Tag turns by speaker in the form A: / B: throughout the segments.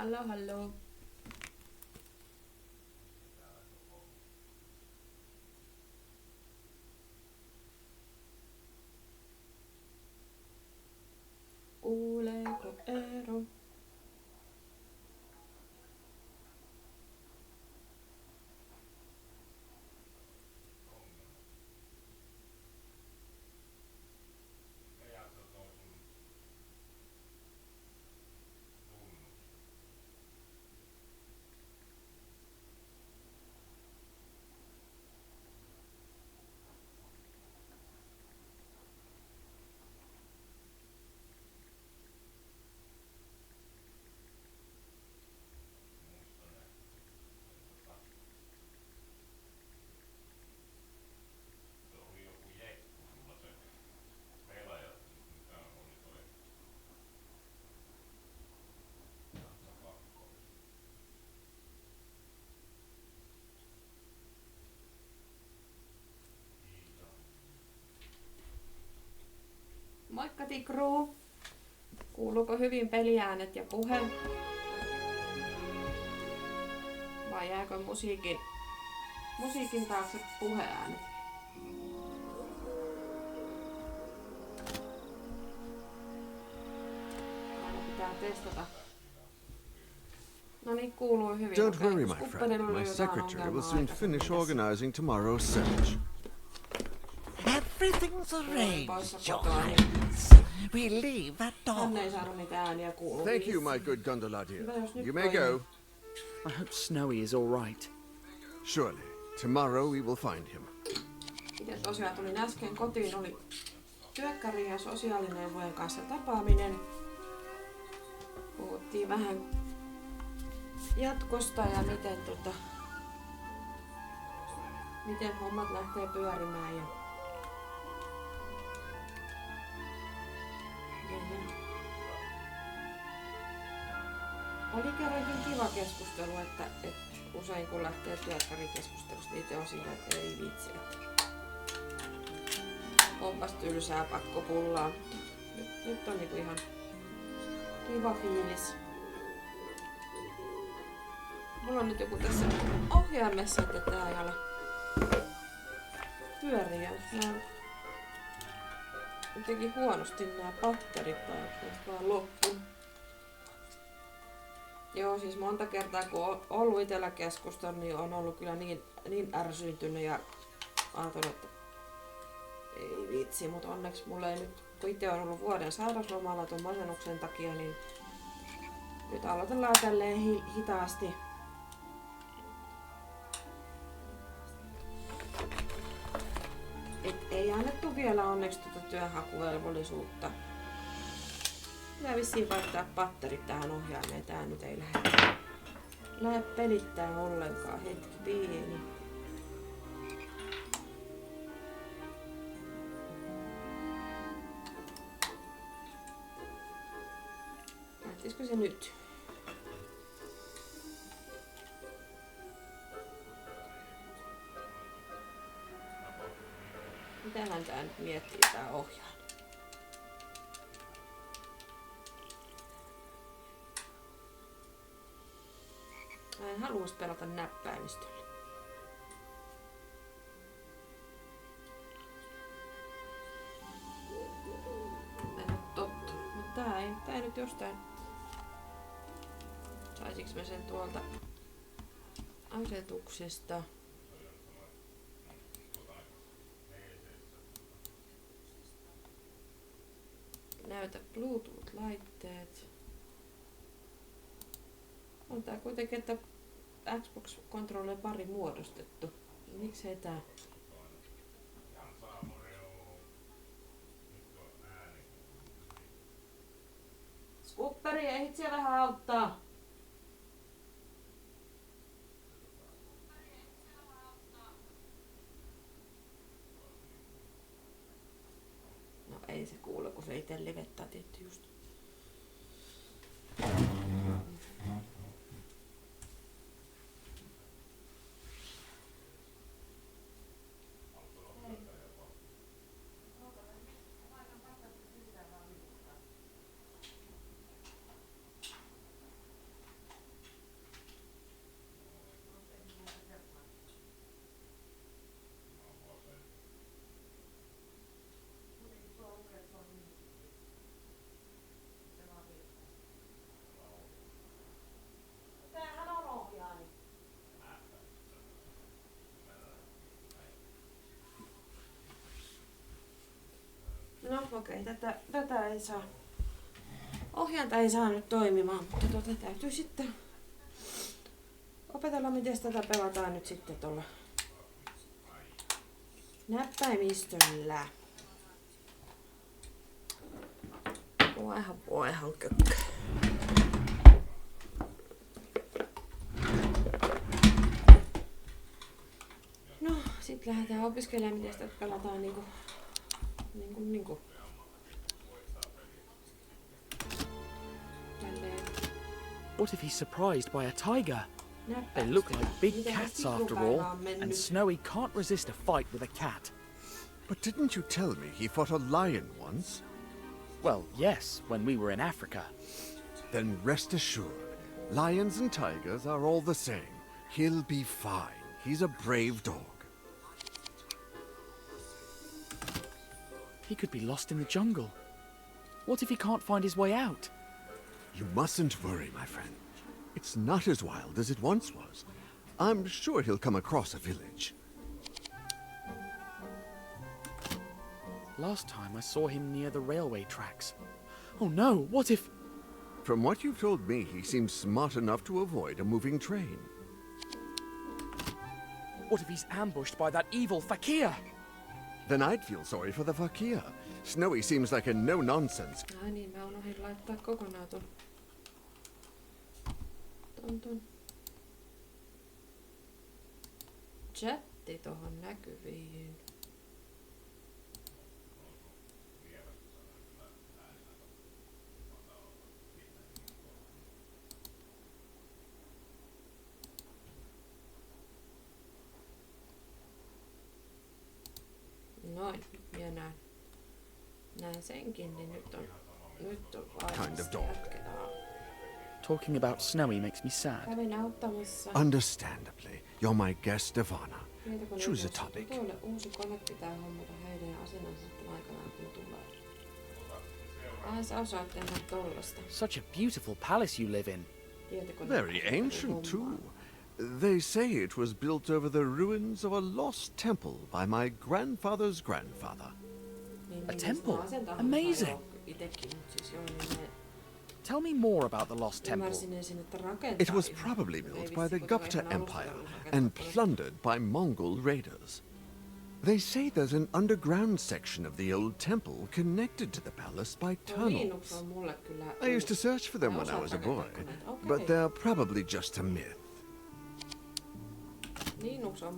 A: Hallo, hallo. Kuuleeko Eero? Moikka Tikru! Kuuluuko hyvin peliäänet ja puhe? Vai jääkö musiikin taakse puheäänet? Aina pitää testata. No niin, kuuluu hyvin.
B: Don't worry, my friend. My secretary will soon finish organizing tomorrow's search.
C: Everything's arranged, John. We leave at dawn.
A: Hän ei saanut niitä ääniä kuuluville.
B: Thank you, my good gondola dear. You may go.
D: I hope Snowy is all right.
B: Surely. Tomorrow we will find him.
A: Itse tosiaan tulin äsken kotiin, oli työkkäri ja sosiaalineuvojen kanssa tapaaminen. Puhuttiin vähän jatkosta ja miten hommat lähtee pyörimään. Ja oli kerrankin kiva keskustelu, että usein kun lähtee työkkärikeskustelusta, niin itse on siinä, että ei vitsi. Onpas tylsää, pakko pullaa. Nyt on niinku ihan kiva fiilis. Mulla on nyt joku tässä ohjaimessa, että tää ei ala pyöriä. Jotenkin huonosti nämä patterit vaan loppu. Joo, siis monta kertaa kun on ollut itsellä keskustelua, niin on ollut kyllä niin ärsyyntynyt ja ajatellut, että ei vitsi, mutta onneksi mulla ei nyt, kun itse on ollut vuoden sairauslomalla tuon masennuksen takia, niin nyt aloitellaan tälleen hitaasti. Ei annettu vielä onneksi tuota työnhakuvelvollisuutta. Pitää vissiin vaihtaa patterit tähän ohjaimeen. Tää nyt ei lähde pelittää ollenkaan. Hetki pieni. Lähtisikö se nyt? Mitähän tää nyt miettii tää ohjaaja? Mä en haluais pelata näppäimistöllä. En oo tottunut, mutta tää ei nyt jostain... Saisiks mä sen tuolta asetuksesta? Näytä Bluetooth-laitteet. On tää kuitenkin, että Xbox-kontrolle pari muodostettu. Miksei tää? Skupperi, ehdit siellä vähän auttaa? No ei se kuule, kun se ite livettää tietty just. okei, tätä ei saa. Ohjainta ei saa nyt toimimaan, mutta täytyy sitten opetella, miten tätä pelataan nyt sitten tuolla näppäimistöllä. Voihan kökkö. No, sit lähdetään opiskelemaan, miten sitä pelataan niinku. Tälleen.
D: What if he's surprised by a tiger? They look like big cats after all, and Snowy can't resist a fight with a cat.
B: But didn't you tell me he fought a lion once?
D: Well, yes, when we were in Africa.
B: Then rest assured, lions and tigers are all the same. He'll be fine. He's a brave dog.
D: He could be lost in the jungle. What if he can't find his way out?
B: You mustn't worry, my friend. It's not as wild as it once was. I'm sure he'll come across a village.
D: Last time I saw him near the railway tracks. Oh no, what if...
B: From what you've told me, he seems smart enough to avoid a moving train.
D: What if he's ambushed by that evil fakir?
B: Then I'd feel sorry for the fakir. Snowy seems like a no-nonsense.
A: Ai niin, mä unohdin laittaa kokonaan ton chatti tohon näkyviin. Noin, minä näen senkin, niin nyt on
B: Kind of dog.
A: jatketaan.
D: Talking about Snowy makes me sad.
A: Kävin auttamassa.
B: Understandably, you're my guest, Ivana. Choose a topic.
A: Tuolle uusi kone pitää hommata heidän ja asennansa sitten aikanaan, kun tulee. Ai sä osaat tehdä tollasta.
D: Such a beautiful palace you live in.
B: Very ancient, too. They say it was built over the ruins of a lost temple by my grandfather's grandfather.
D: A temple? Amazing. Tell me more about the lost temple.
B: It was probably built by the Gupta Empire and plundered by Mongol raiders. They say there's an underground section of the old temple connected to the palace by tunnels. I used to search for them when I was a boy, but they're probably just a myth.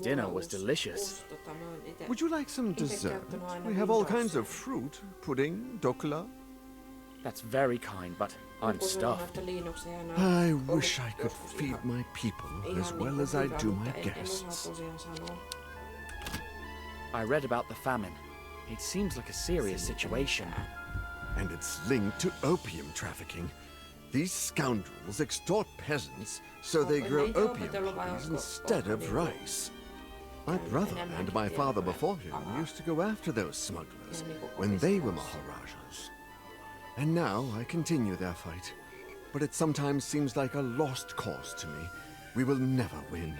D: Dinner was delicious.
B: Would you like some dessert? We have all kinds of fruit, pudding, dokla.
D: That's very kind, but I'm stuffed.
B: I wish I could feed my people as well as I do my guests.
D: I read about the famine. It seems like a serious situation.
B: And it's linked to opium trafficking. These scoundrels extort peasants so they grow opium poppies instead of rice. My brother and my father before him used to go after those smugglers when they were Maharajas. And now I continue their fight. But it sometimes seems like a lost cause to me. We will never win.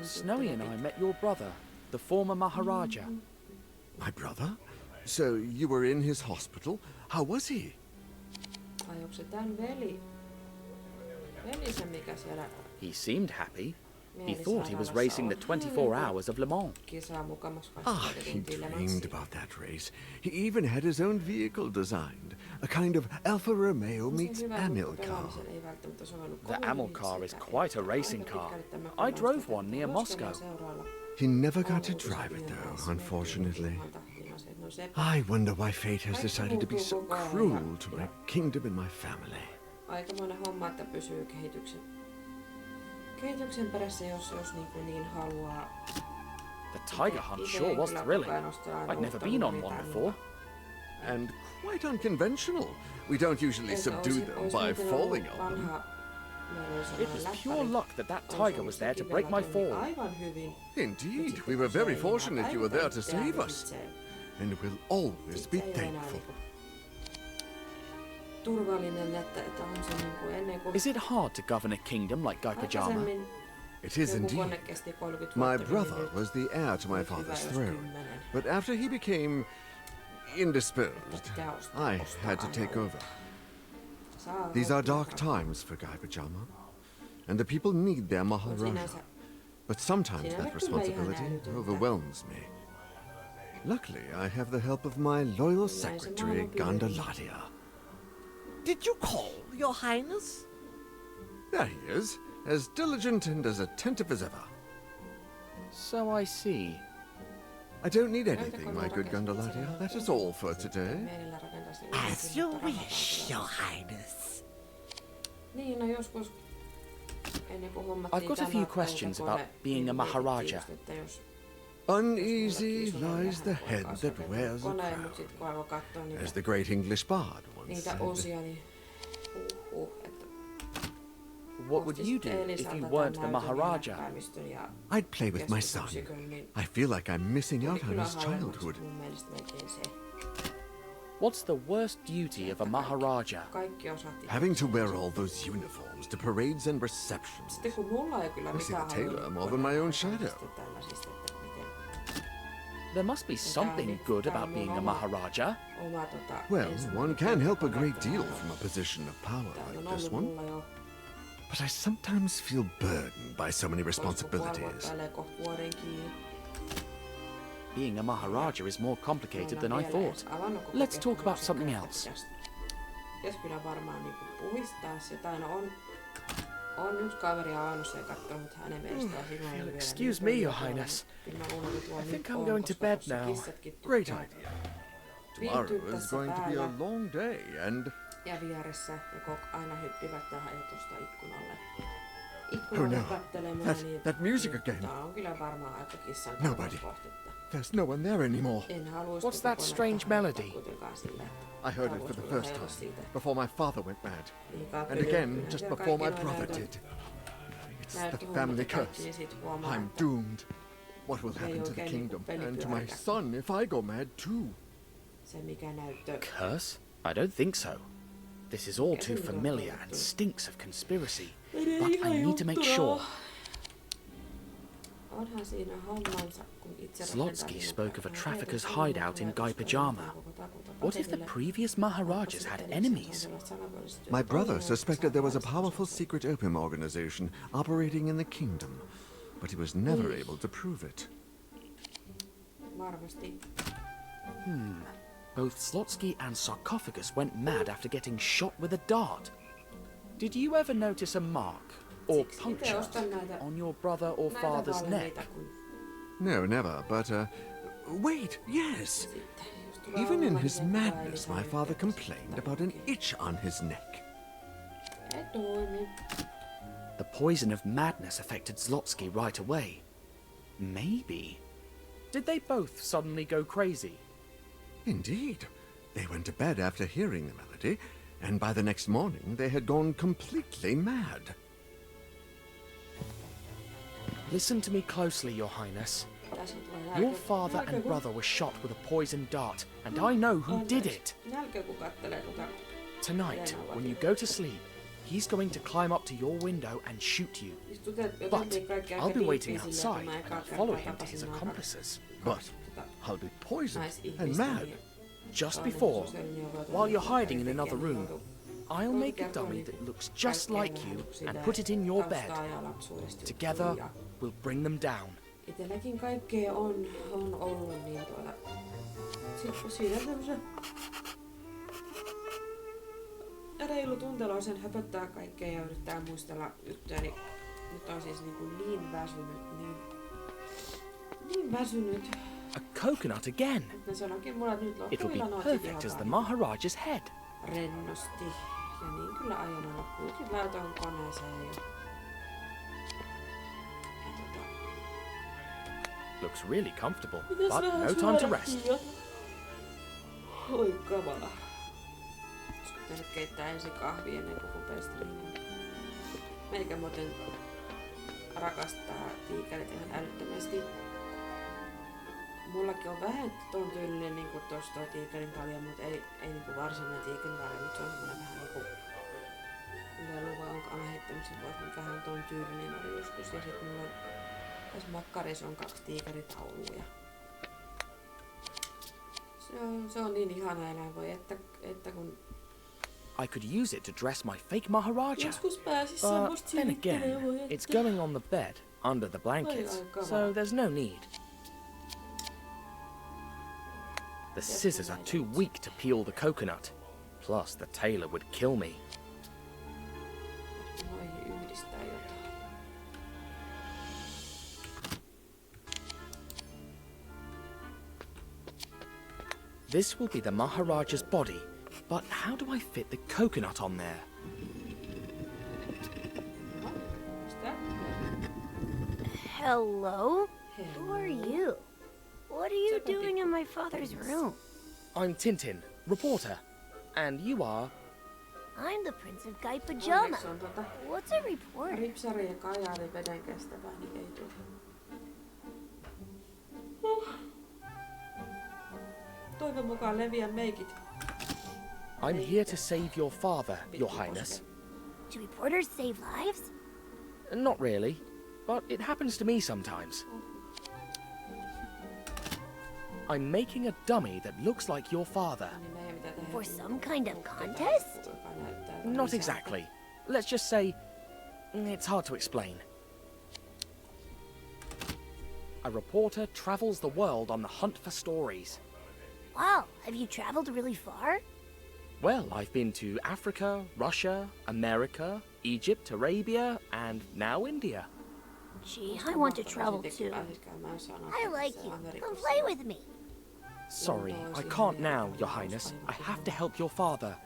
D: Snowy and I met your brother, the former Maharaja.
B: My brother? So you were in his hospital? How was he?
A: Ai onko se tän veli? Veli se mikä siellä
D: He seemed happy. He thought he was racing the 24 hours of Le Mans.
A: kisaa mukamas
B: Ah, he dreamed about that race. He even had his own vehicle designed. A kind of Alfa Romeo meets Amilcar.
D: The Amilcar is quite a racing car. I drove one near Moscow.
B: He never got to drive it though, unfortunately. I wonder why fate has decided to be so cruel to my kingdom and my family.
A: Aikamoinen homma, että pysyy kehityksen perässä, jos niin haluaa.
D: The tiger hunt sure was thrilling. I'd never been on one before.
B: And quite unconventional. We don't usually subdue them by falling on them.
D: It was pure luck that tiger was there to break my fall.
B: Indeed, we were very fortunate you were there to save us. And we'll always be thankful.
A: Turvallinen, että on se niinku ennen kuin
D: Is it hard to govern a kingdom like Gaikajama?
B: It is indeed. My brother was the heir to my father's throne, but after he became indisposed, I had to take over. These are dark times for Guy Pajama, and the people need their Maharaja. But sometimes that responsibility overwhelms me. Luckily, I have the help of my loyal secretary, Gandalatia.
C: Did you call, Your Highness?
B: There he is, as diligent and as attentive as ever.
D: So I see.
B: I don't need anything, my good Gandalatia. That is all for today.
C: As you wish, Your Highness.
D: I've got a few questions about being a Maharaja.
B: Uneasy lies the head that wears a crown, as the great English bard once said.
D: What would you do if you weren't the Maharaja?
B: I'd play with my son. I feel like I'm missing out on his childhood.
D: What's the worst duty of a Maharaja?
B: Having to wear all those uniforms to parades and receptions. I see the tailor more than my own shadow.
D: There must be something good about being a Maharaja.
B: Well, one can help a great deal from a position of power like this one. But I sometimes feel burdened by so many responsibilities.
D: Being a Maharaja is more complicated than I thought. Let's talk about something else. Excuse me, Your Highness. I think I'm going to bed now.
B: Great idea. Tomorrow is going to be a long day, and... Oh no, that music again. Nobody. There's no one there anymore.
D: What's that strange melody?
B: I heard it for the first time, before my father went mad. And again, just before my brother did. It's the family curse. I'm doomed. What will happen to the kingdom, and to my son if I go mad too?
D: Curse? I don't think so. This is all too familiar and stinks of conspiracy. But I need to make sure. Slotsky spoke of a trafficker's hideout in Guy Pajama. What if the previous Maharajas had enemies?
B: My brother suspected there was a powerful secret opium organization operating in the kingdom, but he was never able to prove it.
D: Both Slotsky and Sarcophagus went mad after getting shot with a dart. Did you ever notice a mark or puncture on your brother or father's neck?
B: No, never, but, wait, yes! Even in his madness, my father complained about an itch on his neck.
D: The poison of madness affected Slotsky right away. Maybe. Did they both suddenly go crazy?
B: Indeed. They went to bed after hearing the melody, and by the next morning they had gone completely mad.
D: Listen to me closely, Your Highness. Your father and brother were shot with a poisoned dart, and I know who did it. Tonight, when you go to sleep, he's going to climb up to your window and shoot you. But I'll be waiting outside, and I'll follow him to his accomplices.
B: But I'll be poisoned and mad.
D: Just before, while you're hiding in another room, I'll make a dummy that looks just like you and put it in your bed. Together, we'll bring them down.
A: Itselläkin kaikkea on ollut niin Sitten siinä semmosen reilu tunteloisen höpöttää kaikkea ja yrittää muistella juttuja, niin nyt on siis niin väsynyt.
D: A coconut again.
A: Ne sanoikin mulle, että nyt
D: It'll be perfect as the Maharaja's head.
A: Rennosti. Ja niin kyllä aion olla kuitenkin laitoin koneeseen ja
D: Looks really comfortable, but no time to rest.
A: Oi kamala. Olisiko pitänyt keittää ensin kahvi ennen kuin rupeaa striimaan? Meikä muuten rakastaa tiikerit ihan älyttömästi. Mullakin on vähän ton tyylinen niinku tossa toi tiikerin talja, mutta ei niinku varsinainen tiikerin talja, mutta se on semmonen vähän niinku lelu vaan aina heittänyt sen pois, mutta vähän ton tyylinen oli joskus. Ja sit mulla on tässä makkarissa on 2 tiikeritaulua. Se on niin ihana eläin, voi että kun
D: I could use it to dress my fake Maharaja.
A: joskus pääsis
D: But
A: semmoista
D: then
A: silittelee, voi
D: again,
A: että.
D: it's going on the bed under the blankets, so there's no need. The scissors are too weak to peel the coconut. Plus, the tailor would kill me.
A: Noihin yhdistää jotain.
D: This will be the Maharaja's body, but how do I fit the coconut on there?
A: Sitä?
E: Hello? Who are you? What are you doing in my father's room?
D: I'm Tintin, reporter, and you are...
E: I'm the Prince of Guy Pajama.
A: Se on
E: What's a report?
A: ripsari ja kajaari veden kestävää, niin ei tule. Toivon mukaan leviä meikit.
D: I'm here to save your father, Your Highness.
E: Do reporters save lives?
D: Not really, but it happens to me sometimes. I'm making a dummy that looks like your father.
A: Niin meidän pitää tehdä
E: For some kind of contest?
A: joka näyttää
D: Not
A: lisältä.
D: exactly. Let's just say, it's hard to explain. A reporter travels the world on the hunt for stories.
E: Wow, have you traveled really far?
D: Well, I've been to Africa, Russia, America, Egypt, Arabia, and now India.
E: Gee, I want to travel too. I like you. Come play with me.
D: Sorry, I can't now, Your Highness. I have to help your father.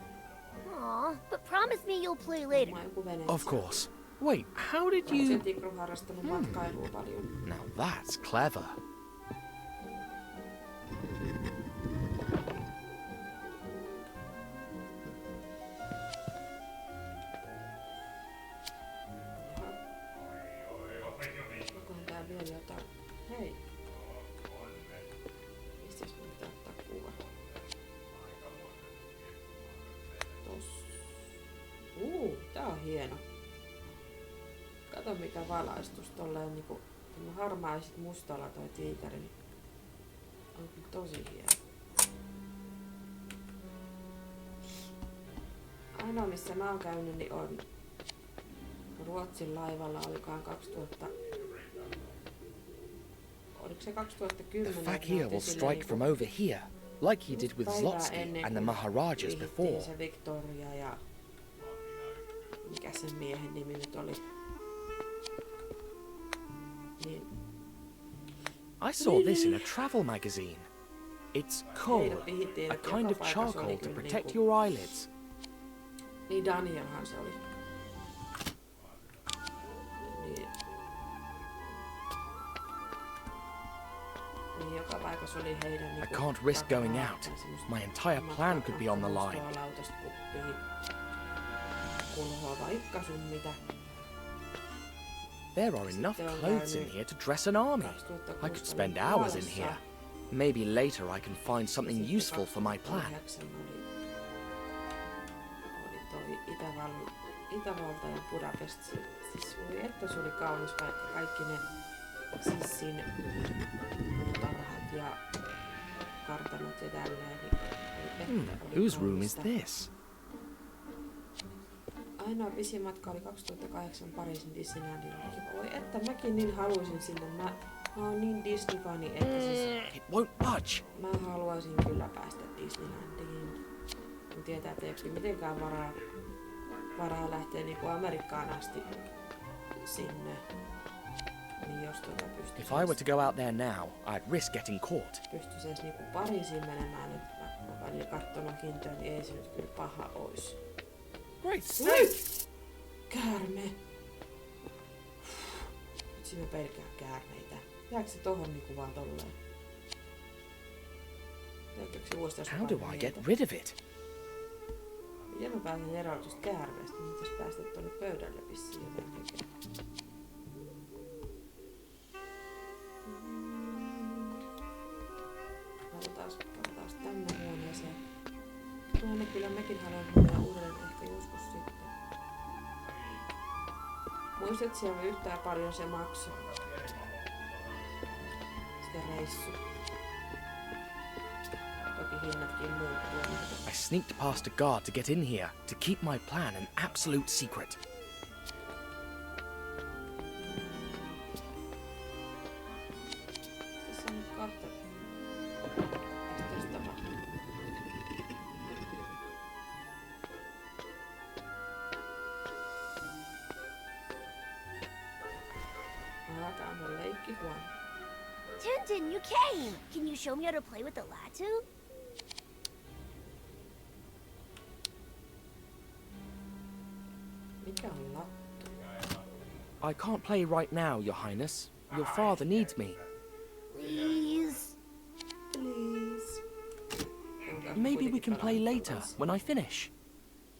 E: Aw, but promise me you'll play later.
D: Of course. Wait, how did you...
A: Tikru harrastanut matkailua paljon.
D: Now that's clever.
A: Onkohan tää vielä jotain? Hei. Mistäs mun pitää ottaa kuva? Tossa. Tää on hieno. Kato mikä valaistus tolleen niinku harmaa ja sit mustalla toi tiikeri. Niin on kyllä tosi hieno. Ainoa missä mä oon käynyt niin on Ruotsin laivalla olikaan 2000. Oliko se 2010?
D: The fakir will strike from over here, like he did with Zlotsky and the Maharajas before.
A: Se Victoria ja mikä sen miehen nimi nyt oli? Niin.
D: I saw this in a travel magazine. It's coal, a kind of charcoal to protect your eyelids.
A: Niin Danielhan se oli. Niin. Niin joka paikassa oli heidän
D: I can't risk going out. My entire plan could be on the line.
A: Lautasta kuppiin. Kulhoa vaikka sun mitä.
D: There are enough clothes in here to dress an army. I could spend hours in here. Maybe later I can find something useful for my plan.
A: Oli toi Itävalta ja Budapest. Siis voi että se oli kaunis paikka. Kaikki ne sissin tarhat ja kartanot ja tälleen.
D: Whose room is this?
A: Ainoa pisin matka oli 2008 Pariisin Disneylandilla. Voi että mäkin niin haluaisin sinne. Mä oon niin Disney-fani, että siis
D: It won't budge.
A: mä haluaisin kyllä päästä Disneylandiin. Kun tietää, että ei ole mitenkään varaa lähteä niinku Amerikkaan asti sinne. Niin jos pystyisi.
D: If I were to go out there now, I'd risk getting caught.
A: Pystyisi edes niinku Pariisiin menemään, että mä oon välillä kattonut hintoja, niin ei se nyt kyllä paha ois.
D: Great.
A: Käärme! Vitsi mä pelkään käärmeitä. Jääkö se tohon niinku vaan tolleen?
D: How do I get rid of it?
A: Miten mä pääsen eroon tosta käärmeestä? Niin pitäis päästä tonne pöydälle vissiin jotenkin. Palataan tänne huoneeseen. Tuonne kyllä mekin haluan mennä uudelleen ehkä joskus sitten. muista, että siellä yhtään paljon se maksoi. Sitä reissu. Toki hinnatkin muuttuu.
D: I sneaked past a guard to get in here to keep my plan an absolute secret.
A: Tässä on nyt kahta. Mitä tässä tapahtuu? Tää on mun leikkihuone.
E: Tintin, you came! Can you show me how to play with the latu?
A: Mikä on lattu?
D: I can't play right now, Your Highness. Your father needs me.
E: Please.
A: Please.
D: Maybe we can play later, when I finish.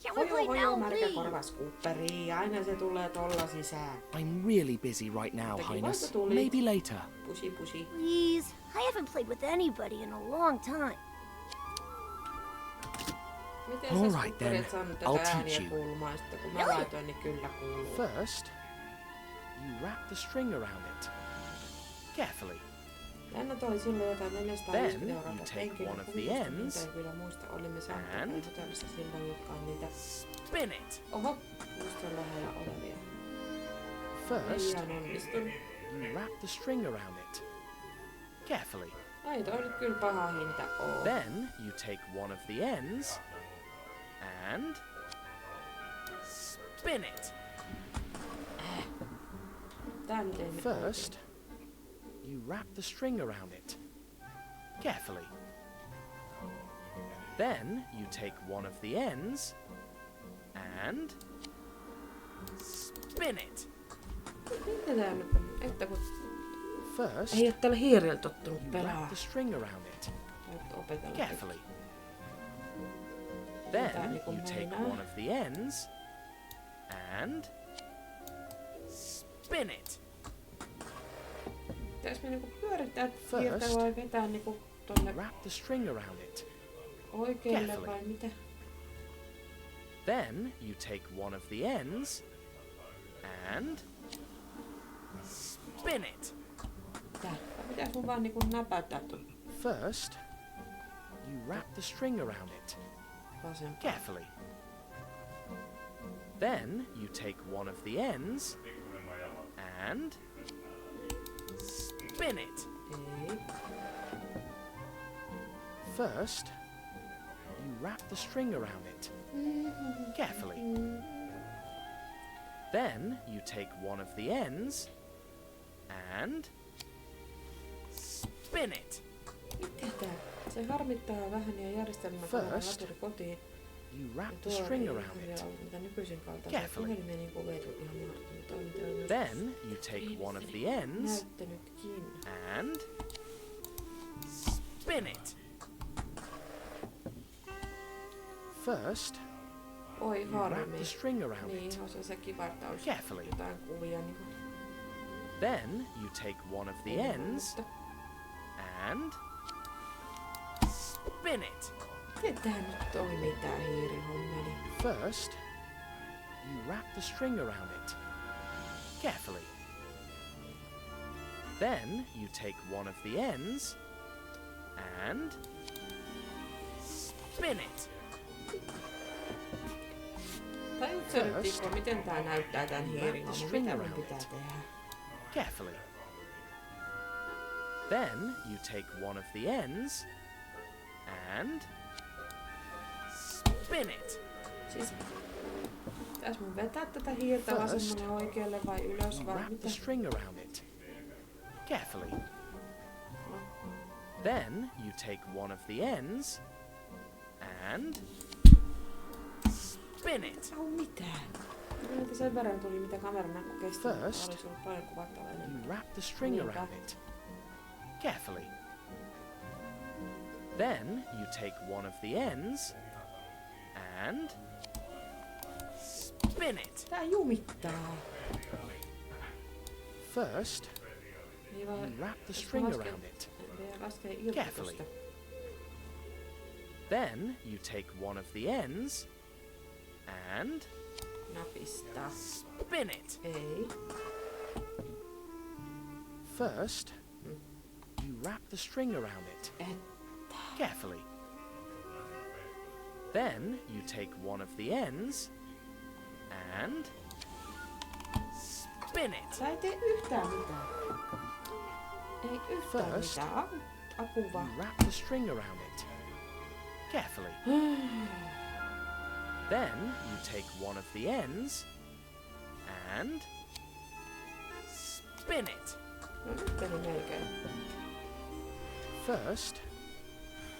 E: Can't we play now, please?
A: Korvaskupperi, aina se tulee tolla sisään.
D: I'm really busy right now,
A: Mutta
D: Highness.
A: kiva, että tulit.
D: Maybe later.
A: Pusi pusi.
E: Please. I haven't played with anybody in a long time.
A: Miten
D: All
A: sä
D: right
A: skupperi
D: then,
A: et saanut
D: I'll
A: tätä
D: teach
A: ääniä
D: you.
A: kuulumaan sitten kun mä laitoin, niin kyllä kuuluu.
D: First, you wrap the string around it. Carefully.
A: Lennot oli silloin jotain 450
D: Then
A: €
D: you
A: per
D: take
A: henkilö.
D: one of the
A: Kuvitusta
D: ends
A: niitä ei kyllä muista. Olimme saaneet
D: and
A: hotellissa silloin, jotka on niitä...
D: Spin it.
A: Oho, musta on lähellä olevia. Ei
D: First,
A: ihan onnistunut.
D: you wrap the string around it. Carefully.
A: Ei toi nyt kyllä paha hinta oo.
D: Then you take one of the ends and spin it.
A: Tää nyt ei
D: First, you wrap the string around it. Carefully. Then you take one of the ends and spin it.
A: Mitä tää nyt on? Että kun
D: First,
A: ei oo tällä hiirillä tottunut
D: you
A: pelaa.
D: wrap the string around it.
A: Täytyy opetella.
D: Carefully.
A: Tää
D: Then
A: niinku
D: you take
A: meinaa.
D: one of the ends and spin it.
A: Pitäis me niinku pyörittää
D: First,
A: hiirtä vai vetää niinku tonne
D: Wrap the string around it.
A: oikealle
D: carefully.
A: vai mitä?
D: Then you take one of the ends and spin it.
A: Tää. Pitäis mun vaan niinku näpäyttää ton
D: First, you wrap the string around it
A: vasempaan.
D: carefully. Then you take one of the ends and spin it.
A: Ei.
D: First, you wrap the string around it carefully. Then you take one of the ends and spin it.
A: Mitä tää? Se harmittaa vähän ja järjestelmä tuoda
D: First,
A: laturi kotiin.
D: You
A: Ja
D: wrap the
A: tuolla
D: string
A: ei
D: around
A: ihan
D: it.
A: vielä ollut mitä nykyisin kaltaisia.
D: Carefully.
A: Puhelimia niinku veetu ihan mahdottomia toimintoja.
D: Then you take one of the ends
A: Näyttänytkin.
D: and spin it. First,
A: Oi
D: you wrap
A: harmi.
D: the string around
A: Niin,
D: it
A: olisi se kiva, että olisi
D: carefully.
A: jotain kuvia niinku.
D: Then you take one of the ends
A: Mutta
D: and spin it.
A: miten tää nyt toimii tää hiirihommeli?
D: First, you wrap the string around it carefully. Then you take one of the ends and spin it.
A: Tajutko sä nyt
D: First,
A: Tikko, miten tää näyttää tän hiirihomman?
D: string
A: Mitä mun
D: around
A: pitää
D: it.
A: tehdä?
D: Carefully. Then you take one of the ends and spin it.
A: Siis pitäis mun vetää tätä hiirtä
D: First,
A: vasemmalle oikealle vai ylös
D: You
A: vai
D: wrap
A: mitä?
D: the string around it carefully. Then you take one of the ends and spin it.
A: Au mitään. Näitä sen verran tuli mitä kameran näkku kesti.
D: First,
A: Olisi ollut paljon kuvattavaa
D: You
A: enemmän.
D: wrap the string
A: Niinpä.
D: around it carefully. Then you take one of the ends and spin it.
A: Tää jumittaa.
D: First,
A: Niin vaan,
D: you wrap the
A: jos
D: string
A: mä lasken-
D: around it
A: Vielä laskee irti
D: carefully.
A: tosta.
D: Then you take one of the ends and
A: Napista.
D: Spin it.
A: Ei.
D: First, you wrap the string around it carefully. Then you take one of the ends and spin it.
A: Sä ei tee yhtään mitään. Ei yhtään
D: First,
A: mitään. Apu
D: You
A: vaan.
D: wrap the string around it carefully. Then you take one of the ends and spin it.
A: No nyt meni melkein.
D: First,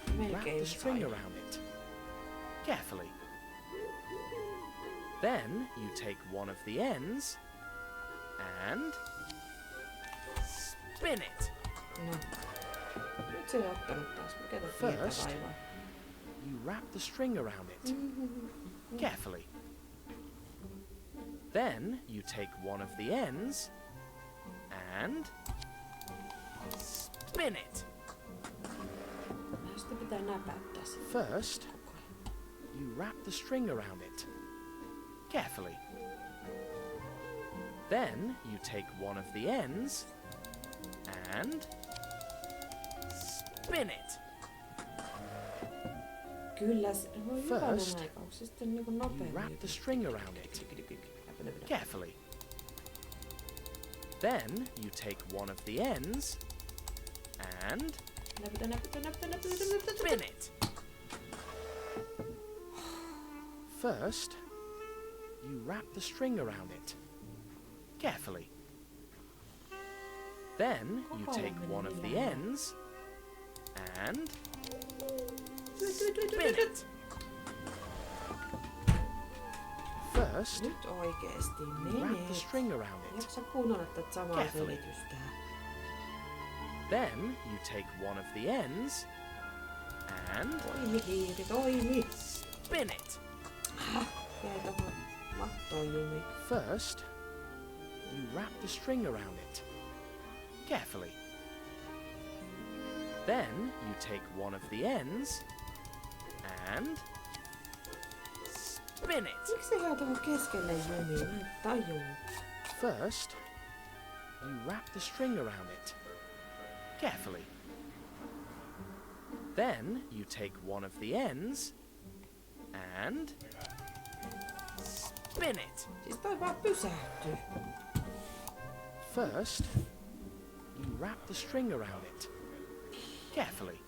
D: you wrap
A: Melkein
D: the string
A: sai.
D: around it carefully. Then you take one of the ends and spin it.
A: No. Nyt se ei ottanut taas. Mikä te pientä
D: First.
A: vaivaa?
D: You wrap the string around it carefully. Then you take one of the ends and spin it.
A: Sitä pitää näpäyttää sitä.
D: First, you wrap the string around it carefully. Then you take one of the ends and spin it.
A: Kyllä se voi hyvänen
D: First,
A: aika. Onko se sitten niinku
D: You
A: nopeammin?
D: wrap the string around it carefully. Then you take one of the ends and spin it. First, you wrap the string around it carefully. Then you take one of the ends and spin it. First,
A: Nyt oikeesti
D: you wrap the
A: menee.
D: string around it.
A: Jaksa kuunnella tätä samaa
D: Carefully.
A: selitystä.
D: Then you take one of the ends and
A: Toimi hiiri, toimi.
D: spin it.
A: Jäi tohon mattoon jumi.
D: First, you wrap the string around it carefully. Then you take one of the ends and spin it.
A: Miksi se jää tohon keskelle jumiin? Mä en tajuu.
D: First, you wrap the string around it carefully. Then you take one of the ends and spin it.
A: Siis toi vaan pysähtyy.
D: First, you wrap the string around it carefully.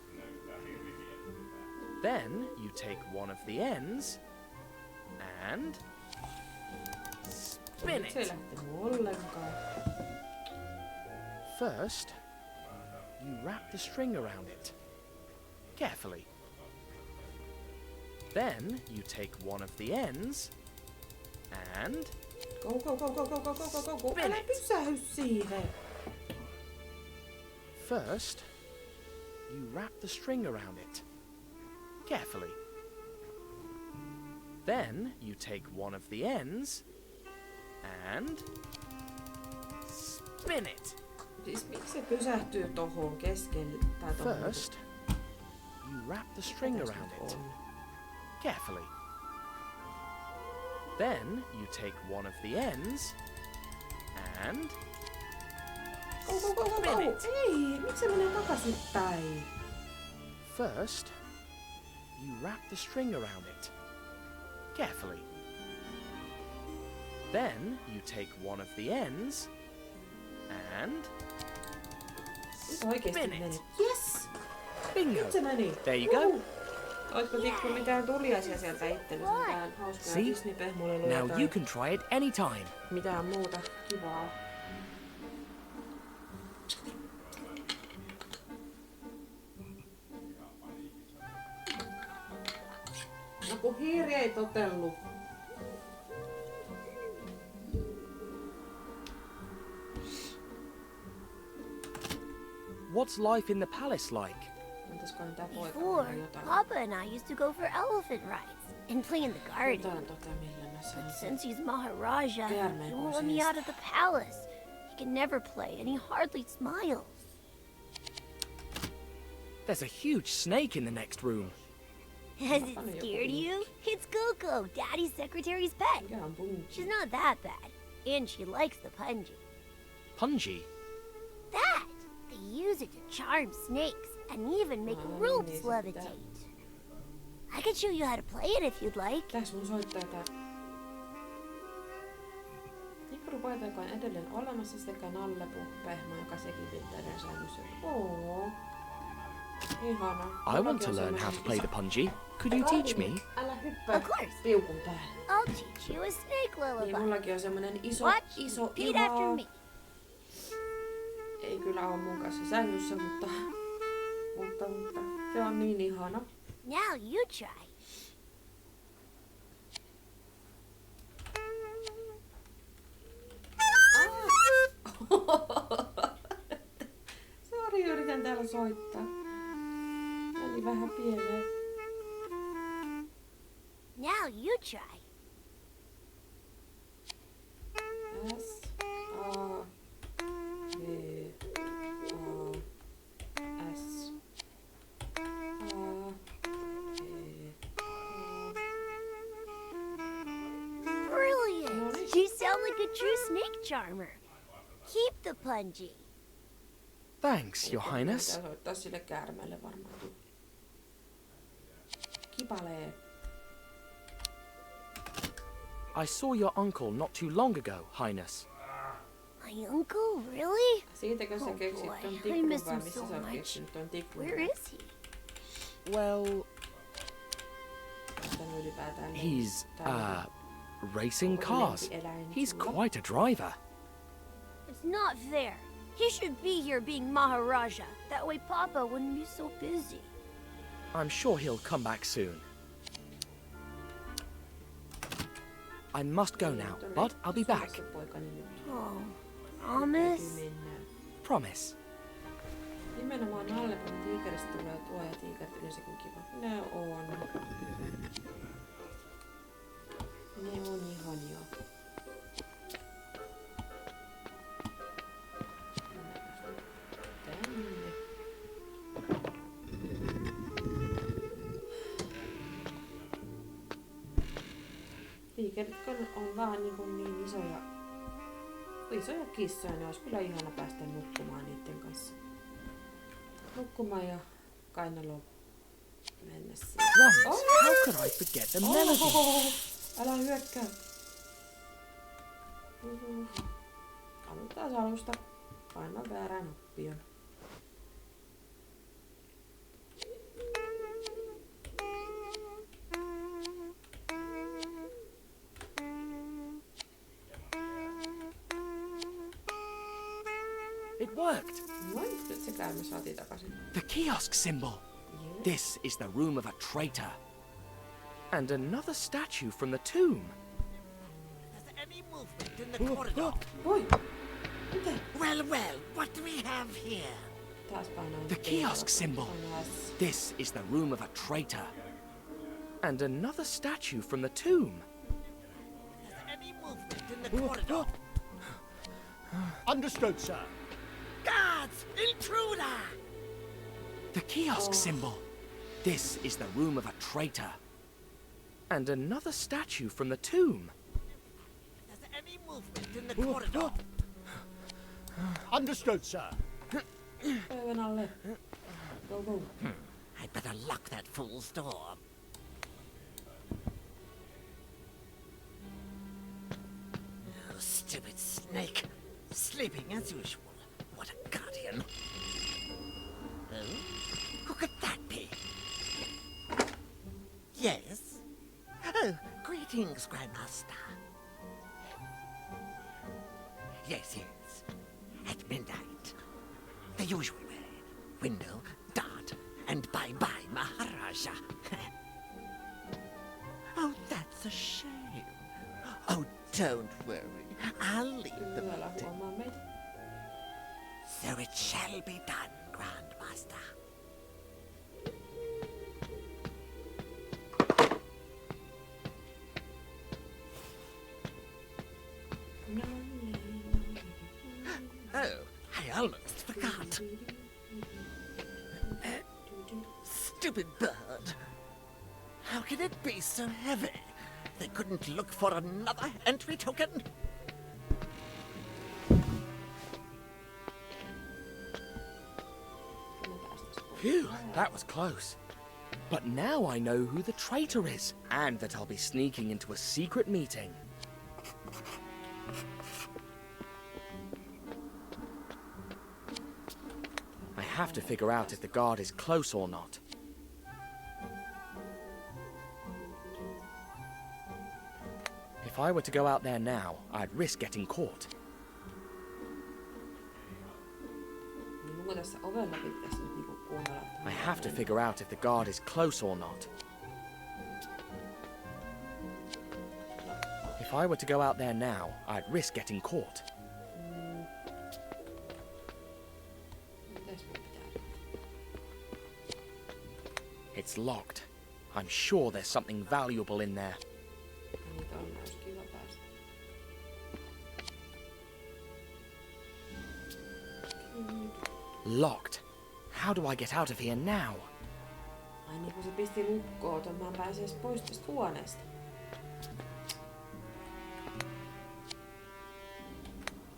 D: Then you take one of the ends and spin
A: Nyt se ei
D: it.
A: lähtenyt ollenkaan.
D: First, you wrap the string around it carefully. Then you take one of the ends and
A: Go, go, go, go, go, go, go, go, go, go.
D: Spin
A: Älä
D: it.
A: pysähy siihen.
D: first, you wrap the string around it carefully. Then you take one of the ends and spin it.
A: Siis miksi se pysähtyy tohon keskelle? Tai tohon
D: First, you wrap the string
A: Mitäs
D: around
A: nyt
D: it
A: on?
D: carefully. Then you take one of the ends and
A: Go, go, go, go, go.
D: Spin it.
A: Ei, miksi se menee takaisinpäin?
D: first, you wrap the string around it carefully. Then you take one of the ends and
A: Nyt oikeesti
D: Spin it.
A: meni. Yes!
D: bingo!
A: Nyt se meni.
D: There you go.
A: Ootko tikku mitään tuliaisia sieltä itsellesi? Mitään hauskaa
D: See?
A: Disney-pehmoiluja
D: Now
A: tai
D: you can try it anytime.
A: mitään muuta kivaa? No kun hiiri ei totellu.
D: What's life in the palace like?
A: Entäskohan tää poika
E: Before,
A: vai jotain?
E: Papa and I used to go for elephant rides and play in the garden.
A: Jotain millä mä sain
E: But
A: sen.
E: since he's Maharaja,
A: Käärmeen
E: he won't let me
A: kuusi
E: out of the palace. He can never play, and he hardly smiles.
D: There's a huge snake in the next room.
E: Has it scared you? It's Coco, Daddy's secretary's pet.
A: Mikä on punji?
E: She's not that bad, and she likes the punji.
D: Punji?
E: That! They use it to charm snakes and even make ropes levitate. I can show you how to play it if you'd like.
A: Pitäis mun soittaa tää. Tikkurupaita, joka on edelleen olemassa, sekä nallepehmo, joka sekin pitää säännössä. Oo. Ihana.
D: I want to learn how to play the punji. Could you teach me?
A: Älä hyppää
E: Of course.
A: piukun päälle.
E: I'll teach you a snake
A: Niin
E: lullaby.
A: mullakin on semmonen iso
E: Repeat after
A: iho.
E: me.
A: Ei kyllä oo mun kanssa sängyssä, mutta se on niin ihana.
E: Now you try.
A: Sori, yritän täällä soittaa. Meni vähän pieleen.
E: Now you try.
A: S, A, V, A, S. A, V, A.
E: Brilliant! You sound like a true snake charmer. Keep the punji.
D: Thanks, Your Highness.
A: Pitää soittaa sille käärmeelle varmaan. Kipalee.
D: I saw your uncle not too long ago, Highness.
E: My uncle? Really?
A: Siitäkö sä
E: Oh
A: keksit
E: boy,
A: ton
E: I
A: tikrun
E: miss
A: vai
E: him
A: missä
E: so
A: sä oot
E: much.
A: keksinyt ton tikrun?
E: Where is he?
D: Well,
A: Tänne ylipäätään
D: he's,
A: täällä.
D: racing cars. He's quite a driver.
E: It's not fair. He should be here being Maharaja. That way Papa wouldn't be so busy.
D: I'm sure he'll come back soon. I must go now, but I'll be back.
E: Oh, promise?
D: Promise.
A: Nimenomaan Nallepon tiikeristä tulee tuo ja tiikerit yleensä kun kiva. Ne on. Ne on ihania. Tänne. Tiikerit on vaan niin isoja kissoja, niin olisi kyllä ihana päästä nukkumaan niiden kanssa. Nukkumaan ja kainaloon mennä siihen.
D: Drums, how could I forget the melody?
A: Älä hyökkää. Aloitetaan alusta. Paina väärään nappia.
D: It worked.
A: Noin, nyt se käymä saatiin takaisin.
D: The kiosk symbol. This is the room of a traitor. And another statue from the tomb.
C: Is there any movement in the corridor?
A: Voi! Mitä?
C: Well, well, what do we have here?
A: Taas painoin.
D: The kiosk symbol. This is the room of a traitor. And another statue from the tomb.
C: Is there any movement in the corridor?
F: Understood, sir.
C: Guards! Intruder!
D: The kiosk symbol. This is the room of a traitor. And another statue from the tomb.
C: Is there any movement in the corridor?
F: Understood, sir.
A: Pöydän alle. Go, go.
C: I'd better lock that fool's door. Oh, stupid snake. Sleeping as usual. What a guardian. Oh? Who could that be? Yes? Oh, greetings, Grandmaster. Yes, yes. At midnight. The usual way. Window, dart, and bye-bye, Maharaja. Oh, that's a shame. Oh, don't worry. I'll leave the
A: Yöllä
C: meeting.
A: huomaa meitä.
C: So it shall be done, Grandmaster. Oh, I almost forgot. Stupid bird. How can it be so heavy? They couldn't look for another entry token?
D: Phew, that was close. But now I know who the traitor is, and that I'll be sneaking into a secret meeting. I have to figure out if the guard is close or not. If I were to go out there now, I'd risk getting caught. I have to figure out if the guard is close or not. If I were to go out there now, I'd risk getting caught. It's locked. I'm sure there's something valuable in there. Locked. How do I get out of here now?
A: Ai niin kun se pisti lukkoon, mä en pääse edes pois tästä huoneesta.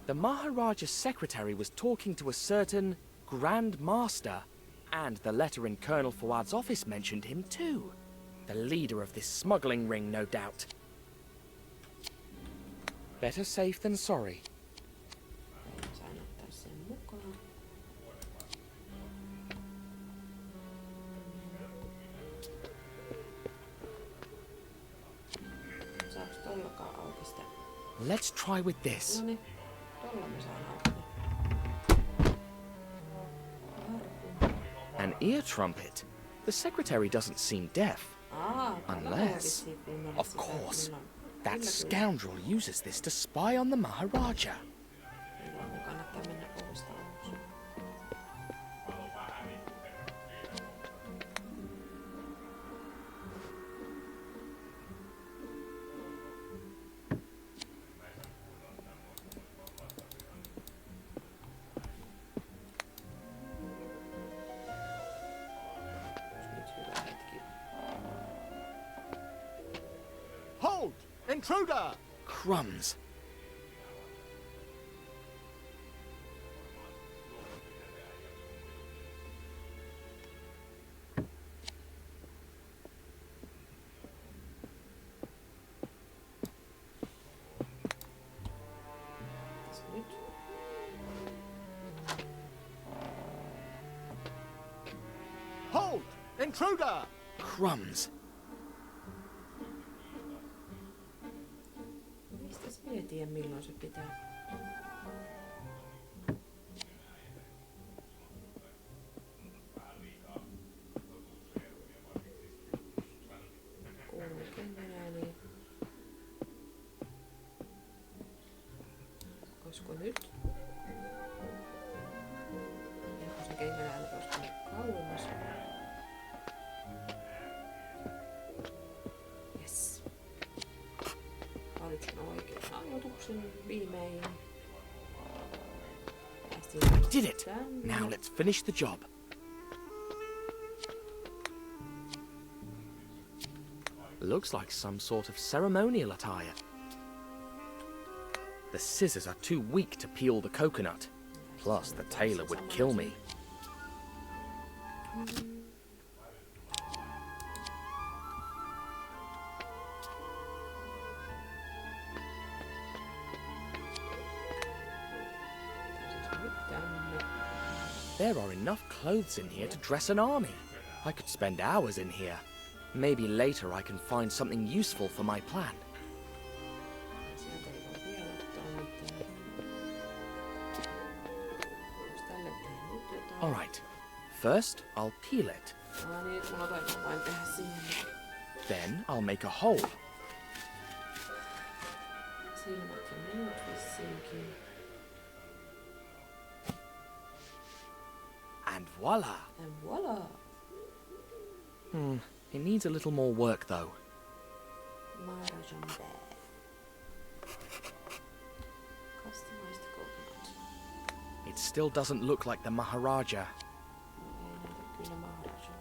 D: The Maharaja's secretary was talking to a certain Grand Master, and the letter in Colonel Fuad's office mentioned him too. The leader of this smuggling ring, no doubt. Better safe than sorry.
A: Sain ottaa sen mukaan. Saaks tollakaan auki sitä?
D: Let's try with this.
A: Noniin, tolla mä saan auki.
D: An ear trumpet? The secretary doesn't seem deaf. Unless, of course, that scoundrel uses this to spy on the Maharaja.
A: Kannattaa mennä ovesta ulos.
C: Hold! Intruder!
D: Crumbs.
A: Nyt.
C: Hold! Intruder!
D: Crumbs.
A: Mistäs minä tiedän milloin se pitää? Niin. Olisiko nyt? Ehkä se kengänääni koska kauemmas. Yes. Valitsin oikean aloituksen viimein.
D: Did it! Now let's finish the job. Looks like some sort of ceremonial attire. The scissors are too weak to peel the coconut. Plus, the tailor would kill me. There are enough clothes in here to dress an army. I could spend hours in here. Maybe later I can find something useful for my plan.
A: Sieltä ei voi vielä ottaa mitään. Onks tälle tehnyt jotain?
D: Alright, first I'll peel it.
A: Niin, mun on tainnut vain tehdä siihen.
D: Then I'll make a hole.
A: Silmät ja muut vissiinkin.
D: And voila!
A: And voila!
D: It needs a little more work though.
A: Maharajan bag. Customized coconut.
D: It still doesn't look like the Maharaja.
A: No ei näytä kyllä Maharajan.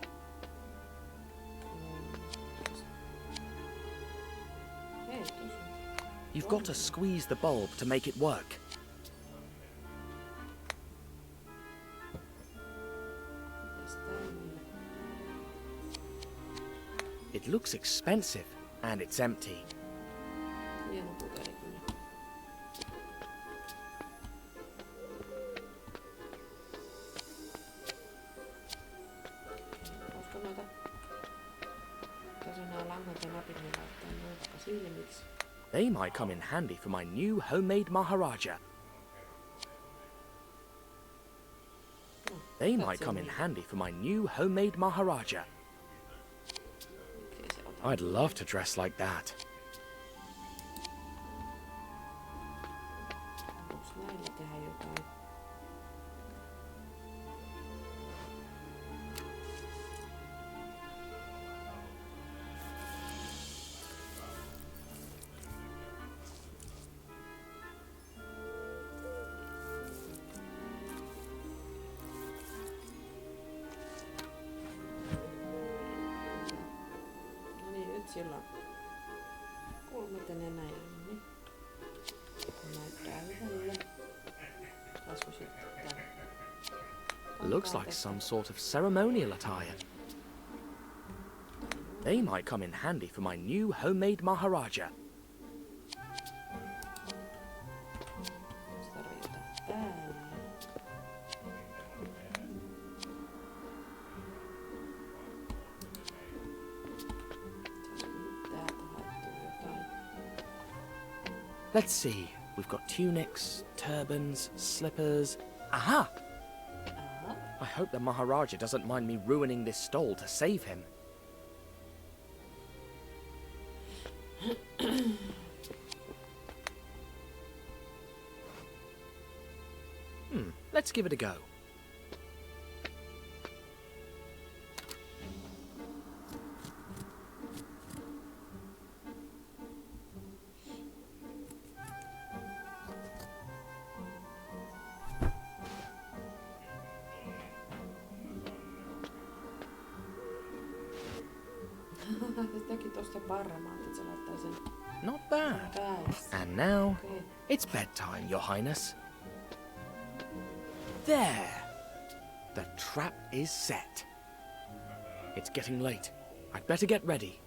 D: You've got to squeeze the bulb to make it work. It looks expensive, and it's empty.
A: Hieno puteli kyllä. Olisiko noita... Tässä on nää langat ja napit, niin laittaa noita silmiksi.
D: They might come in handy for my new homemade Maharaja. They might come in handy for my new homemade Maharaja. I'd love to dress like that.
A: Voinko näillä tehdä jotain? No niin, nyt sillä on kulmat ja nenä ja niin. Näyttää hyvälle. Taisiko sitten tää?
D: Looks like some sort of ceremonial attire. They might come in handy for my new homemade Maharaja.
A: Se tarvii jotain päälle. Täältä haettuu jotain.
D: Let's see. We've got tunics, turbans, slippers. Aha! I hope the Maharaja doesn't mind me ruining this stole to save him. Let's give it a go.
A: Se teki tosta paremmin, että se laittaa sen
D: Not bad.
A: päälle.
D: And now,
A: Okei.
D: it's bedtime, Your Highness. There! The trap is set. It's getting late. I'd better get ready.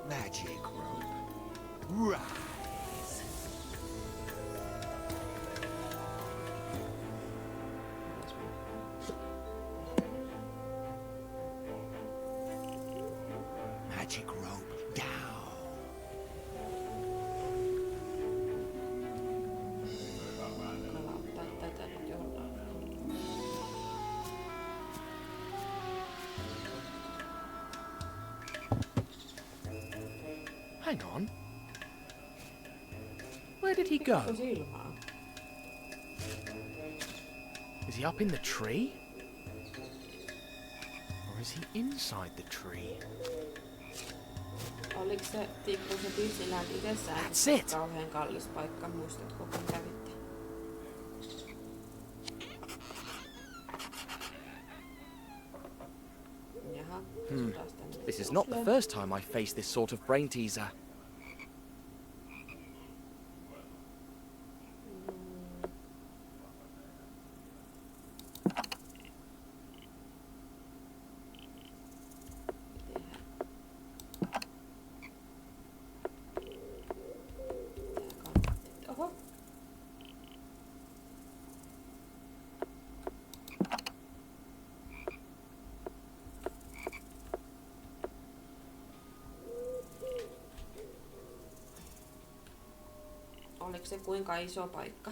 C: Magic rope. Rise. Magic rope down.
A: Kalauttaa tätä nyt jollain.
D: Hang on. Where did he go?
A: Tuossa ilmaa.
D: Is he up in the tree? Or is he inside the tree?
A: Oliko se Tikku se Disneyland itsessään
D: That's it.
A: kauhean kallis paikka, muistatko kun kävitte? Jaha, taas tämmönen
D: This is not the
A: puzzle.
D: first time I faced this sort of brain teaser.
A: Oho. Oliko se kuinka iso paikka?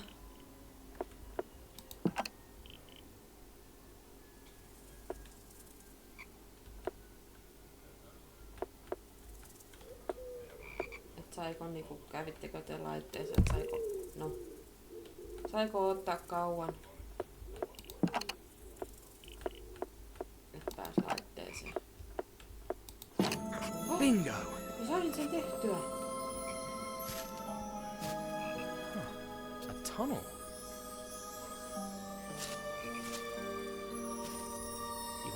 A: Et saiko niinku, kävittekö te laitteessa, et saiko, no, saiko ottaa kauan? Et pääs laitteeseen.
D: Bingo!
A: Mä sain sen tehtyä.
D: A tunnel.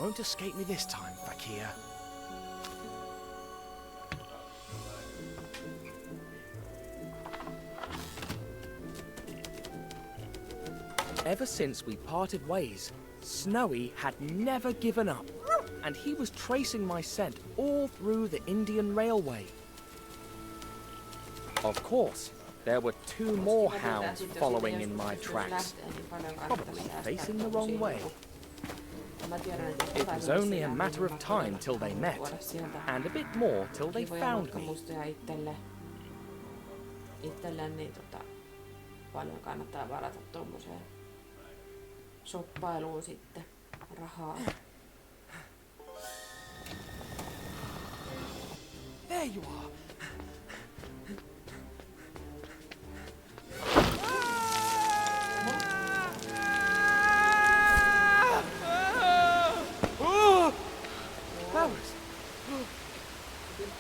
D: won't escape me this time, Fakir. Ever since we parted ways, Snowy had never given up, and he was tracing my scent all through the Indian Railway. Of course, there were 2 more hounds following in my tracks, probably facing the wrong way. It was only a matter of time till they met, and a bit more till they found me.
A: Itselleen niin paljon kannattaa varata tommoseen shoppailuun sitten rahaa.
D: There you are.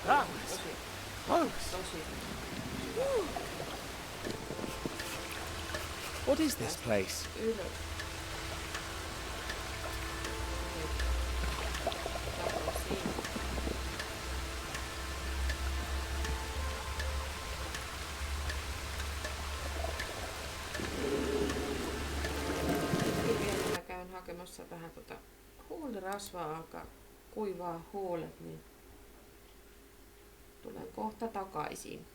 D: That was close. What is this place?
A: Käyn hakemassa vähän huulirasvaa, alkaa kuivaa huulet, niin tulen kohta takaisin.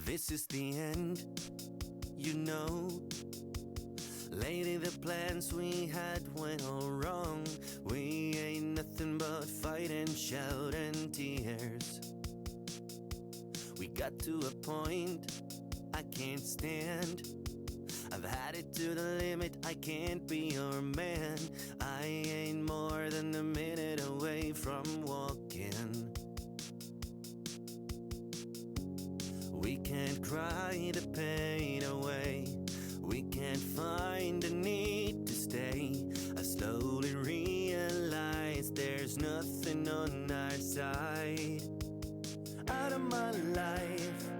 F: This is the end, you know. Lady, the plans we had went all wrong. We ain't nothing but fight and shout and tears. We got to a point I can't stand. I've had it to the limit, I can't be your man. I ain't more than a minute away from walking. We can't cry the pain away. We can't find the need to stay. I slowly realize there's nothing on our side. Out of my life,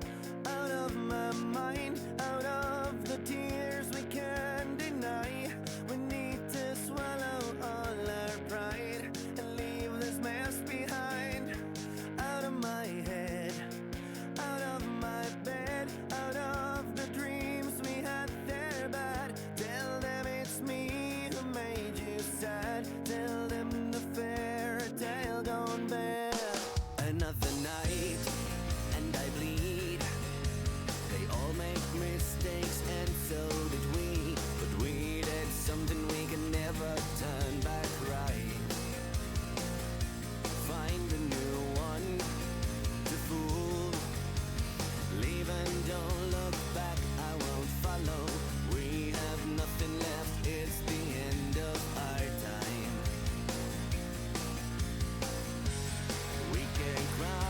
F: out of my mind, out of the tears we can't deny. We need to swallow all our pride and leave this mess behind. Out of my head, out of my bed, out of the dreams we had, they're bad. Tell them it's me who made you sad. Tell them the fairy tale gone bad. Another night and I bleed. They all make mistakes and so did we. But we did something we can never turn back right. Find a new one to fool. Leave and don't look back, I won't follow. We have nothing left, it's the end of our time. We can cry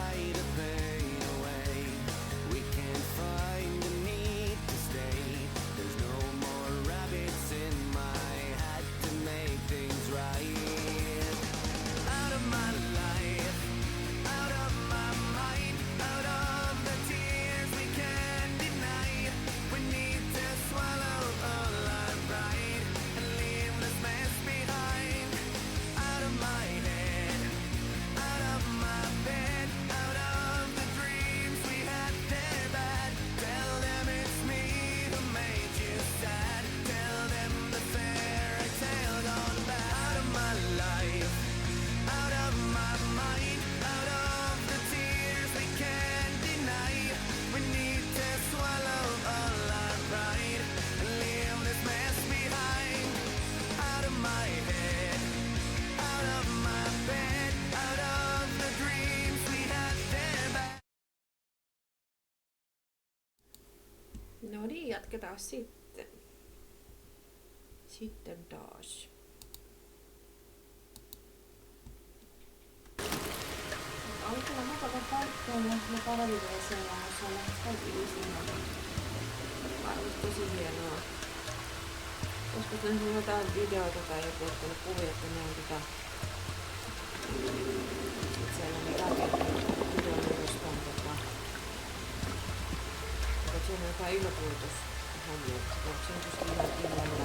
A: No niin, jatketaan sitten. Sitten taas. Oli kyllä mukava paikka ja ne parvitella siellä, jossa on kaikki sinne. Varmasti tosi hienoa. Koska tehnyt jotain videoita tai joku ottanut kuvia, että ne on siellä ne rakenteet videoita jostain että siellä on jotain ilmakuljetushommia. Onko se just ihan illalla?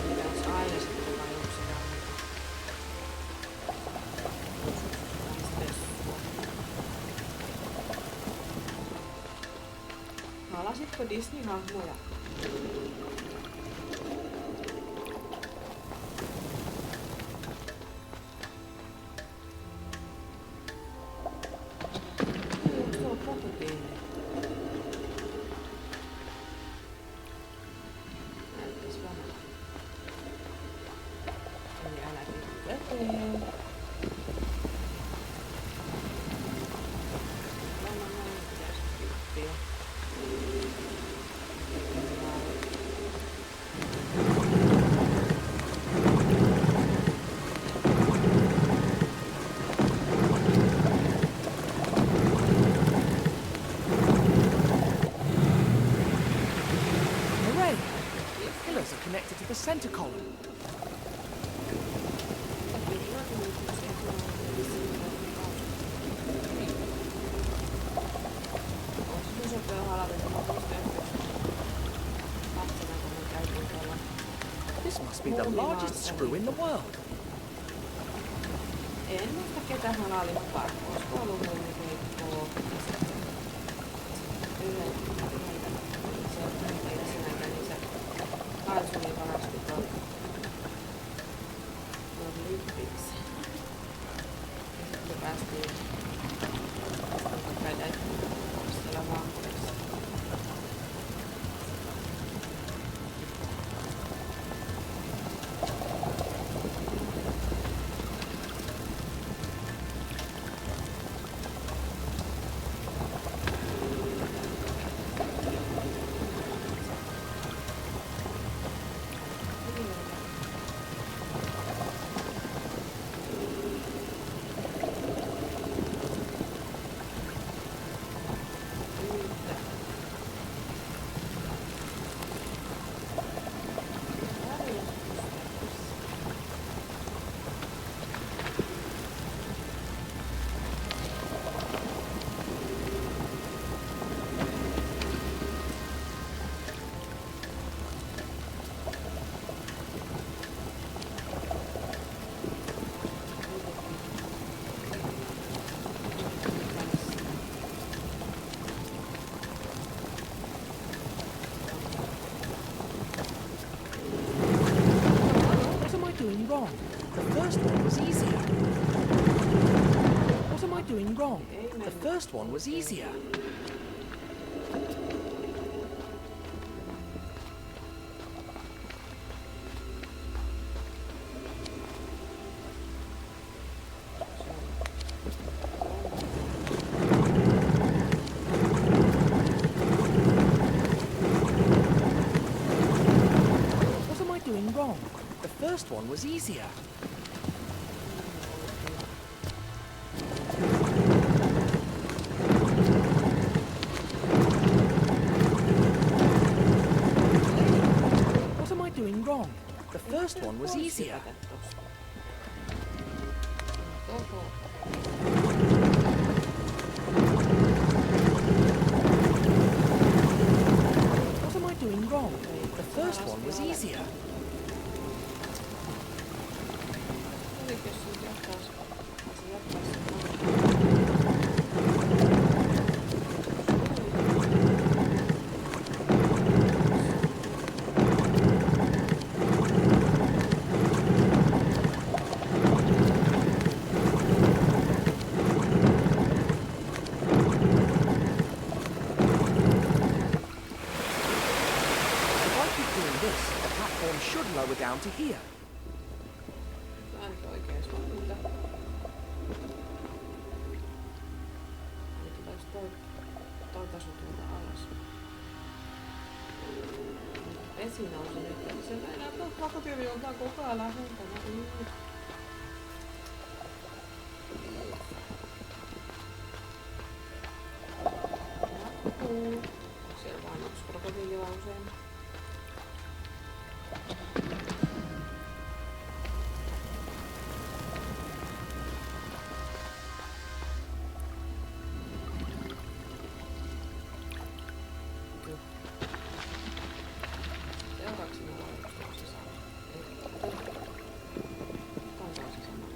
A: Mitä olisi aina sitten vai onko se vaan halasitko Disney-hahmoja?
D: Connected to the center column. This must be the largest screw in the world.
A: En muista ketä halaili mukaan. Olisiko ollut mummikeikkoa? Kaisuli varasti tuon lippiksi. Ja sitten me päästiin käydä siellä vankkurissa.
D: Wrong. The first one was easier. What am I doing wrong? The first one was easier. What am I doing wrong? The first one was easier. What am I doing wrong? The first one was easier. What am I doing wrong? The first one was easier. Should lower down to here.
A: Oikein suunta. Eli tuleeko toi taso tuolta alas? vesi nousi nyt. Eli se meinaa krokotiilioltaan koko ajan lähempänä. Siellä vaan yksi krokotiili vaan usein. Seuraavaksi me ollaan yksi sama. Taisi olla se sama.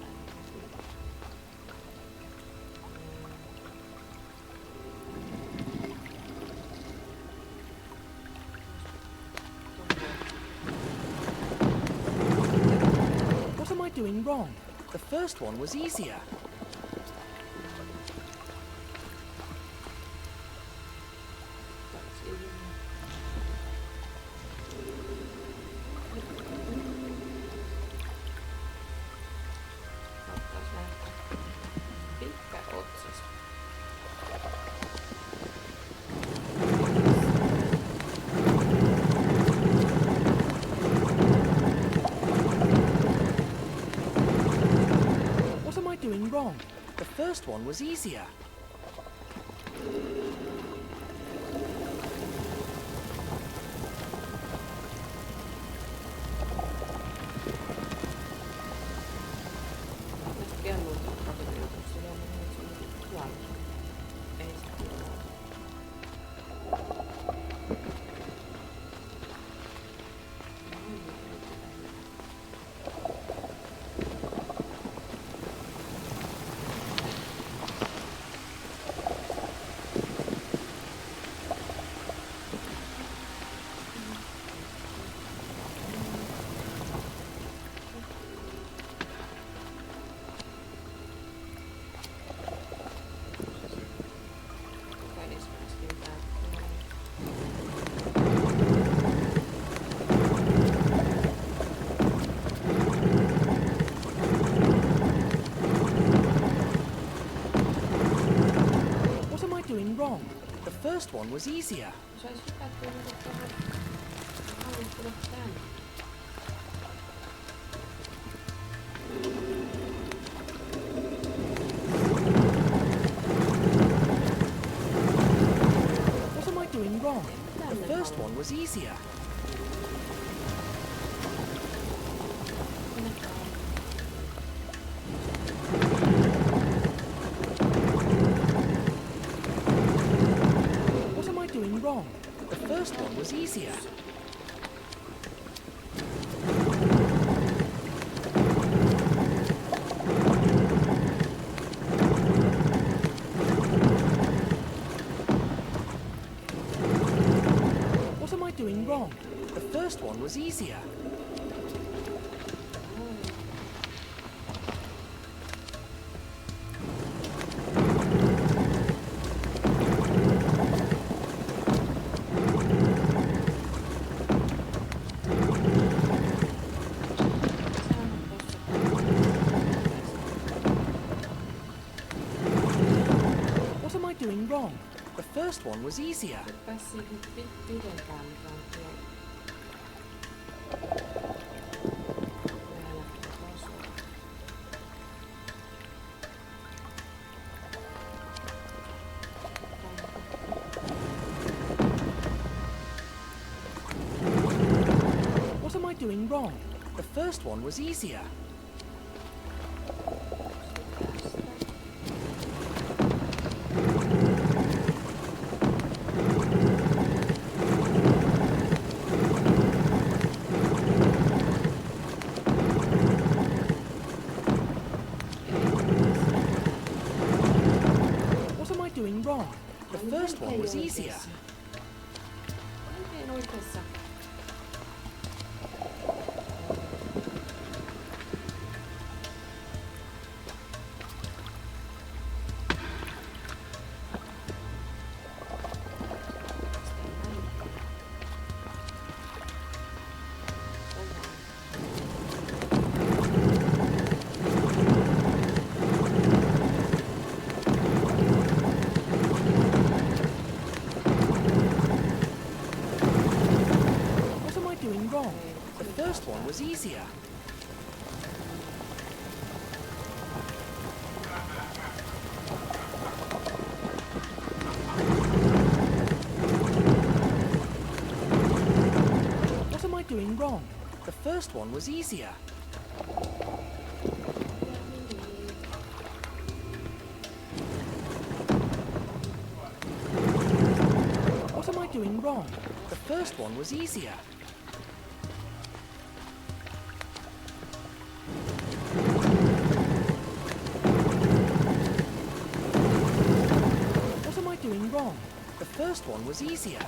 D: What am I doing wrong? The first one was easier. What am I doing wrong? The first one was easier. What am I doing wrong? The first one was easier.
A: Sais hypättyä nyt tuohon. Haluan tulla tänne.
D: What am I doing wrong? The first one was easier. What am I doing wrong? The first one was easier. What am I doing wrong? The first one was easier. What am I doing wrong? The first one was easier.
A: Pääsi nyt pidempään mitään tuolla. Vielä kasvaa.
D: What am I doing wrong? The first one was easier. What am I doing wrong? The first one was easier.
A: Oikein oikeassa.
D: was easier. What am I doing wrong? The first one was easier. What am I doing wrong? The first one was easier. What am I doing wrong? The first one was easier.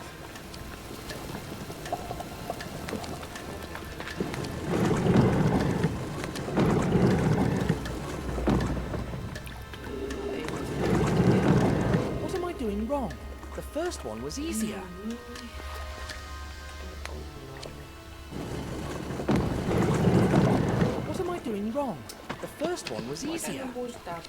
D: What am I doing wrong? The first one was easier. What am I doing wrong? The first one was easier.
A: Muistaa.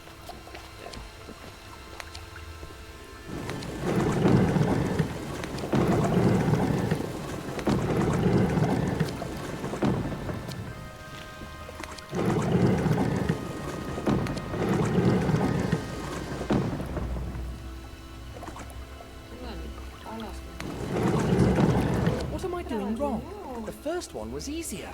D: What am I doing wrong? The first one was easier.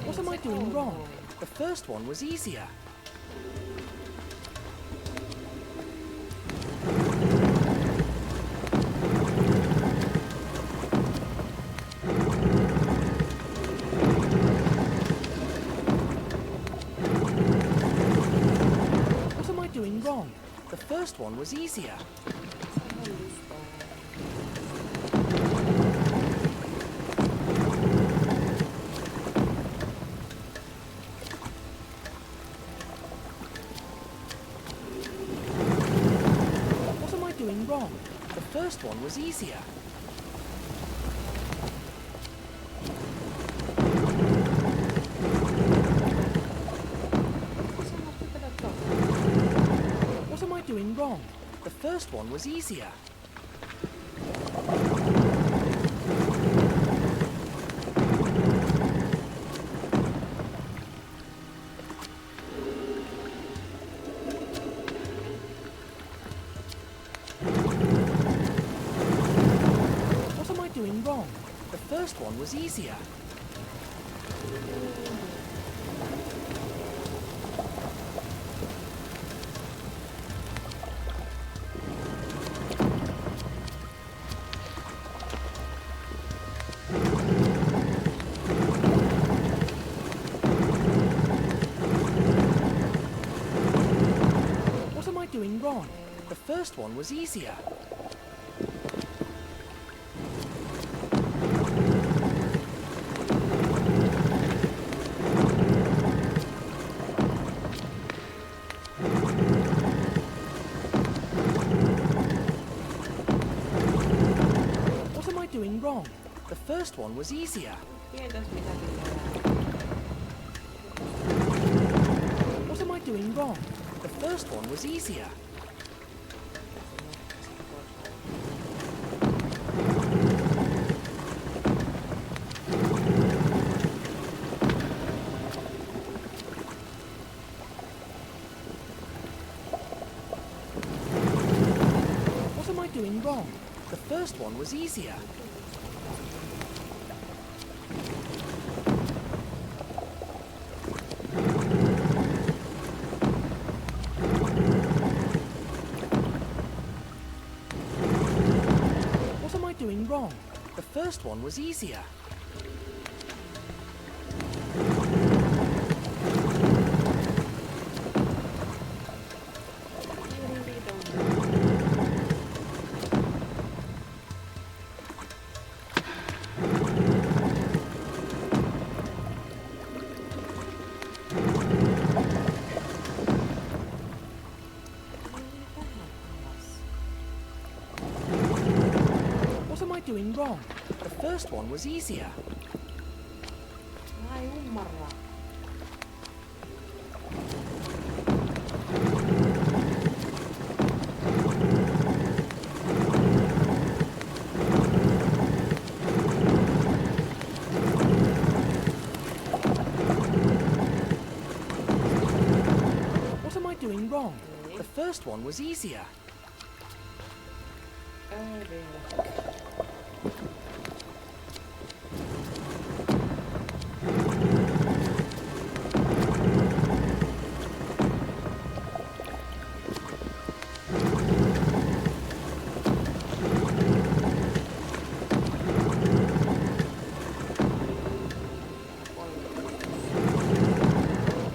D: What am I doing wrong? The first one was easier. What am I doing wrong? The first one was easier. What am I doing wrong? The first one was easier. What am I doing wrong? The first one was easier. What am I doing wrong? The first one was easier. What am I doing wrong? The first one was easier. What am I doing wrong? The first one was easier.
A: Tietäis mitä pitää.
D: What am I doing wrong? The first one was easier. What am I doing wrong? The first one was easier. What am I doing wrong? The first one was easier. doing wrong? The first one was easier.
A: Mä en ymmärrä.
D: What am I doing wrong? The first one was easier.
A: Ei vielä.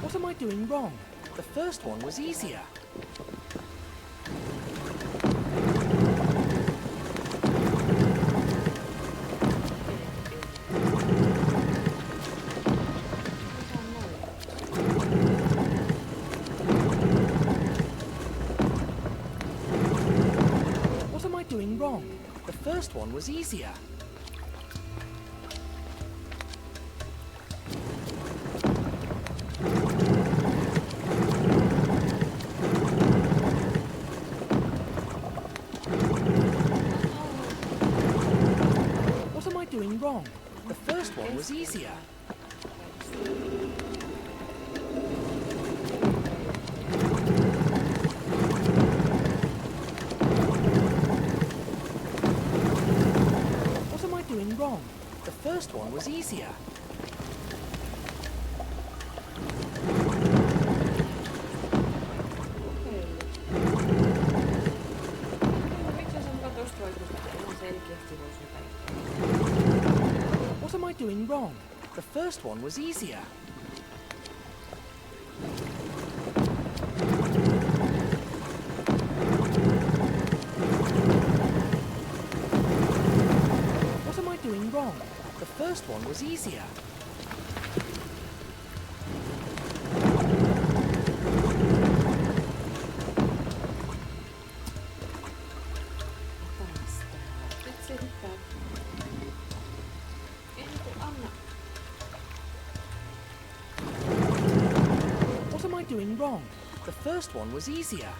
D: What am I doing wrong? The first one was easier. What am I doing wrong? The first one was easier. What am I doing wrong? The first one was easier. What am I doing wrong? The first one was easier. What am I doing wrong? The first one was easier. What am I doing wrong? The first one was easier. What am I doing wrong? The first one was easier.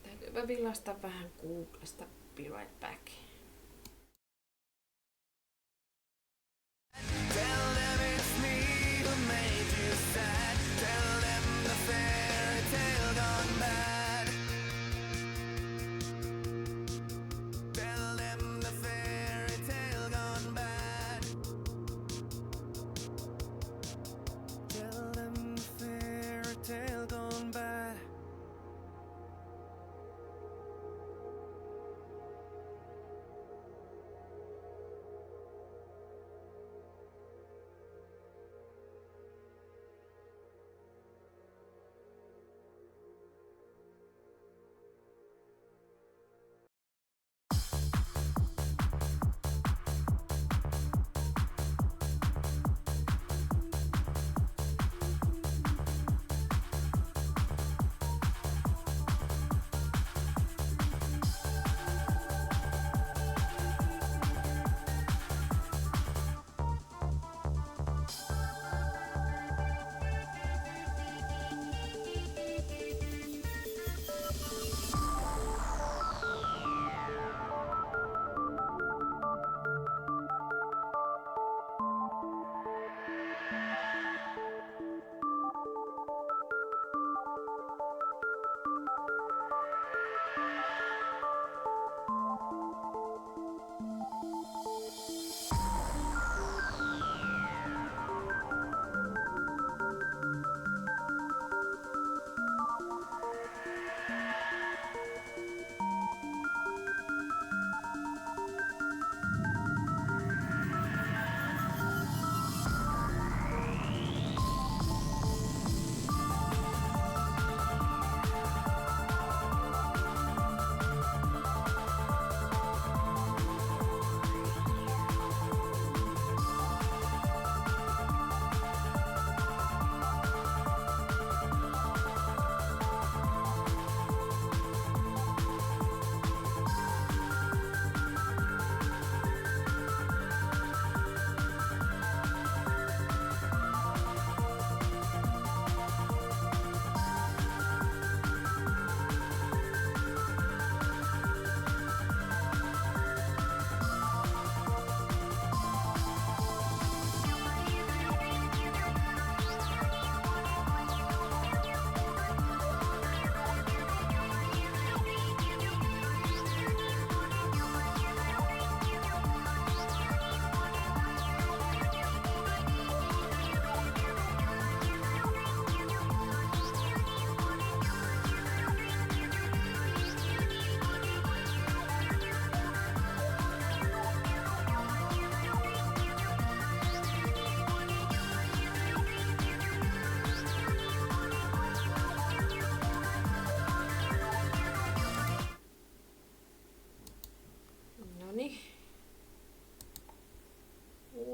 A: Täytyypä vilasta vähän Googlesta. Be right back.
F: Tell them it's me who made you sad. Tell them the fairy tale gone bad. Tell them the fairy tale gone bad. Tell them the fairy tale gone bad.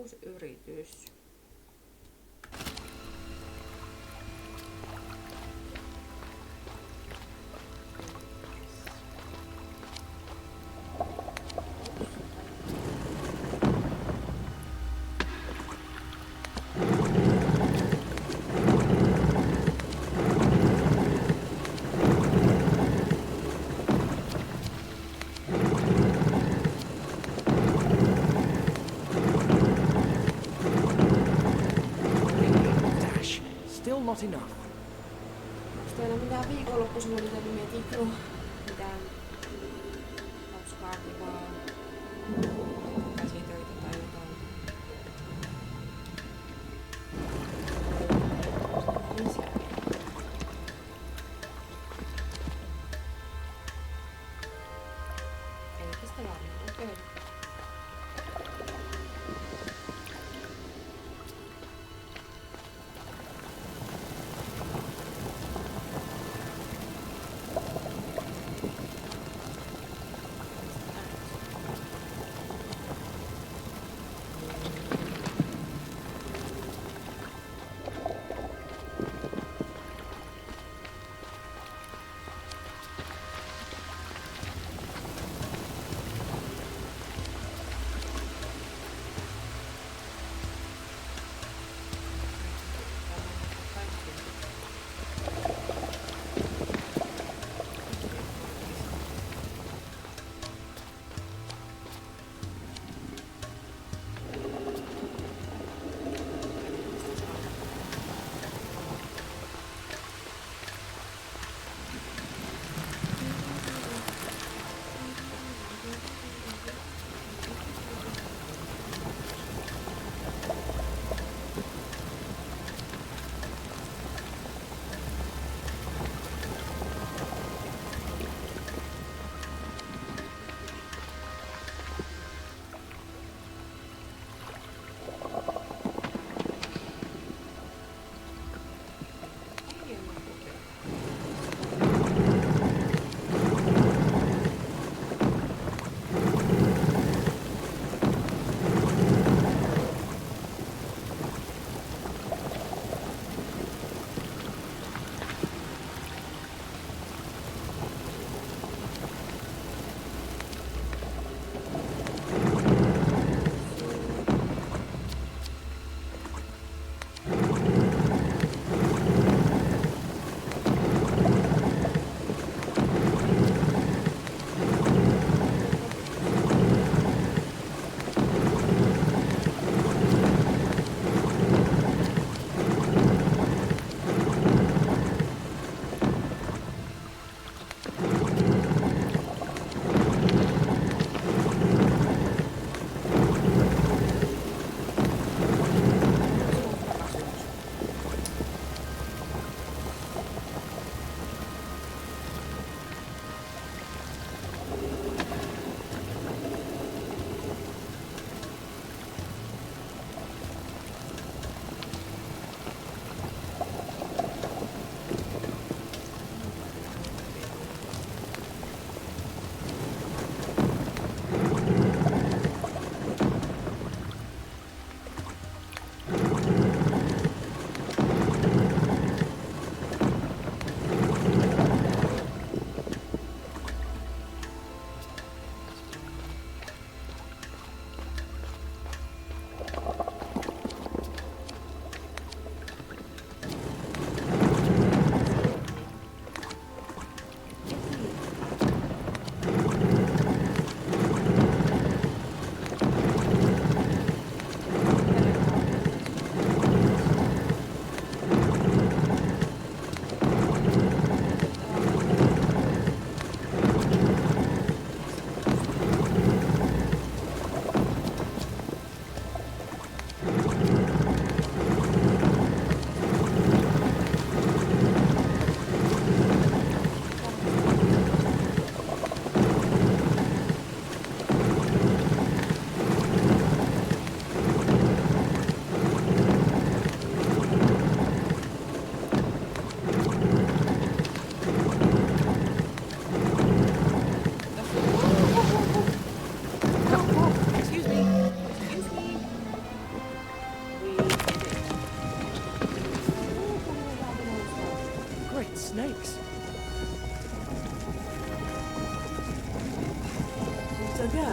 A: uusi yritys.
D: Still not enough.
A: Onko teillä mitään viikonloppusuunnitelmia, Tikku? Mitään hauskaa, kivaa, käsitöitä tai jotain? Lisää. Eikä sitä varmaan, okei.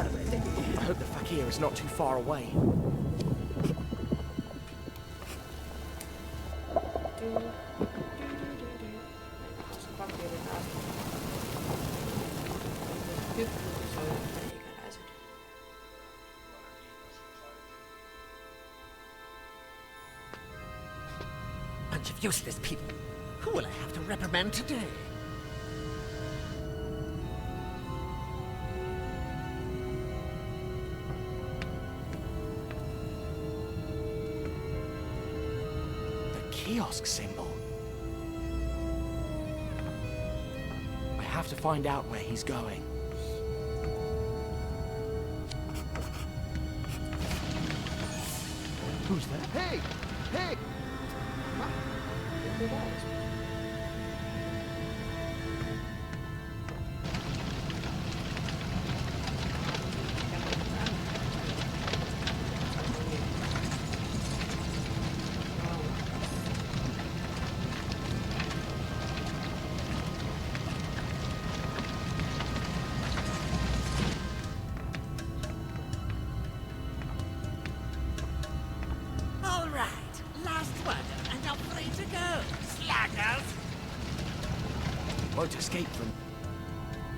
D: I hope the fakir is not too far away.
C: Bunch of useless people. Who will I have to reprimand today?
D: The kiosk symbol. I have to find out where he's going. Who's there?
G: Hey! Hey!
C: All right, last one, and I'm free to go. Slackers!
D: Won't escape from...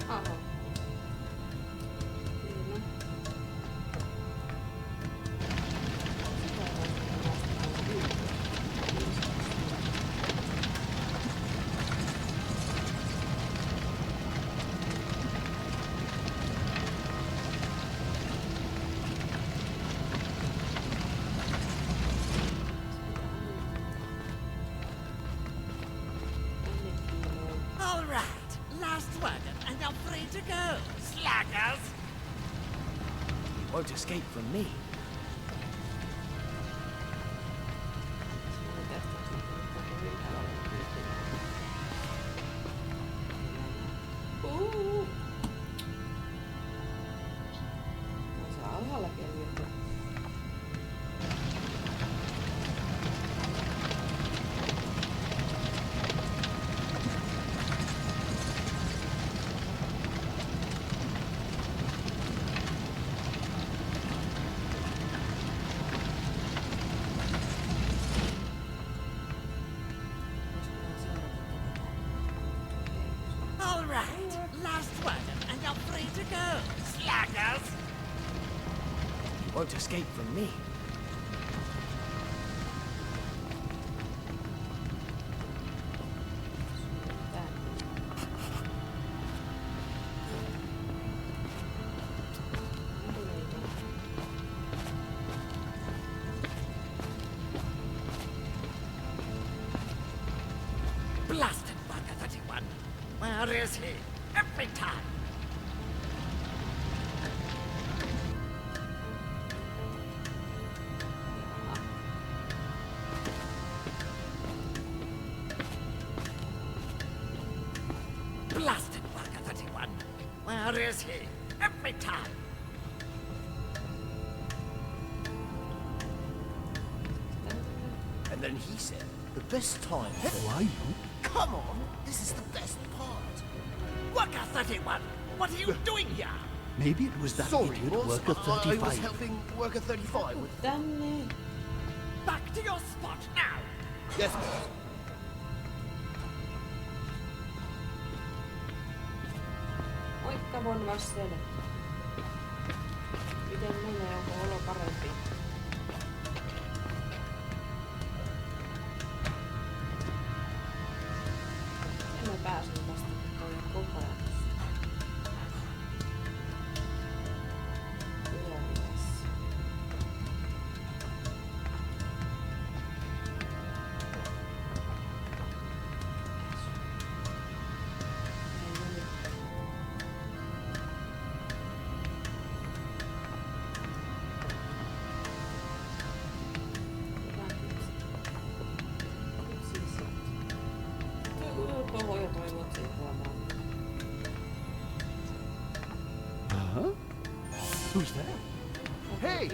A: Aha. Kyllä.
C: All right, last one, and I'm free to go. Slackers!
D: Won't escape from me.
C: All right, last one, and I'm free to go. Slackers!
D: Won't escape from me.
C: Blasted bugger 31. Where is he? Every time. Blasted bugger 31. Where is he? Every time.
G: And then he said, the best time for you. Come on, this is the best part.
C: Worker 31, what are you doing here?
G: Maybe it was that
B: Sorry,
G: idiot
B: boss.
G: worker
B: I was
G: 35.
B: helping worker 35 with...
A: Tänne.
C: Back to your spot now.
B: Yes, boss.
A: Moikka von Vassel. Miten menee? Onko olo parempi? En mä pääsin tästä koko ajan.
G: Huh? Who's there?
B: Hey!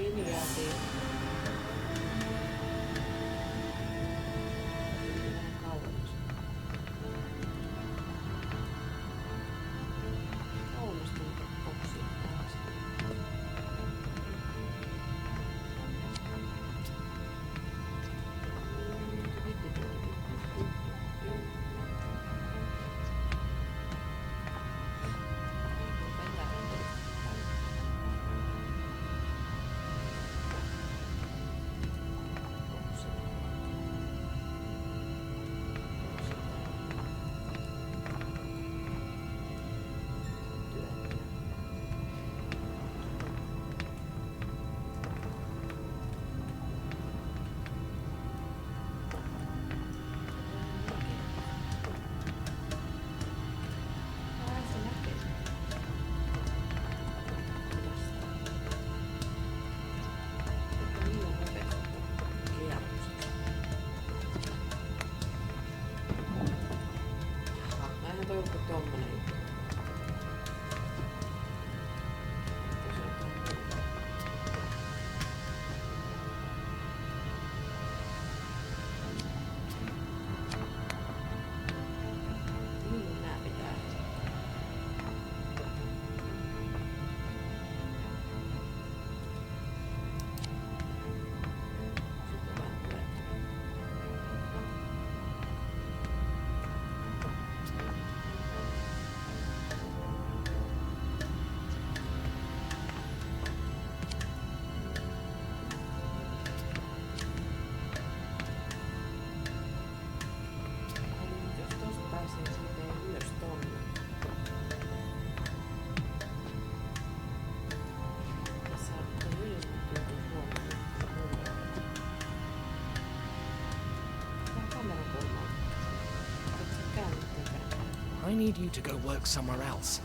D: I need you to go work somewhere else.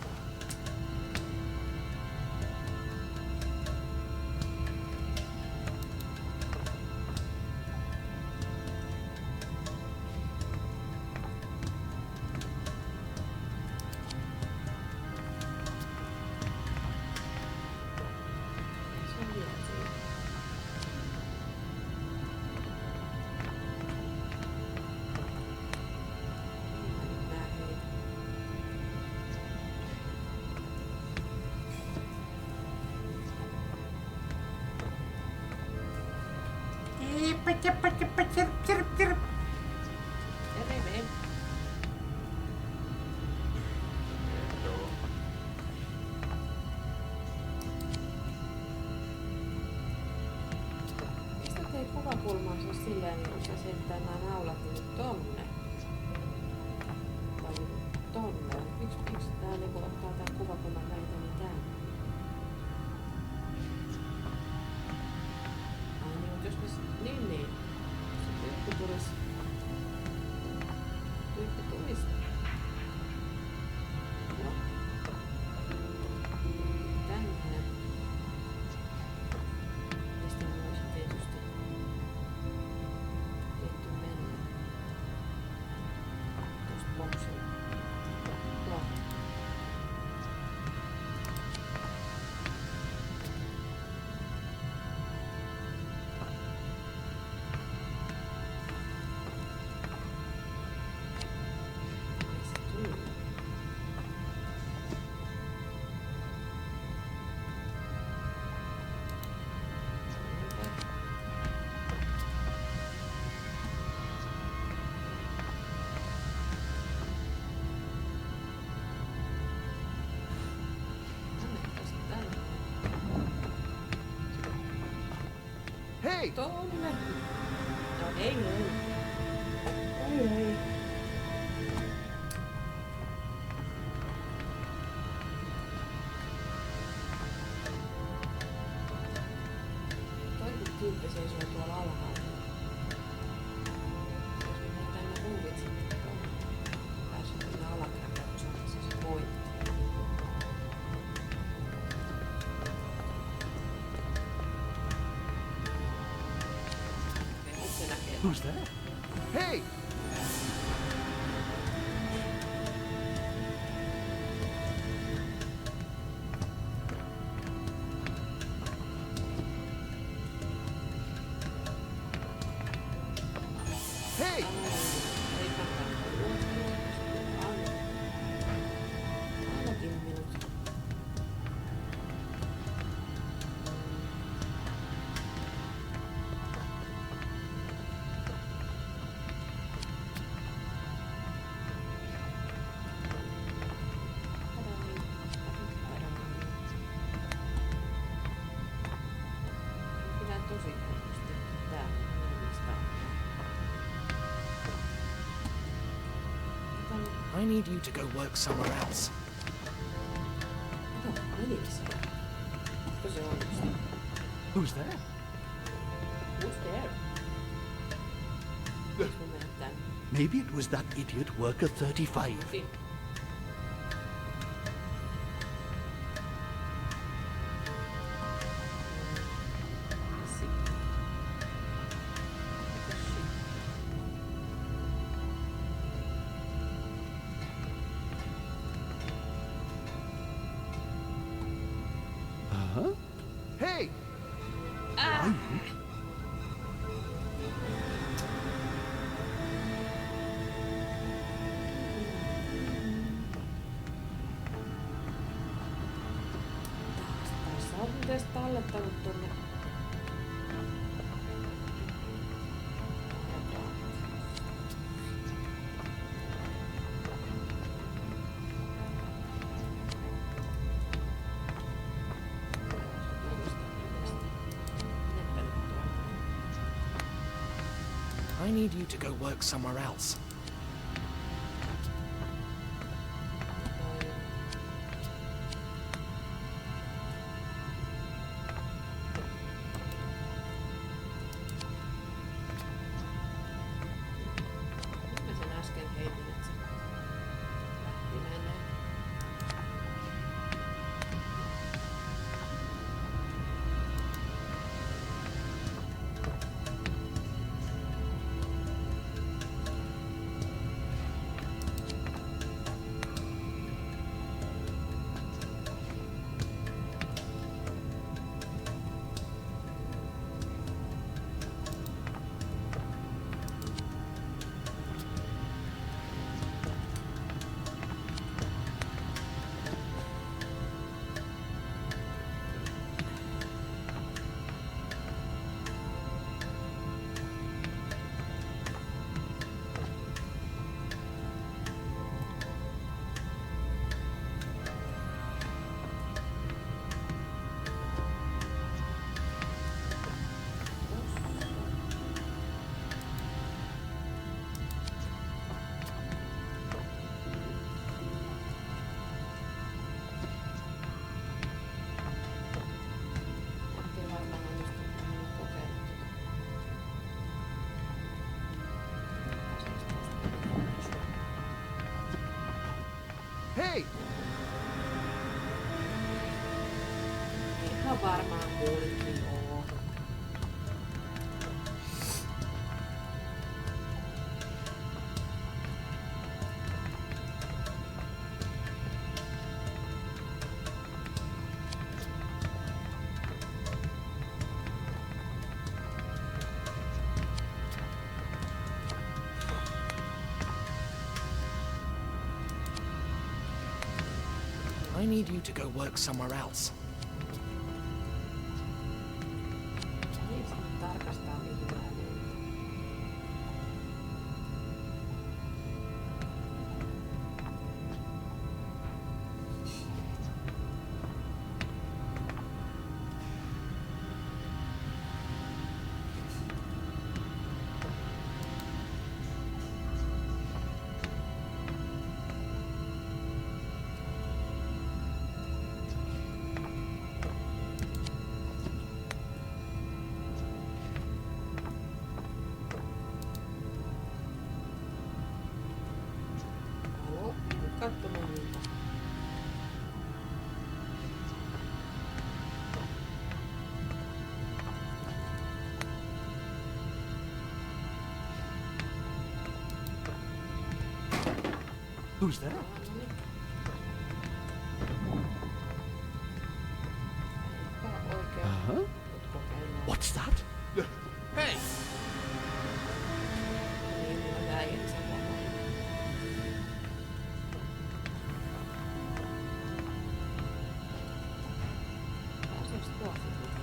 A: Se on vielä siinä. Terve. Mistä tei kuvakulmansa silleen, kun sä sentään nämä naulat nyt tonne? Tai tonne. Miksi tää niinku ottaa tän kuvakulman näitä niin tänne? Ai niin, mut jos me... Niin. Se tyyppi tulis... No. Tänne. Mistä mä voisin tietysti mennä. Tuosta boksilla. No.
B: Hey!
A: Tonne. No ei. Toinen tyyppi seisoo tuolla alhaalla. Jos me mennään ne ruuvit sitten tuonne. Pääsee tuonne alakertaan, kun se siis voittaa.
G: Who's there?
B: Hey! Hey!
A: Ainakin minut. Kyllä tosi helposti tää onnistaa.
D: I need you to go work somewhere else.
A: Kato, menikö se? Eikö se onnistu?
G: Who's there?
A: Who's there? Jos me mennään tänne.
G: Maybe it was that idiot worker 35.
A: Fin. Sitten. Mitäs sitten?
G: Huh?
B: Hey!
A: Tässä on mites tallettanut tonne.
D: I need you to go work somewhere else.
A: Mä sen äsken heitin, että se lähti kuulitkin, joo.
D: I need you to go work somewhere else.
A: Niin se nyt tarkastaa mihin mä menen. Haloo, nyt katsomaan niitä.
G: Who's there?
A: Oikein. Nyt kokeilemaan.
G: What's that?
C: Hey!
A: Niin, minä äijät sen varmaan. Pääseekö tuosta sitten?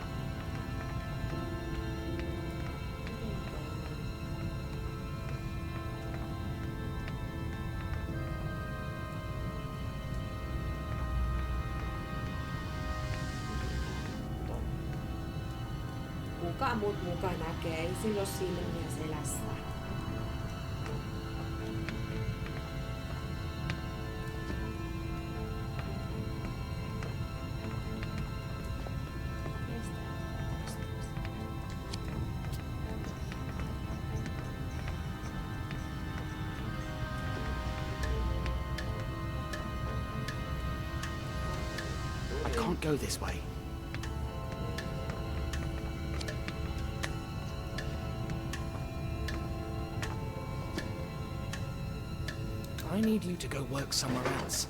A: Kuka mut muka näkee, ei sillä oo silmiä selässä.
D: I can't go this way. I need you to go work somewhere else.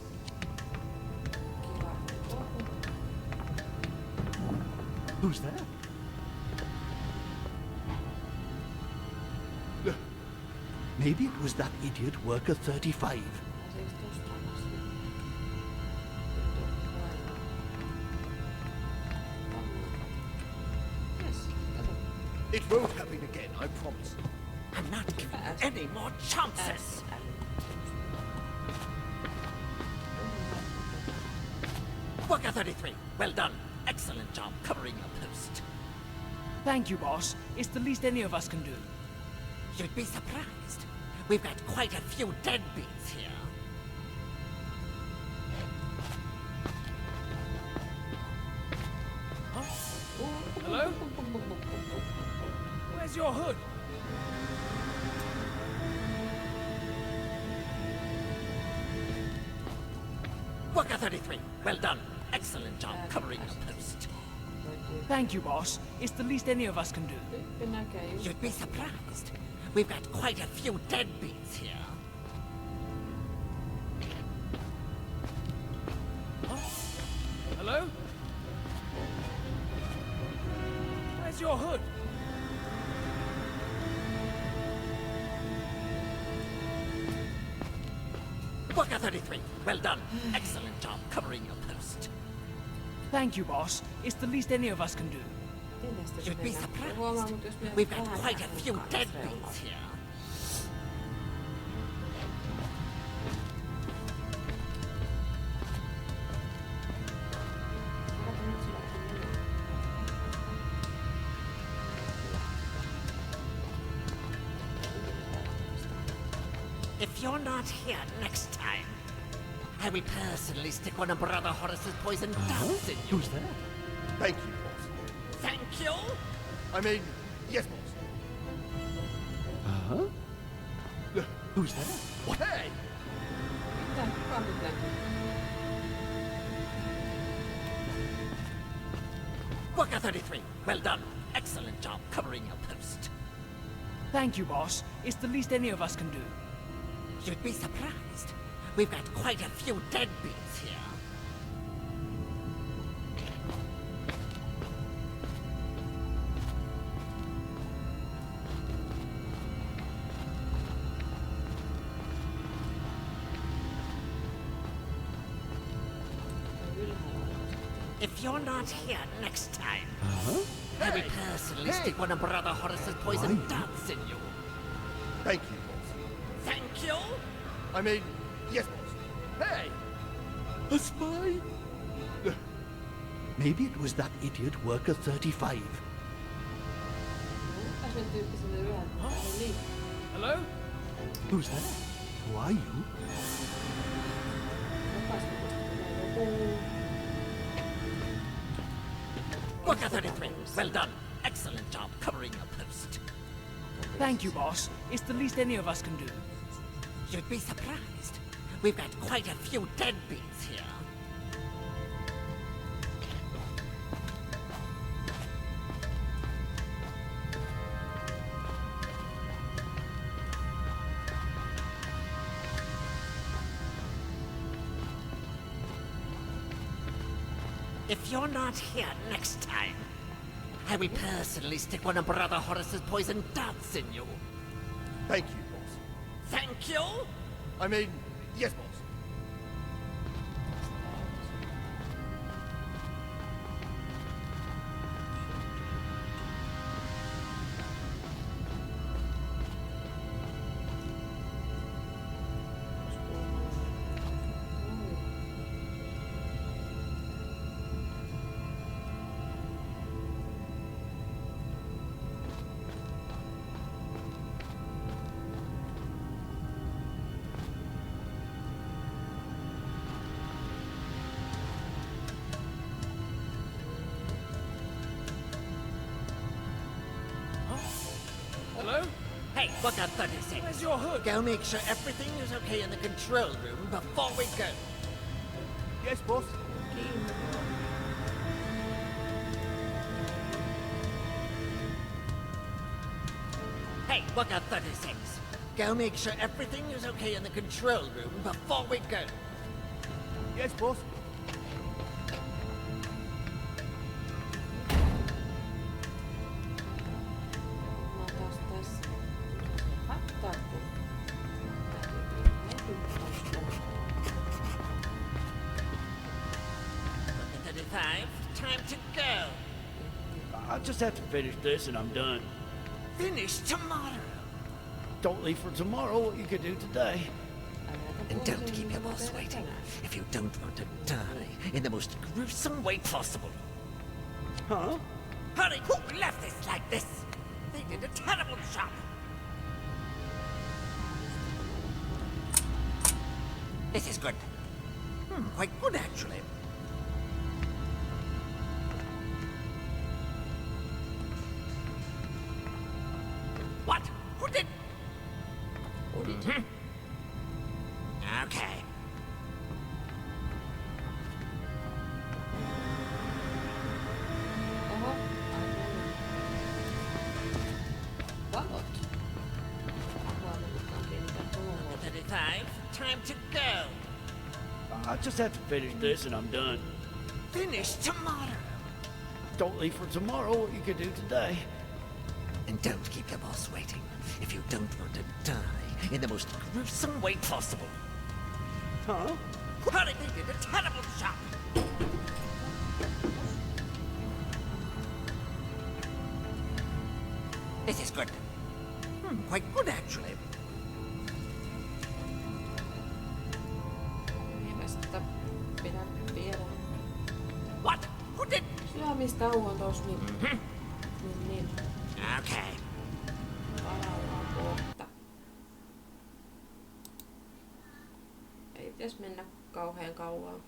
G: Who's there? Maybe it was that idiot worker 35.
C: It won't happen again, I promise. I'm not giving you any more chances. Worker 33, well done. Excellent job covering your post.
D: Thank you, boss. It's the least any of us can do.
C: You'd be surprised. We've got quite a few deadbeats here.
D: Hello? Where's your hood?
C: Worker 33, well done. Excellent job covering your post.
D: Thank you, boss. It's the least any of us can do.
A: Tyyppi näkee just.
C: You'd be surprised. We've got quite a few deadbeats here.
D: Hello? Where's your hood?
C: Worker 33, well done. Excellent job covering your post.
D: Thank you, boss. It's the least any of us can do.
A: Miten sitä
C: You'd be
A: mennään? Huomaa, mut jos
C: surprised.
A: me
C: We've got
A: vähän
C: quite a few
A: mukaan
C: deadbeats here. If you're not here next time, I will personally stick one of Brother Horace's poison darts in you.
G: Who's there?
H: Thank you, boss.
C: Thank you.
H: I mean, yes, boss.
G: Who's there? What?
H: Hey!
A: Mitä? Kuka nyt näkyy?
C: Worker 33, well done. Excellent job covering your post.
D: Thank you, boss. It's the least any of us can do.
C: You'd be surprised. We've got quite a few deadbeats here. If you're not here next time, I will personally stick one of Brother Horace's poison darts in you.
H: Thank you, boss.
C: Thank you?
H: I mean, yes, boss. Hey!
G: A spy? Maybe it was that idiot worker 35.
A: Sen tyyppiselle yöllä.
D: Hello?
G: Who's that? Who are you?
C: Worker 33, well done. Excellent job covering your post.
D: Thank you, boss. It's the least any of us can do.
C: You'd be surprised. We've got quite a few deadbeats here. If you're not here next time, I will personally stick one of Brother Horace's poison darts in you.
H: Thank you, boss.
C: Thank you?
H: I mean, yes, boss.
D: Hello?
C: Hey, Worker 36.
D: Where's your hood?
C: Go make sure everything is okay in the control room before we go.
H: Yes, boss.
C: Hey, Worker 36. Go make sure everything is okay in the control room before we go.
H: Yes, boss.
A: Mä taas tässä. Hattaa kun.
C: Worker 35, time to go.
I: I just have to finish this and I'm done.
C: Finish tomorrow.
I: Don't leave for tomorrow what you could do today.
C: And don't keep your boss waiting if you don't want to die in the most gruesome way possible.
I: Huh?
C: Hurry, who left this like this? They did a terrible job. This is good. Quite good, actually. What? Who did? Okay.
A: Oho. Valot. Huomennakaan kiinnitän tuohon.
C: 35, time to go.
I: I just have to finish this and I'm done.
C: Finish tomorrow.
I: Don't leave for tomorrow what you could do today.
C: And don't keep your boss waiting if you don't want to die in the most gruesome way possible.
I: Huh?
C: Hurry, they did a terrible job. This is good. Quite good, actually.
A: Viimeistä pidän vielä.
C: What? Who did?
A: Syömistauon tos niin.
C: Okay.
A: Palaillaan kohta. Ei pitäis mennä kauhean kauan.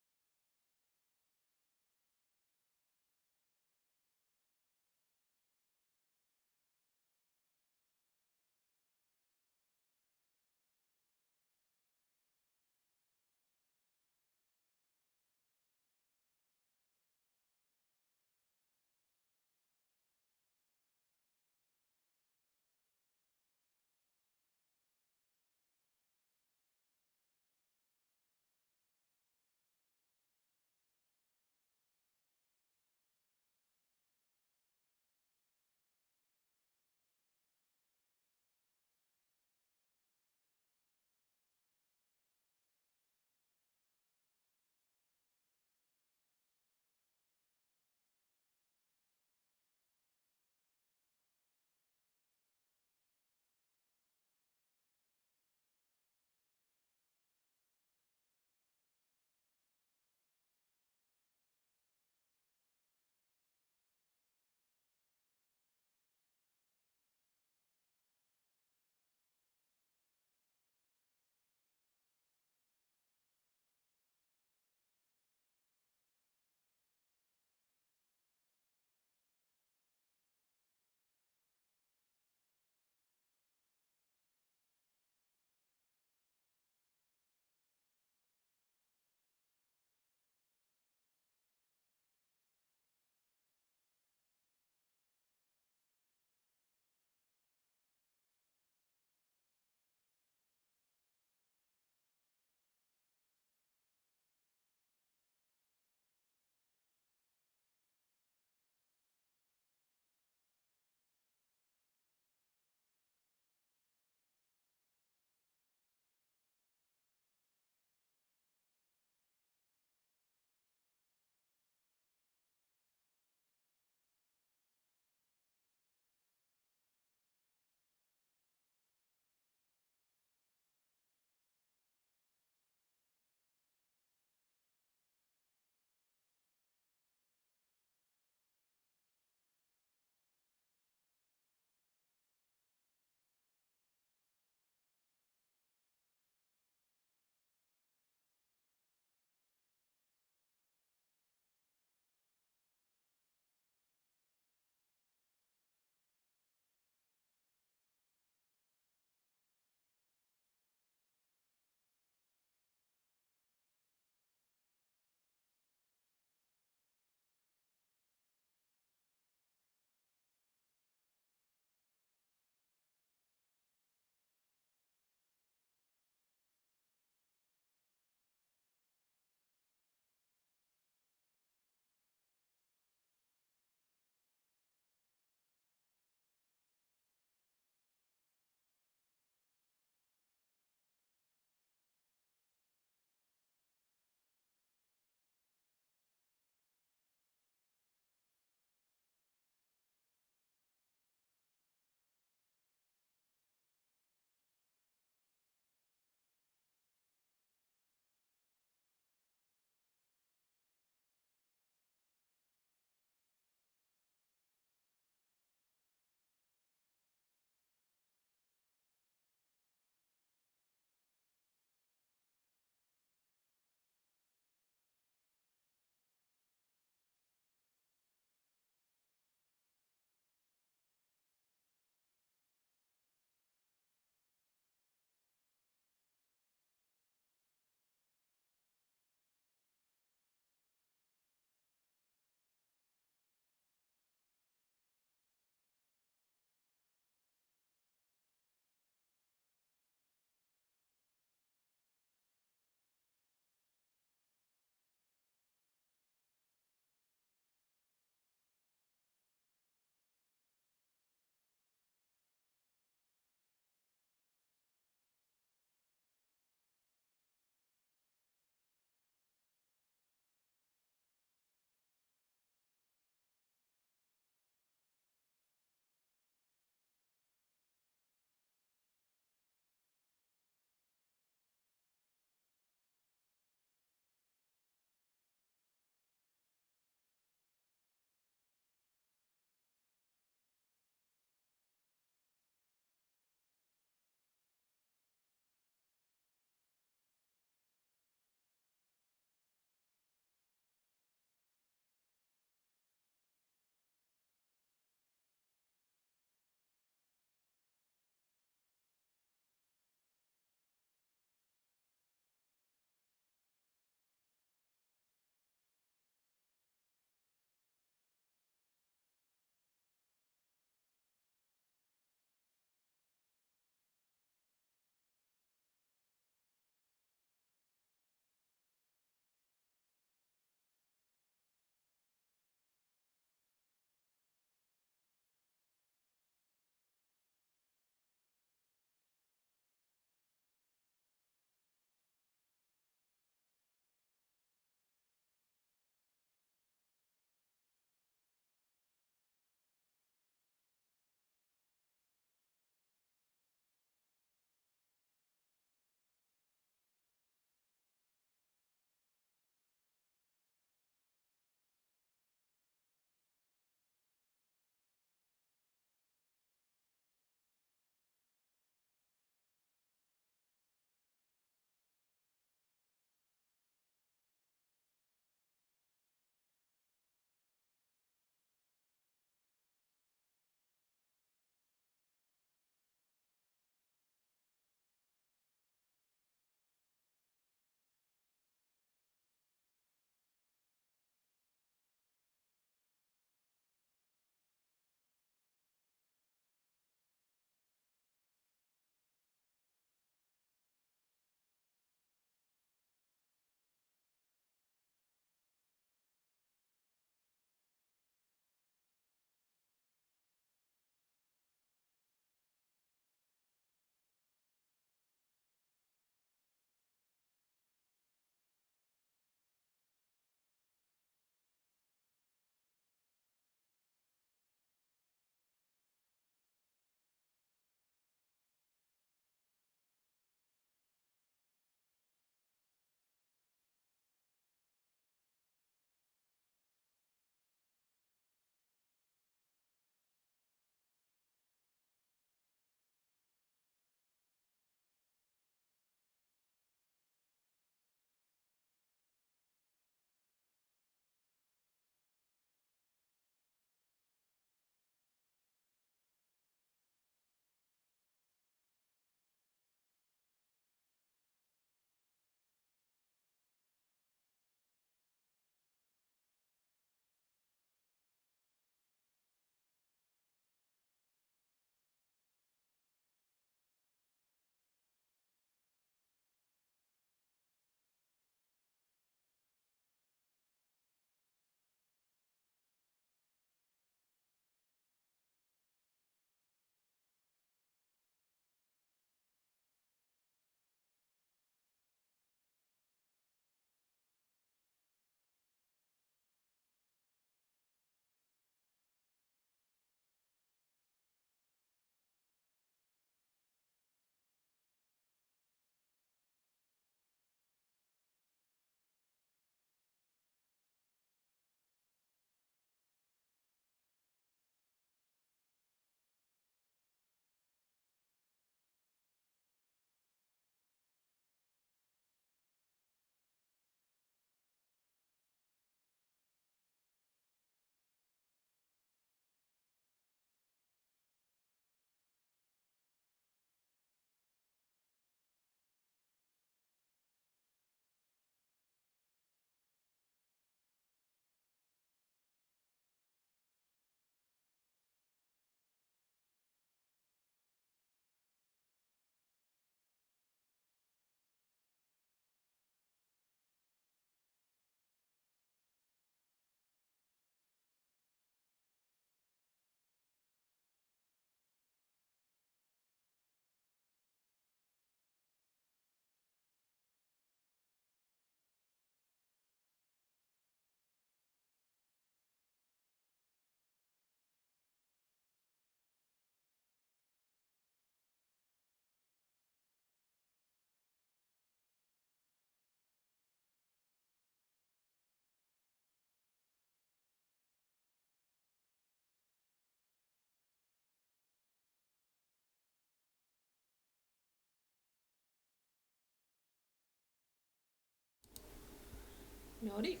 A: No niin,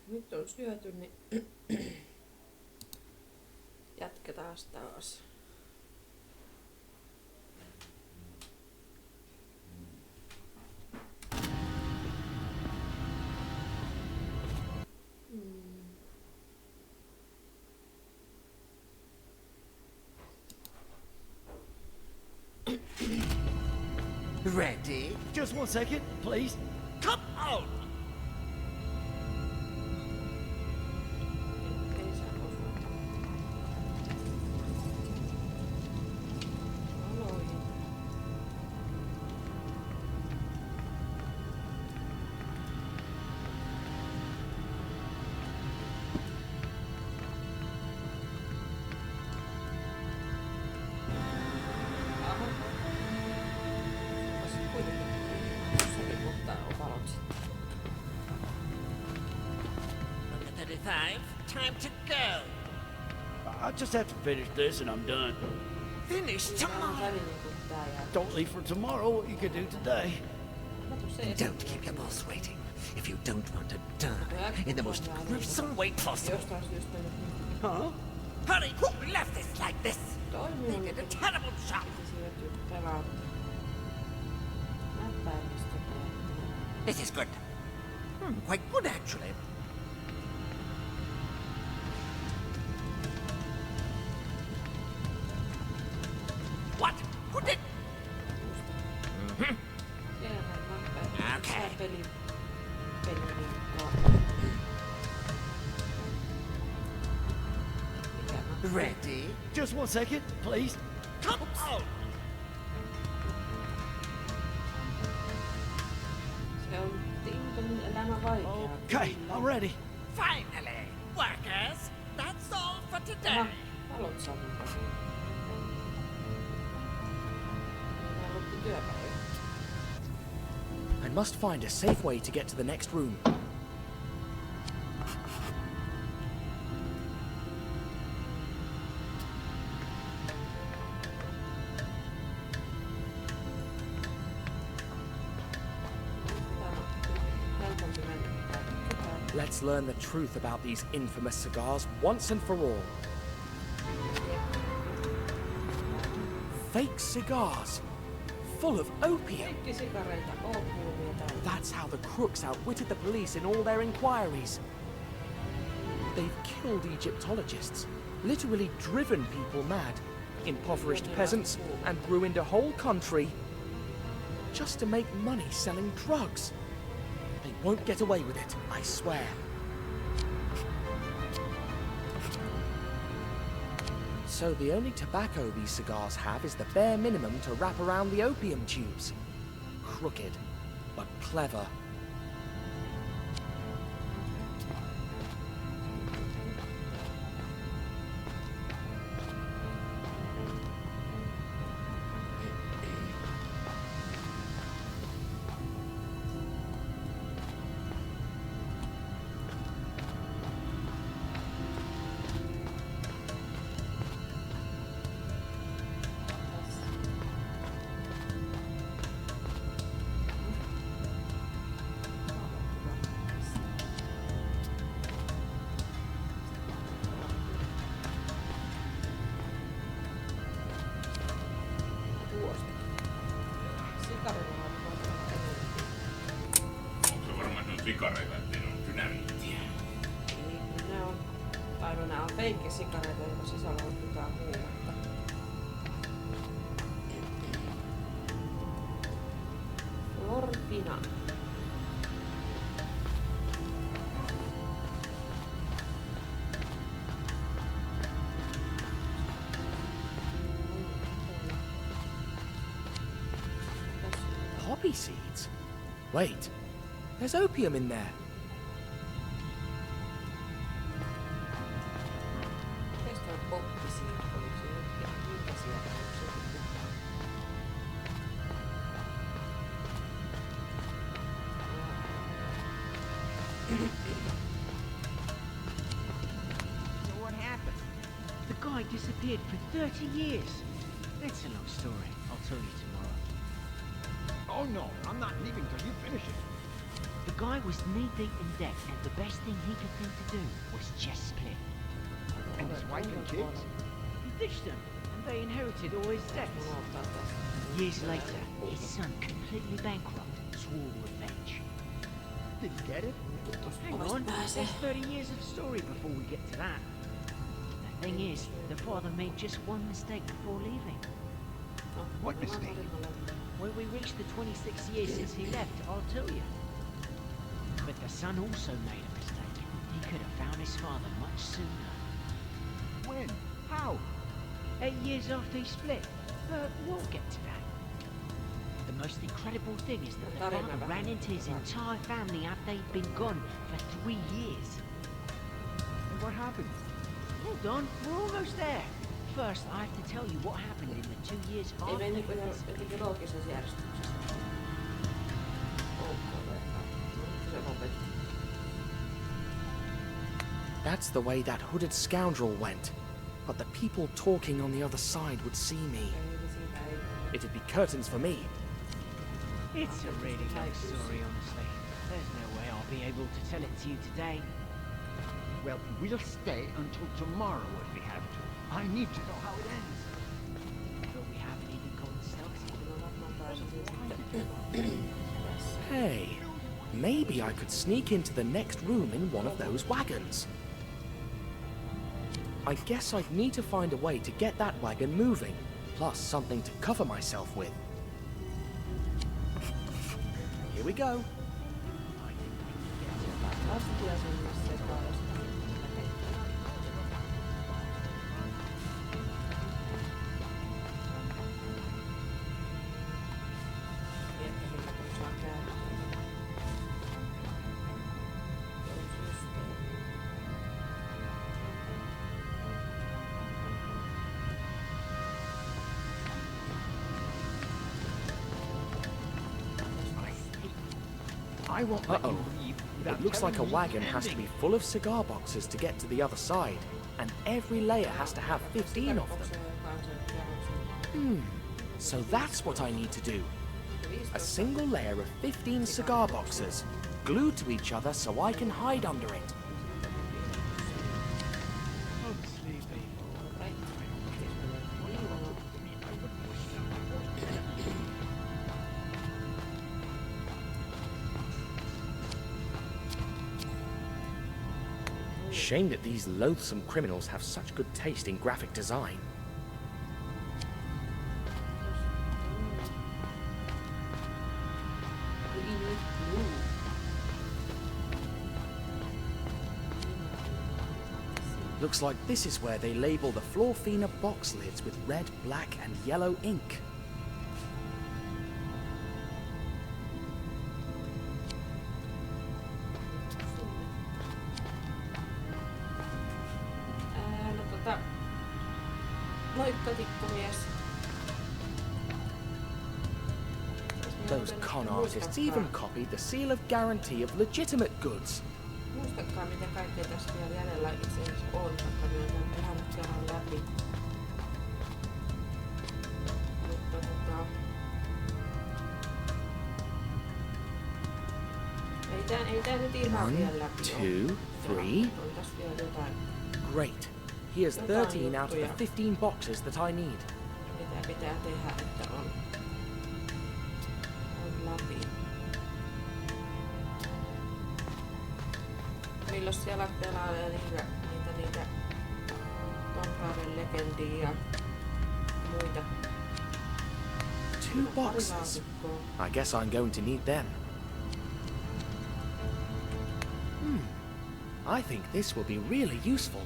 A: nyt on syöty, niin jatketaan taas.
C: Ready?
I: Just 1 second, please.
C: Come on!
A: Ei saa osua. Aloihin.
C: Number 35, time to go.
I: I just have to finish this and I'm done.
C: Finish tomorrow.
I: Don't leave for tomorrow what you could do today.
C: Don't keep your boss waiting if you don't want to die in the most gruesome way possible.
I: Huh?
C: Hurry! Who left this like this? They did a terrible job. This is good. Quite good, actually. What? Who did? Okay. Ready?
I: Just 1 second, please.
C: Come on!
A: Se on Tintin elämä vaikea.
I: Okay, I'm ready.
C: Finally! Workers, that's all for today.
A: Haluat sanoa? Minä aloitti työpäivä.
D: I must find a safe way to get to the next room. Let's learn the truth about these infamous cigars once and for all. Fake cigars, full of opium.
A: Sikareita, oopiumia täynnä.
D: That's how the crooks outwitted the police in all their inquiries. They've killed Egyptologists, literally driven people mad, impoverished peasants, and ruined a whole country just to make money selling drugs. They won't get away with it, I swear. So the only tobacco these cigars have is the bare minimum to wrap around the opium tubes. Crooked, but clever.
J: Sikareita, ettei ne ole dynamiittia.
A: Niin, ne on. Tai no nää on feikkisikareita, jotka sisällä on mitään huumetta. Florfina.
D: Poppy seeds? Wait, there's opium in there.
A: Mites toi poppi siitä? Oliko se minkä sieltä?
K: So what happened? The guy disappeared for 30 years. It's a long story. I'll tell you tomorrow.
H: Oh no, I'm not leaving till you finish it.
K: The guy was knee-deep in debt, and the best thing he could think to do was just split.
H: And his wife and kids?
K: He ditched them, and they inherited all his debts. Years later, his son, completely bankrupt, swore revenge.
H: Did he get it?
K: Hang on, there's 30 years of story before we get to that. The thing is, the father made just one mistake before leaving.
H: What mistake?
K: When we reach the 26 years since he left, I'll tell you. But the son also made a mistake. He could have found his father much sooner.
H: When? How?
K: 8 years after he split. But we'll get to that. The most incredible thing is that the father ran into his entire family after they'd been gone for 3 years.
H: And what happened?
K: Hold on, we're almost there. First, I have to tell you what happened in the 2 years
A: Ei
K: after
A: meni
K: he
A: ihan
K: split.
A: jotenkin loogisessa järjestyksessä. Se lopetti.
D: That's the way that hooded scoundrel went. But the people talking on the other side would see me. It'd be curtains for me.
K: It's a really long story, honestly. There's no way I'll be able to tell it to you today.
G: Well, we'll stay until tomorrow if we have to. I need to know how it ends.
K: But we haven't even gotten started.
D: Hey, maybe I could sneak into the next room in one of those wagons. I guess I'd need to find a way to get that wagon moving, plus something to cover myself with. Here we go.
G: I won't let you
D: Uh-oh.
G: leave without
D: It looks like a
G: telling me
D: wagon
G: the
D: has to be
G: ending.
D: full of cigar boxes to get to the other side, and every layer has to have 15 of them. So that's what I need to do. A single layer of 15 cigar boxes, glued to each other so I can hide under it.
I: I'm sleepy.
D: Shame that these loathsome criminals have such good taste in graphic design. Looks like this is where they label the Florfina box lids with red, black, and yellow ink.
A: Moikka, tikkumies.
D: Those con artists even copied the seal of guarantee of legitimate goods.
A: Muistakaa mitä kaikkea tästä vielä jäljellä itse asiassa on, vaikka minä tämän ihan kerran läpi. Mutta ei tää nyt ihan vielä läpi
D: 1,
A: ole.
D: 2, 3.
A: On tässä vielä jotain.
D: Great. Here's 13 out of the 15 boxes that I need.
A: Mitä pitää tehdä, että on läpi. Milloin siellä pelaa niitä Tomraiden legendia ja muita.
D: 2 boxes. I guess I'm going to need them. I think this will be really useful.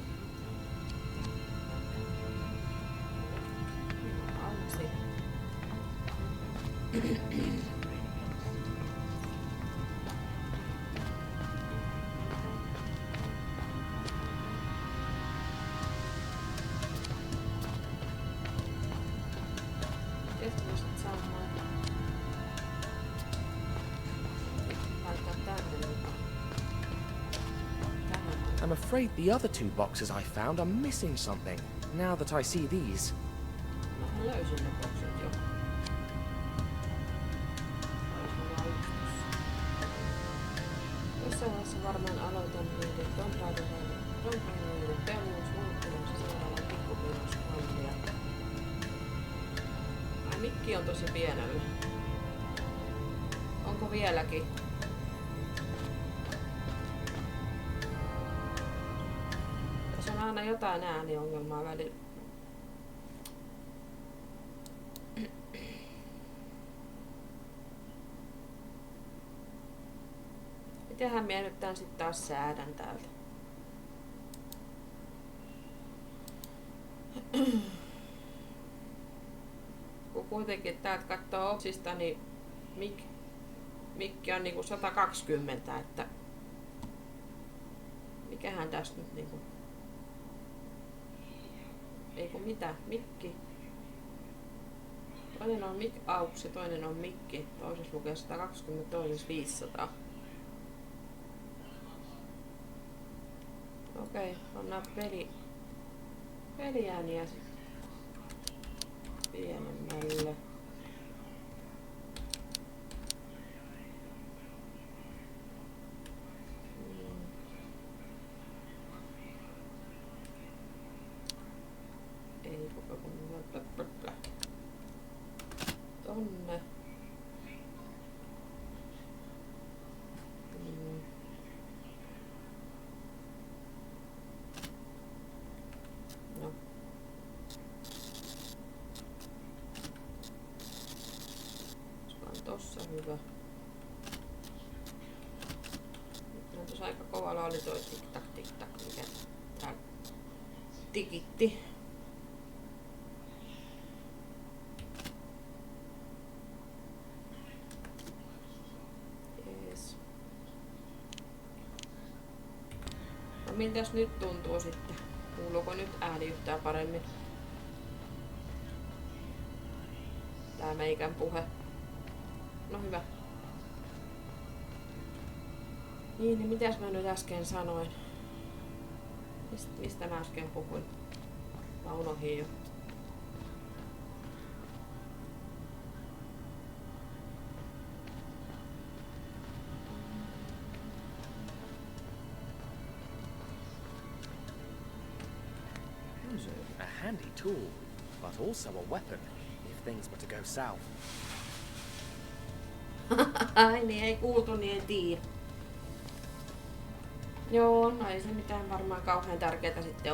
D: I'm afraid the other 2 boxes I found are missing something, now that I see these.
A: Löysin ne boksit jo. varmaan aloitan niiden tonpainoiden peluus muuttumassa seuraavaan pikkupiirrosmallia. Ai mikki on tosi pienellä. Onko vieläkin? Tässä on aina jotain ääniongelmaa välillä. Mitenhän minä nyt tän sit taas säädän täältä? Kun kuitenkin täältä katsoo opsista, niin mikki on niinku 120, että mikähän tästä nyt niinku... Eiku mitä? Mikki. Toinen on mic aux ja toinen on mikki. Toisessa lukee 120, toisessa 500. Okei, pannaan peliääniä sitten pienemmälle. Ei koko kun tonne. No. Se on tossa hyvä. Nyt on tossa aika kovalla oli toi tik-tak, mikä tää tikitti. No miltäs nyt tuntuu sitten? Kuuluuko nyt ääni yhtään paremmin? Tää meikän puhe. No hyvä. Niin mitäs mä nyt äsken sanoin? Mistä mä äsken puhuin? Mä unohdin jo.
D: A handy tool, but also a weapon if things were to go south.
A: Ai niin, ei kuultu, niin ei tiedä. Joo, no ei se mitään varmaan kauhean tärkeää sitten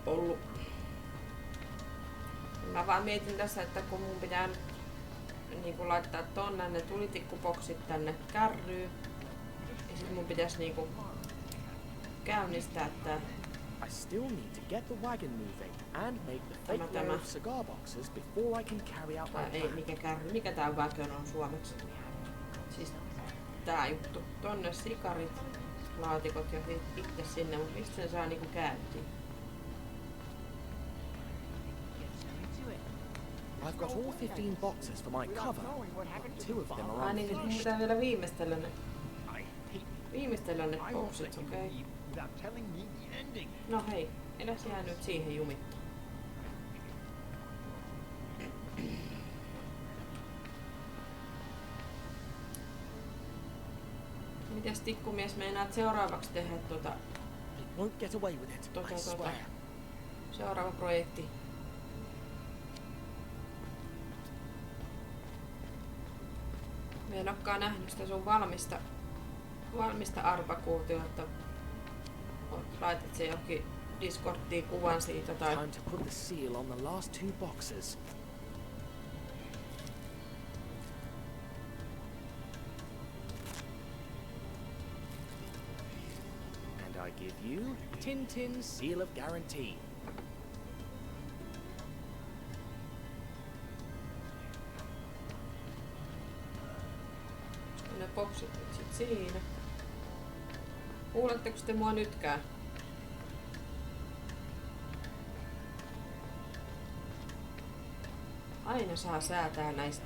A: ollut. Mä vaan mietin tässä, että kun mun pitää niinku laittaa tonne ne tulitikkupoksit tänne kärryyn, ja sit mun pitäisi niinku käynnistää tää.
D: I still need to get the wagon moving and make the fake layer of cigar boxes before I can carry out my
A: Ei,
D: plan.
A: mikä kärry, mikä tää wagon on suomeksi? Siis tää juttu. Tonne sikarit, laatikot ja itse sinne, mutta mistä sen saa niinku käyntiin?
D: I've got all 15 boxes for my cover. Two of them are
A: Ai niin, nyt mun pitää vielä viimeistellä ne boksit, okei. No hei, eläs jää nyt siihen jumittaa. Mitäs tikkumies meinaat seuraavaksi tehdä
D: Won't get away with it, I swear.
A: Seuraava projekti. Mä en olekaan nähnyt sitä sun valmista arpakuutiota. Laitat se johonkin Discordiin kuvan siitä tai...
D: Time to put the seal on the last two boxes. And I give you Tintin Seal of Guarantee.
A: Ne boksit nyt sit siinä. Kuuletteko te mua nytkään? Aina saa säätää näistä.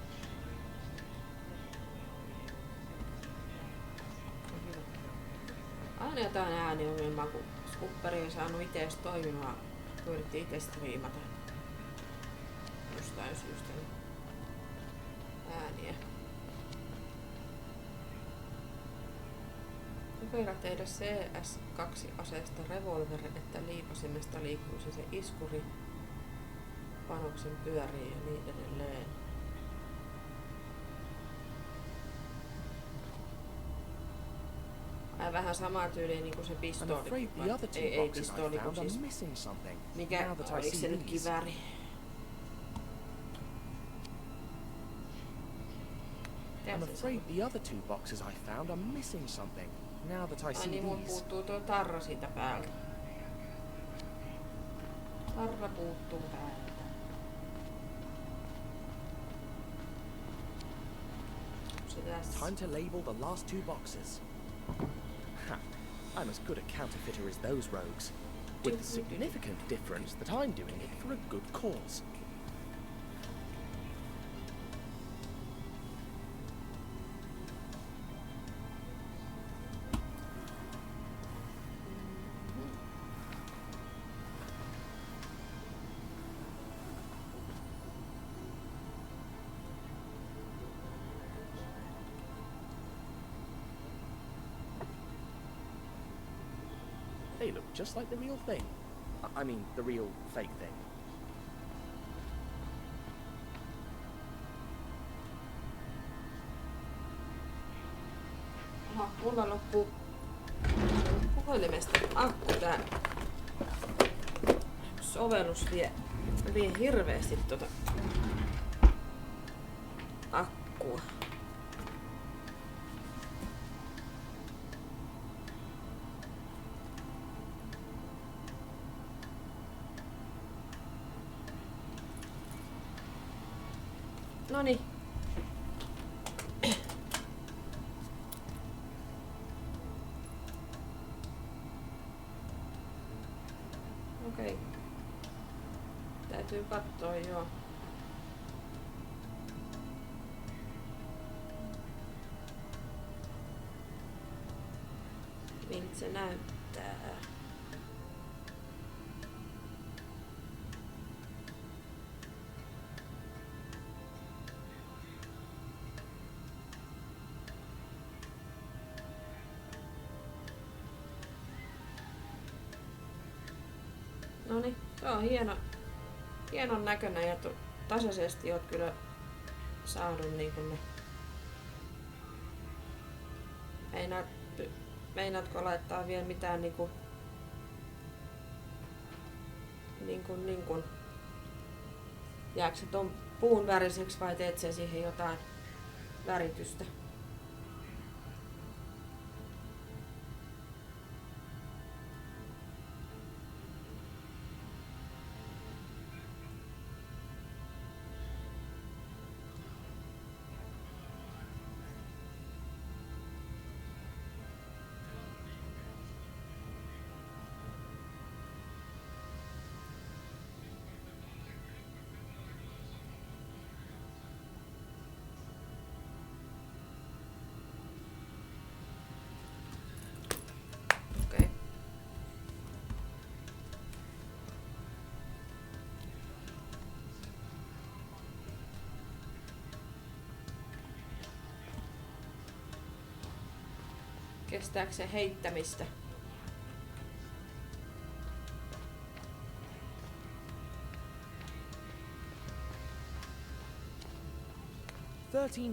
A: Aina jotain ääniongelmaa, kun skupperi ei saanut itse toimimaan. Yritti itse striimata. Jostain syystä ääniä. kokeilla tehdä CS2-aseesta revolveri, että liipasimesta liikkuisi se iskuri, panoksen pyöriin ja niin edelleen. Vähän samaa tyyliä niinku se pistooli. Ei pistooli, kun siis... Mikä oliko se nyt kivääri?
D: I'm afraid the other two boxes I found are missing something. Now that I see
A: niin, mun
D: these.
A: puuttuu tuo tarra siitä päältä. Tarra puuttuu päältä.
D: Time to label the last two boxes. Ha! I'm as good a counterfeiter as those rogues, with the significant difference that I'm doing it for a good cause. They look just like the real thing. I mean, the real fake thing.
A: Aha, mulla loppuu puhelimesta akku tää. Sovellus vie hirveesti akkua. Noniin. Okei. Täytyy katsoa joo. Miltä se näyttää? Noniin, se on hienon näköinen ja tasaisesti oot kyllä saanut niinku ne. Meinaatko laittaa vielä mitään niinku jääkö se ton puun väriseksi vai teet sä siihen jotain väritystä? Kestääkö se heittämistä?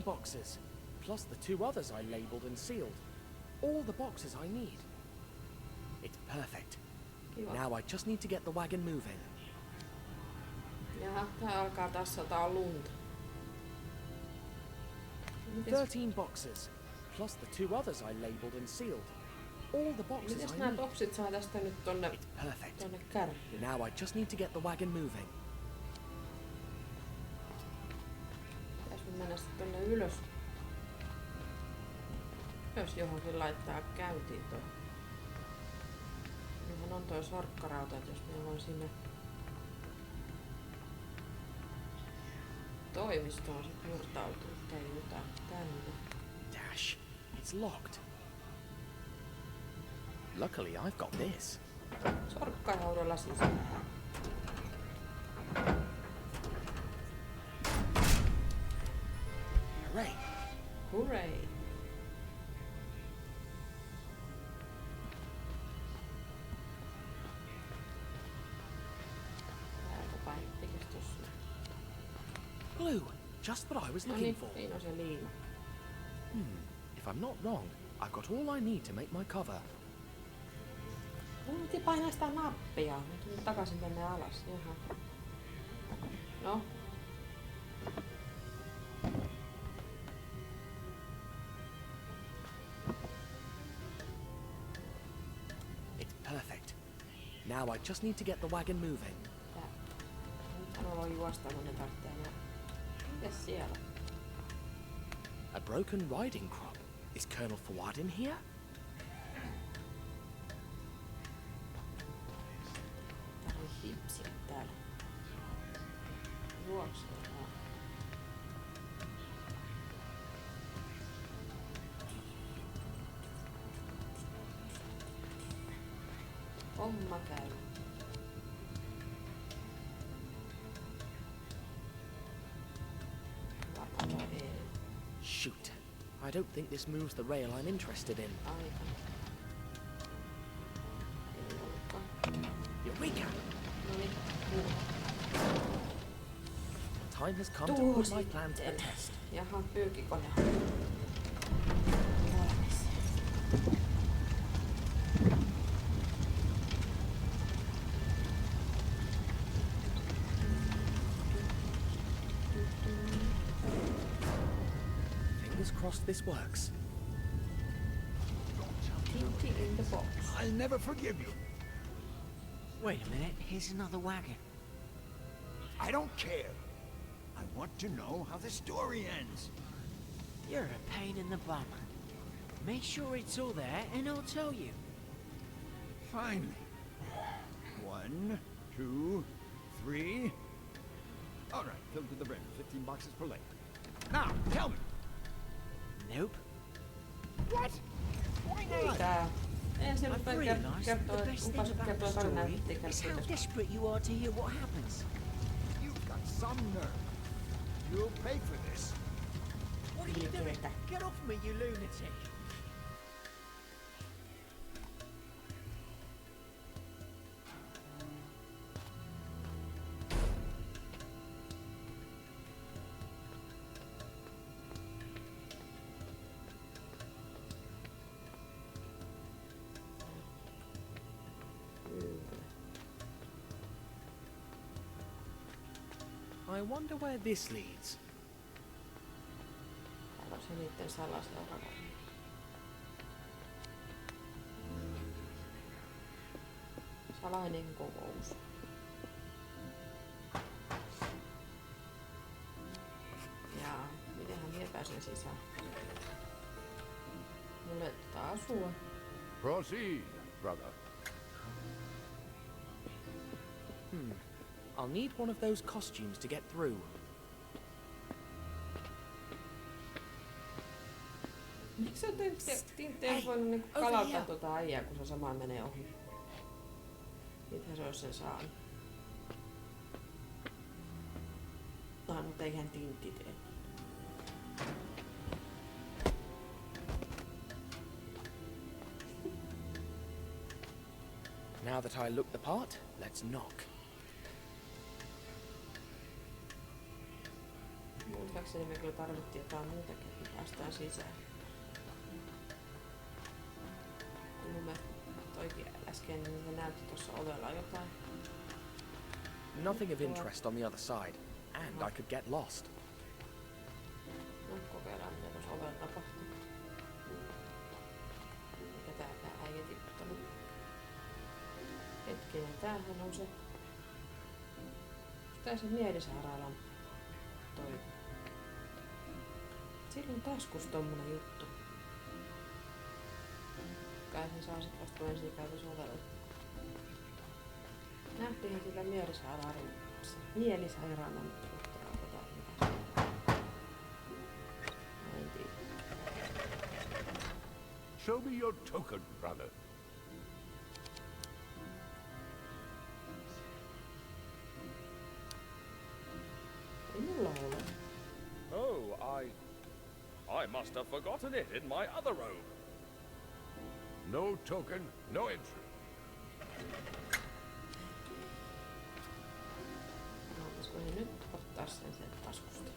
D: Boxes, plus the two others I labeled and sealed. All the boxes I need. It's perfect.
A: Kiva.
D: Now I just need to get the wagon moving.
A: Jaha, tää alkaa taas sataa lunta.
D: 13 boxes, plus the two others I labeled and sealed. All the boxes
A: Mites
D: I
A: nää
D: need.
A: topsit saa tästä nyt tonne kärryyn?
D: Now I just need to get the wagon moving.
A: Pitäis mennä sitten tonne ylös. Jos johonkin laittaa käyntiin toi. Niinhän on toi sorkkarauta, että jos me voin sinne toimistoon sit murtautua tai jotain tänne.
D: Dash, it's locked. Luckily I've got this.
A: Sorkkaraudalla sisään.
D: Hooray!
A: Hooray! Mikäs tossa?
D: Glue, just what I was
A: No
D: looking
A: niin,
D: for.
A: siinä on se liima.
D: If I'm not wrong, I've got all I need to make my cover.
A: Mun piti painaa sitä nappia. Mä tulin takaisin tänne alas. Jaha. No.
D: It's perfect. Now I just need to get the wagon moving.
A: Nyt mä voin juosta, mun ne tarvitsee enää. Mitäs siellä?
D: A broken riding crop. Is Colonel Fawad in here?
A: Tää on hipsiä täällä. Juoksee vaan. Homma käy. Varmaan ei.
D: Shoot. I don't think this moves the rail I'm interested in.
A: Aika. Ei ollutkaan.
D: Eureka!
A: Noniin.
D: Time has come to
A: Tuu
D: put my plan to the
A: sitten.
D: test.
A: Jaha, pyykkikone. Valmis.
D: Fingers crossed this works.
A: Tintin in the box.
H: I'll never forgive you.
K: Wait a minute, here's another wagon.
H: I don't care. I want to know how the story ends.
K: You're a pain in the bum. Make sure it's all there and I'll tell you.
H: Finally. 1, 2, 3. All right, filled to the brim. 15 boxes per leg. Now, tell me.
K: Nope.
H: What? Why not?
A: Tää. En se
K: I've
A: rupea
K: realised
A: kertoa,
K: the best thing
A: lupasit
K: about the
A: kertoa tarinaa,
K: story
A: ettei
K: is how
A: kertoa.
K: desperate you are to hear what happens.
H: You've got some nerve. You'll pay for this.
K: What are you doing? Get off me, you lunatic!
D: I wonder where this leads.
A: Täällä on se niitten salaseuraaja. Salainen kokous. Jaa, mitenhän minä pääsen sisään? Mulle asua.
J: Proceed, brother.
D: I'll need one of those costumes to get through.
A: Miksi sä Tintin voinut niinku kalata tuota äijää, kun se samaan menee ohi? Nythän se olisi sen saanut. Mutta eihän Tintti tee.
D: Now that I look the part, let's knock.
A: Muistaakseni me kyllä tarvittiin jotain muutakin, että päästään sisään. Kun mun mielestä toikin äsken, niin se näytti tuossa ovella jotain.
D: Nothing of interest on the other side, and I could get lost.
A: No, kokeillaan mitä tuossa ovella tapahtuu. Mikä tää äijä tipputtanut? Hetkinen, tämähän on se... Tää se mielisairaalan toi... Sillä on taskus tommonen juttu. Kai sen saa sit vasta ensin käytös ovella. Nähtiinhän sillä mielisairaalan juttua, mikä se on. Mä en tiedä.
J: Show me your token, brother.
A: Ei mulla ole.
L: Oh, I must have forgotten it in my other robe.
J: No token, no entry.
A: taas sen taskusta.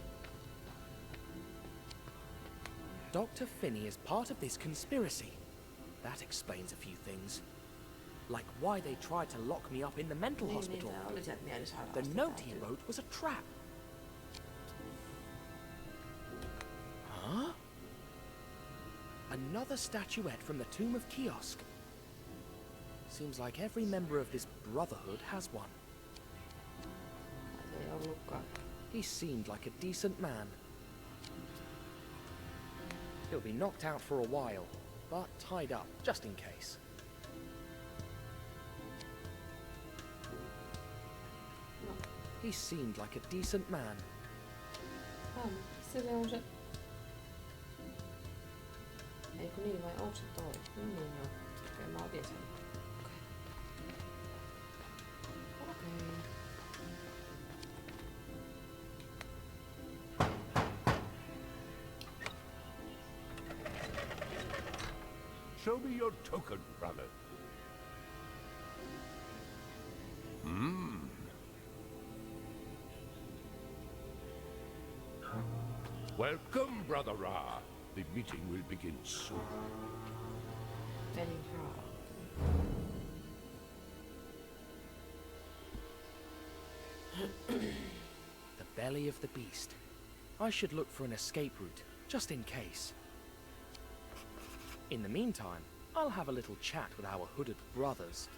D: Dr. Finney is part of this conspiracy. That explains a few things. Like why they tried to lock me up in the mental hospital. The note he wrote was a trap. Huh? Another statuette from the Tomb of Kiosk. Seems like every member of this brotherhood has one. He seemed like a decent man. He'll be knocked out for a while, but tied up, just in case. He seemed like a decent man.
A: Sille on se... Eikö niin vai onko se toi? Niin joo. Okei, mä otin sen. Okei.
J: Show me your token, brother. Welcome, Brother Ra. The meeting will begin soon.
D: The belly of the beast. I should look for an escape route, just in case. In the meantime, I'll have a little chat with our hooded brothers.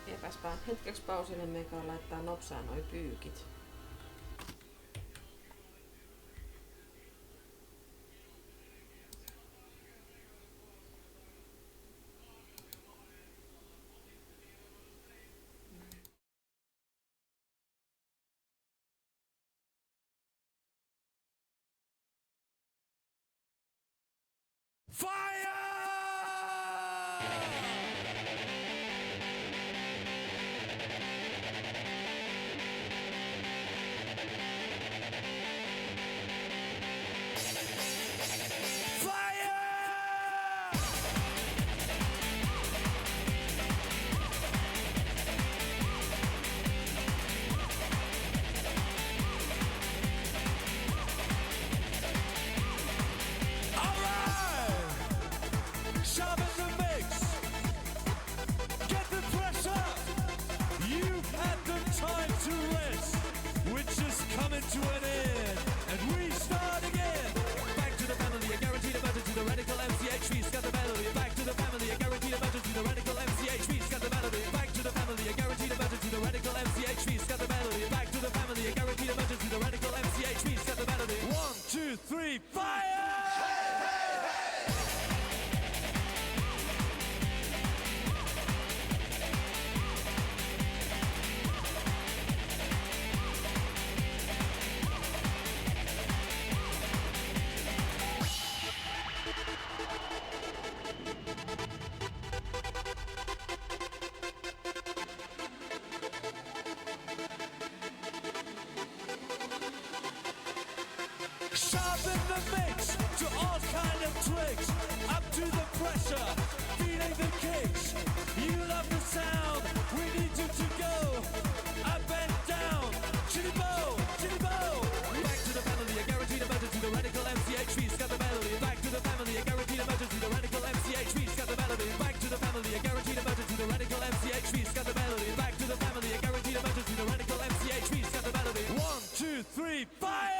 A: Epäspään hetkeksi pausille, meikä laittaa nopsaan noi pyykit.
F: To an end, and we start again. Back to the family, a guaranteed emergency, the radical MCHV, scat the melody. Back to the family, a guaranteed emergency, the radical MCHV, scat the melody. Back to the family, a guaranteed emergency, the radical MCHV, scat the melody. Back to the family, a guaranteed emergency, the radical MCHV, scat the melody. 1, 2, 3, fire! Sharpen the mix to all kind of tricks. Up to the pressure, feeling the kicks. You love the sound, we need you to go. Up and down, chitty bow, chitty bow. Back to the family, a guaranteed emergency, the radical MCHV, scat the melody. Back to the family, a guaranteed emergency, the radical MCHV, scat the melody. Back to the family, a guaranteed emergency, the radical MCHV, scat the melody. Back to the family, a guaranteed emergency, the radical MCHV, scat the melody. 1, 2, 3, fire!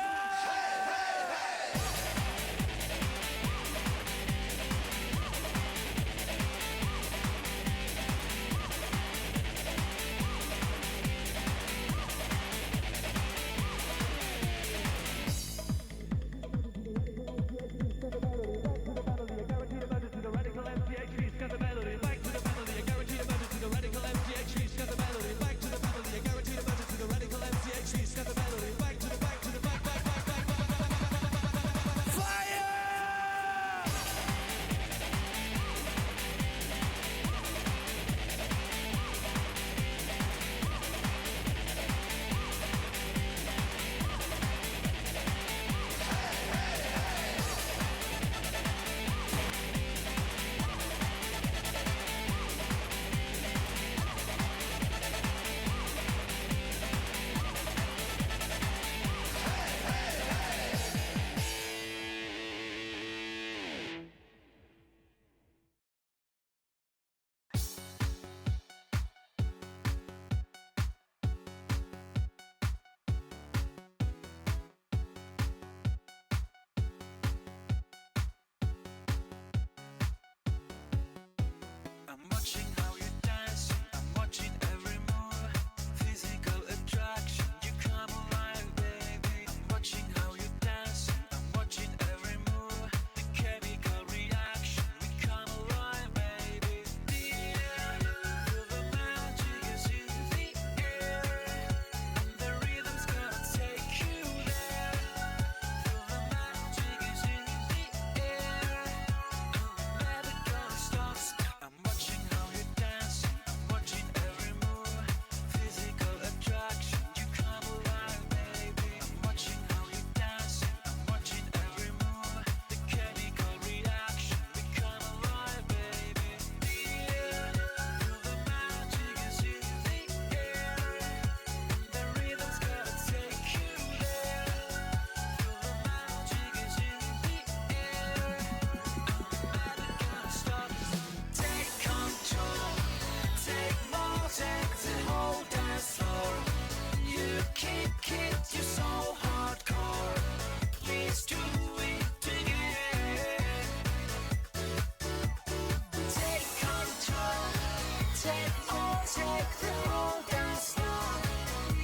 F: make the road go slow.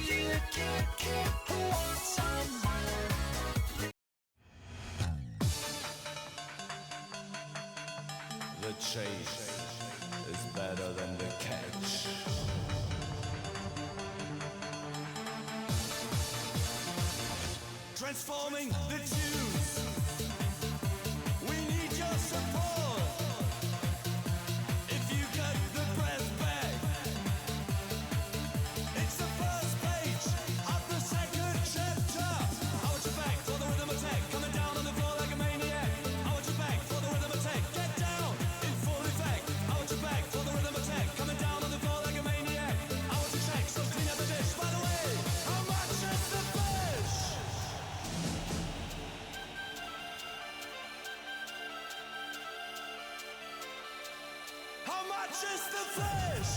F: You can't keep what's on mine.
M: The chase is better than the catch. Transforming the tunes. We need your support. If you got the breath back, it's the first page of the second chapter. I want you back for the rhythm attack, coming down on the floor like a maniac. I want you back for the rhythm attack, get down in full effect. I want you back for the rhythm attack, coming down on the floor like a maniac. I want you check, so clean up the dish. By the way, how much is the fish? How much is the fish?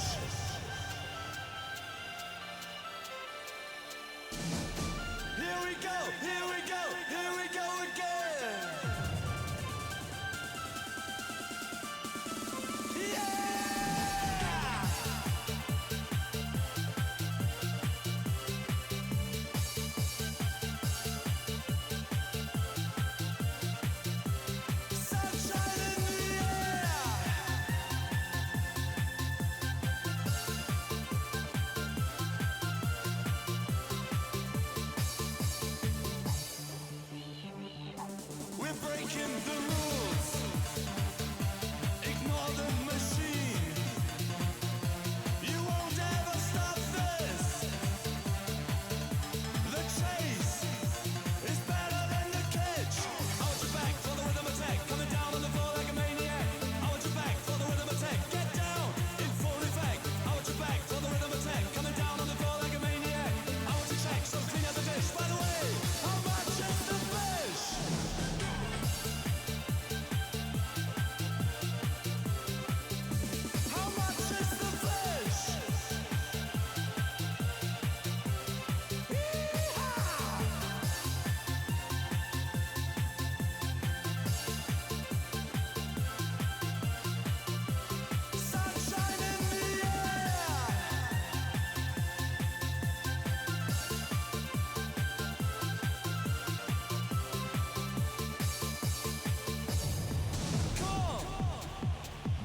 M: Here we go, here we go, here we go again. Yeah! Sunshine in the air. We're breaking the rules. Ignore the machine. You won't ever stop this. The chase is better than the catch. I want you back for the rhythm attack, coming down on the floor like a maniac. I want you back for the rhythm attack, get down in full effect. I want you back for the rhythm attack, coming down on the floor like a maniac. I want you check, so clean out the dish. By the way, how much is the fish? How much is the fish? Yee-haw! Sunshine in the air. Come on.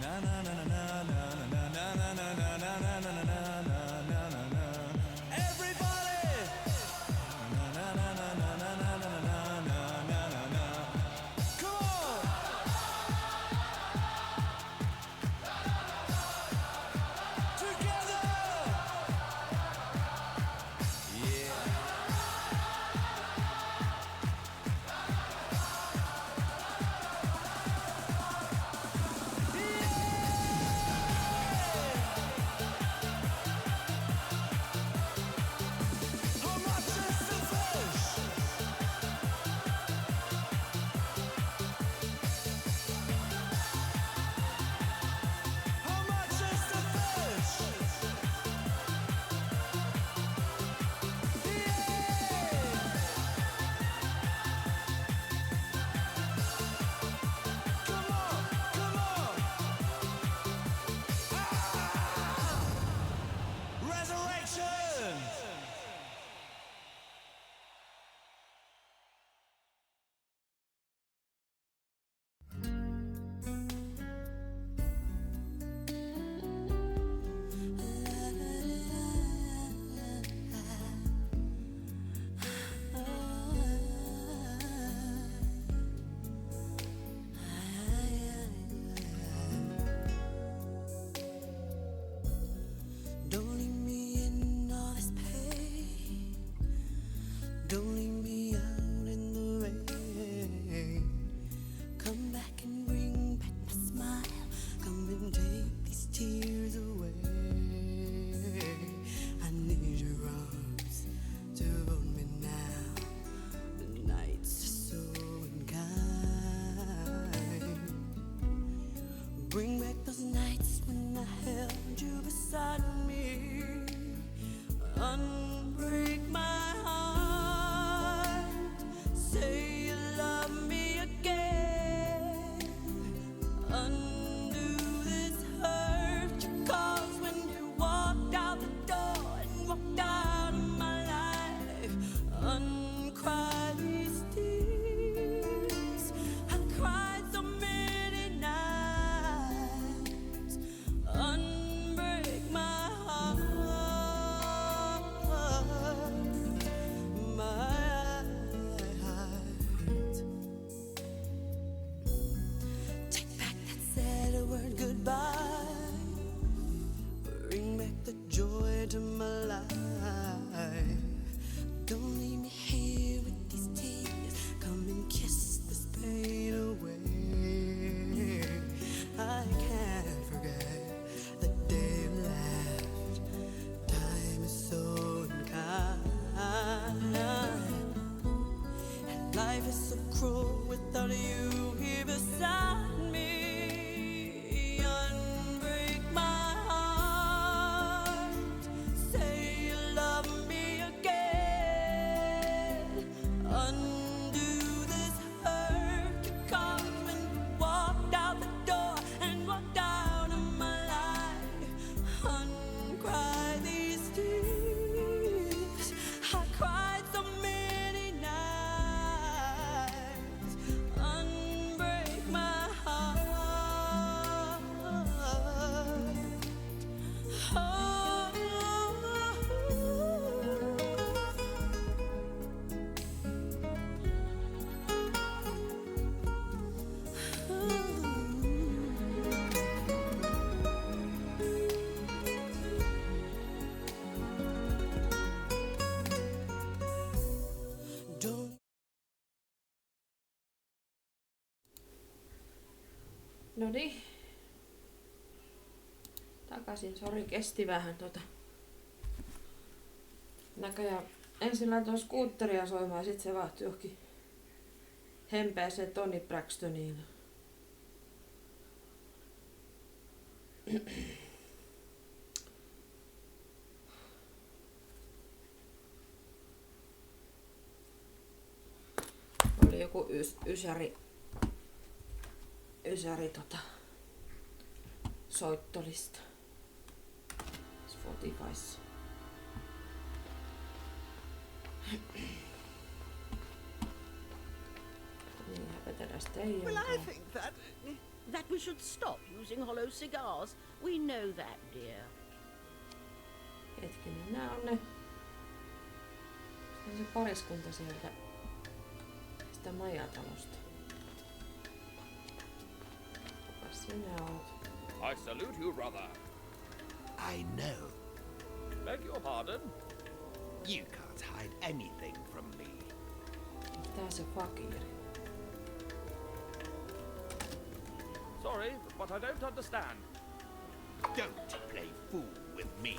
M: Na na na na na na na na na na na na na na na na na na. Everybody. Na na na na na na na na na na na na na. Come on. Together. Yeah. How much is the fish? How much is the fish? Come on, come on. Resurrection!
F: Don't leave me in all this pain. Don't leave me out in the rain. Come back and bring back my smile. Come and take these tears away. I need your arms to hold me now. The nights are so unkind. Bring back those nights when I held you beside me. Unbreak my heart. Say you love me again. Undo this hurt you caused when you walked out
A: No niin. Takaisin, sori, kesti vähän näköjään ensin laitoin skuutteria soimaan ja sit se vahtui johonkin hempeeseen Toni Braxtoniin. Oli joku ysäri soittolista Spotifyssa. Niin, häpetäräs teidän.
N: Well, I think that we should stop using hollow cigars. We know that, dear.
A: Hetkinen, nää on ne. Se on se pariskunta sieltä sitä majatalosta. Kukas sinä oot?
L: I salute you, brother.
C: I know.
L: Beg your pardon?
C: You can't hide anything from me.
A: Tää se fakiri.
L: Sorry, but I don't understand.
C: Don't play fool with me.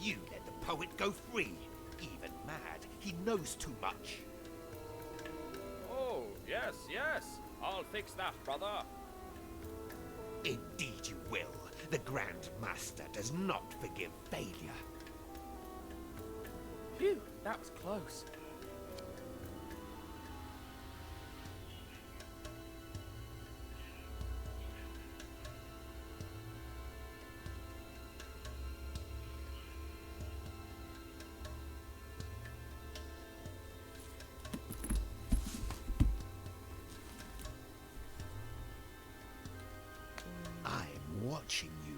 C: You let the poet go free. Even mad, he knows too much.
L: Oh, yes. I'll fix that, brother.
C: Indeed you will. The Grand Master does not forgive failure.
D: Phew, that was close.
C: I'm watching you.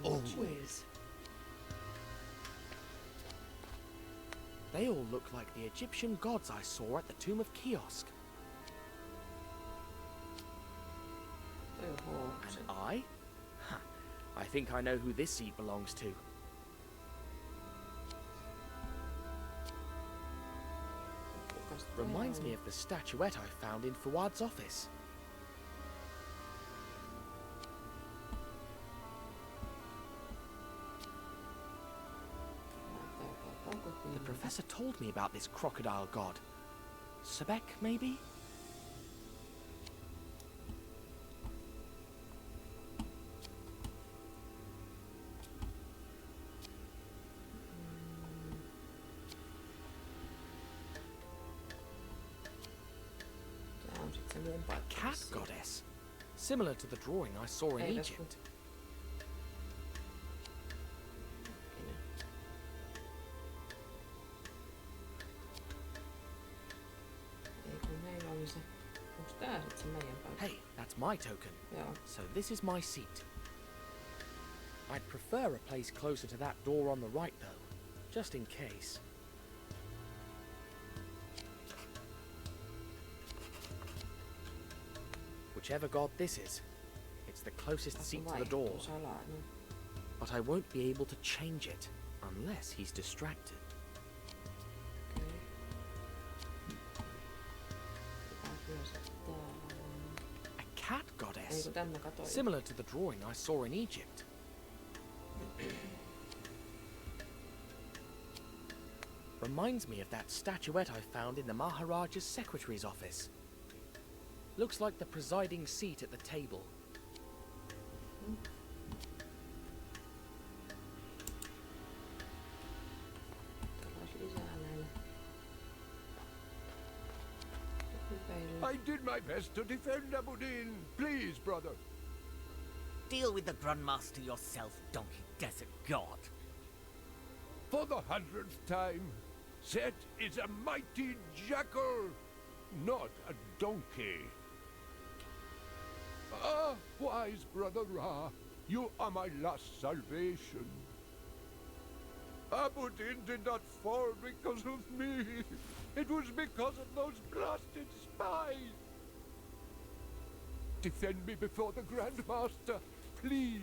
C: Always.
D: They all look like the Egyptian gods I saw at the tomb of Kiosk. And I? Ha, I think I know who this seat belongs to. Reminds me of the statuette I found in Fuad's office. The professor told me about this crocodile god. Sebek, maybe? A cat goddess, similar to the drawing I saw in Egypt. Hey, that's my token.
A: Yeah.
D: So this is my seat. I'd prefer a place closer to that door on the right, though, just in case. Whichever god this is, it's the closest seat to the door. But I won't be able to change it unless he's distracted. A cat goddess, similar to the drawing I saw in Egypt. Reminds me of that statuette I found in the Maharaja's secretary's office. Looks like the presiding seat at the table.
J: I did my best to defend Abudin. Please, brother.
C: Deal with the Grandmaster yourself, donkey desert god.
J: For the 100th time, Set is a mighty jackal, not a donkey. Ah, wise brother Ra, you are my last salvation. Abudin did not fall because of me. It was because of those blasted spies. Defend me before the Grandmaster, please.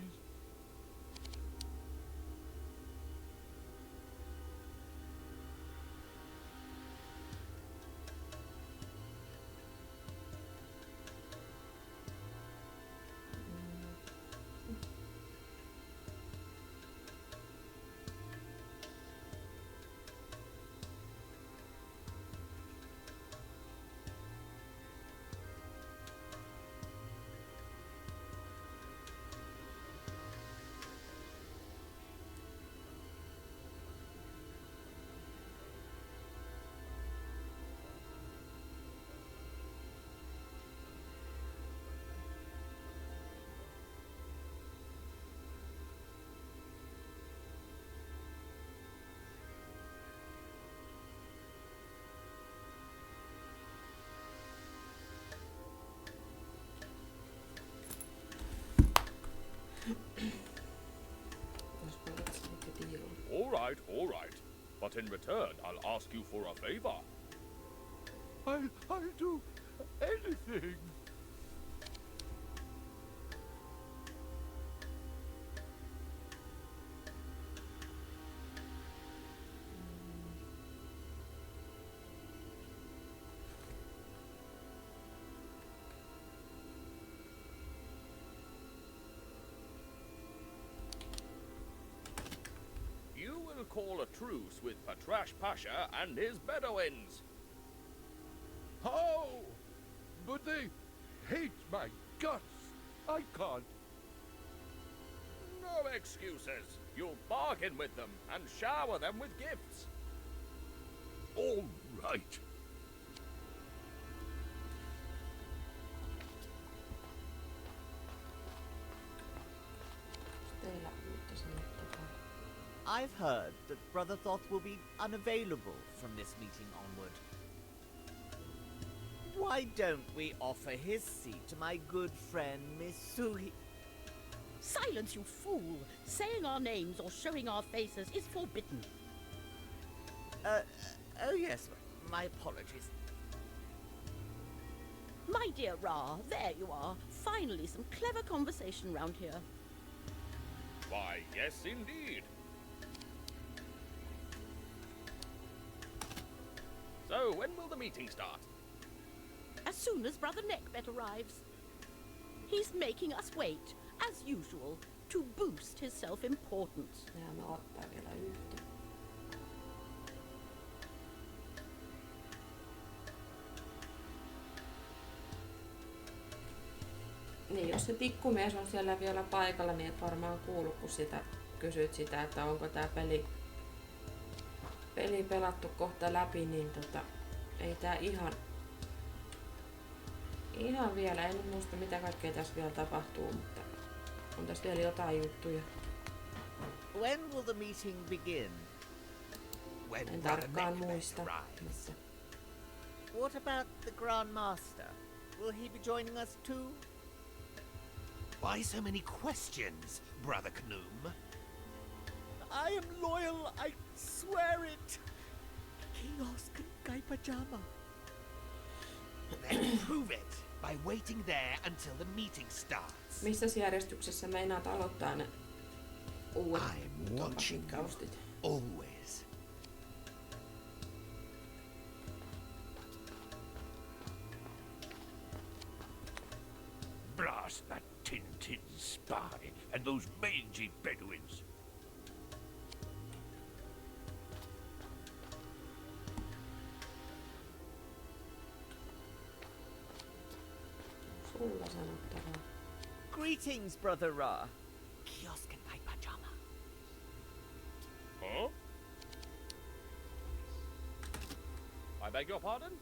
L: All right. But in return, I'll ask you for a favor.
J: I'll do anything.
L: You will call a truce with Patrash Pasha and his Bedouins.
J: How? But they hate my guts. I can't.
L: No excuses. You'll bargain with them and shower them with gifts.
J: All right.
G: I've heard that Brother Thoth will be unavailable from this meeting onward. Why don't we offer his seat to my good friend Miss Suhi?
N: Silence, you fool! Saying our names or showing our faces is forbidden.
G: Oh yes, my apologies.
N: My dear Ra, there you are. Finally, some clever conversation round here.
L: Why, yes, indeed. So, when will the meeting start?
N: As soon as Brother Neckbet arrives. He's making us wait, as usual, to boost his self-importance.
A: Niin, jos se tikkumies on siellä vielä paikalla, niin et varmaan kuulu, kun sitä kysyt sitä, että onko tää peli pelattu kohta läpi, niin ei tää ihan vielä, en muista mitä kaikkea tässä vielä tapahtuu, mutta on tässä vielä jotain juttuja.
G: When will the meeting begin?
A: En tarkkaan muista.
G: What about the Grand Master? Will he be joining us too?
C: Why so many questions, Brother Knoom?
G: I am loyal, I swear it. Kiosk Kai Pajama.
C: Then prove it by waiting there until the meeting starts.
A: Missä järjestyksessä meinaat aloittaa ne uudet kaustit?
C: Always.
J: Blast that Tintin spy and those mangy Bedouins.
A: Sulla sanottavaa.
G: Greetings, Brother Ra. Kiosk Kai Pajama.
L: Huh? I beg your pardon?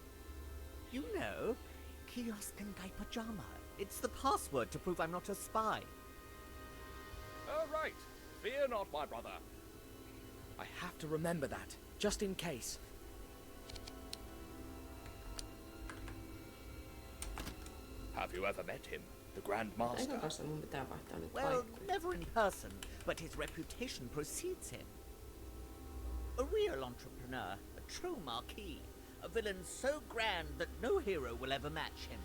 G: You know, Kiosk Kai Pajama. It's the password to prove I'm not a spy.
L: Oh, right. Fear not, my brother.
D: I have to remember that, just in case.
L: Have you ever met him, the Grand Master?
G: Well, never in person, but his reputation precedes him. A real entrepreneur, a true marquis, a villain so grand that no hero will ever match him.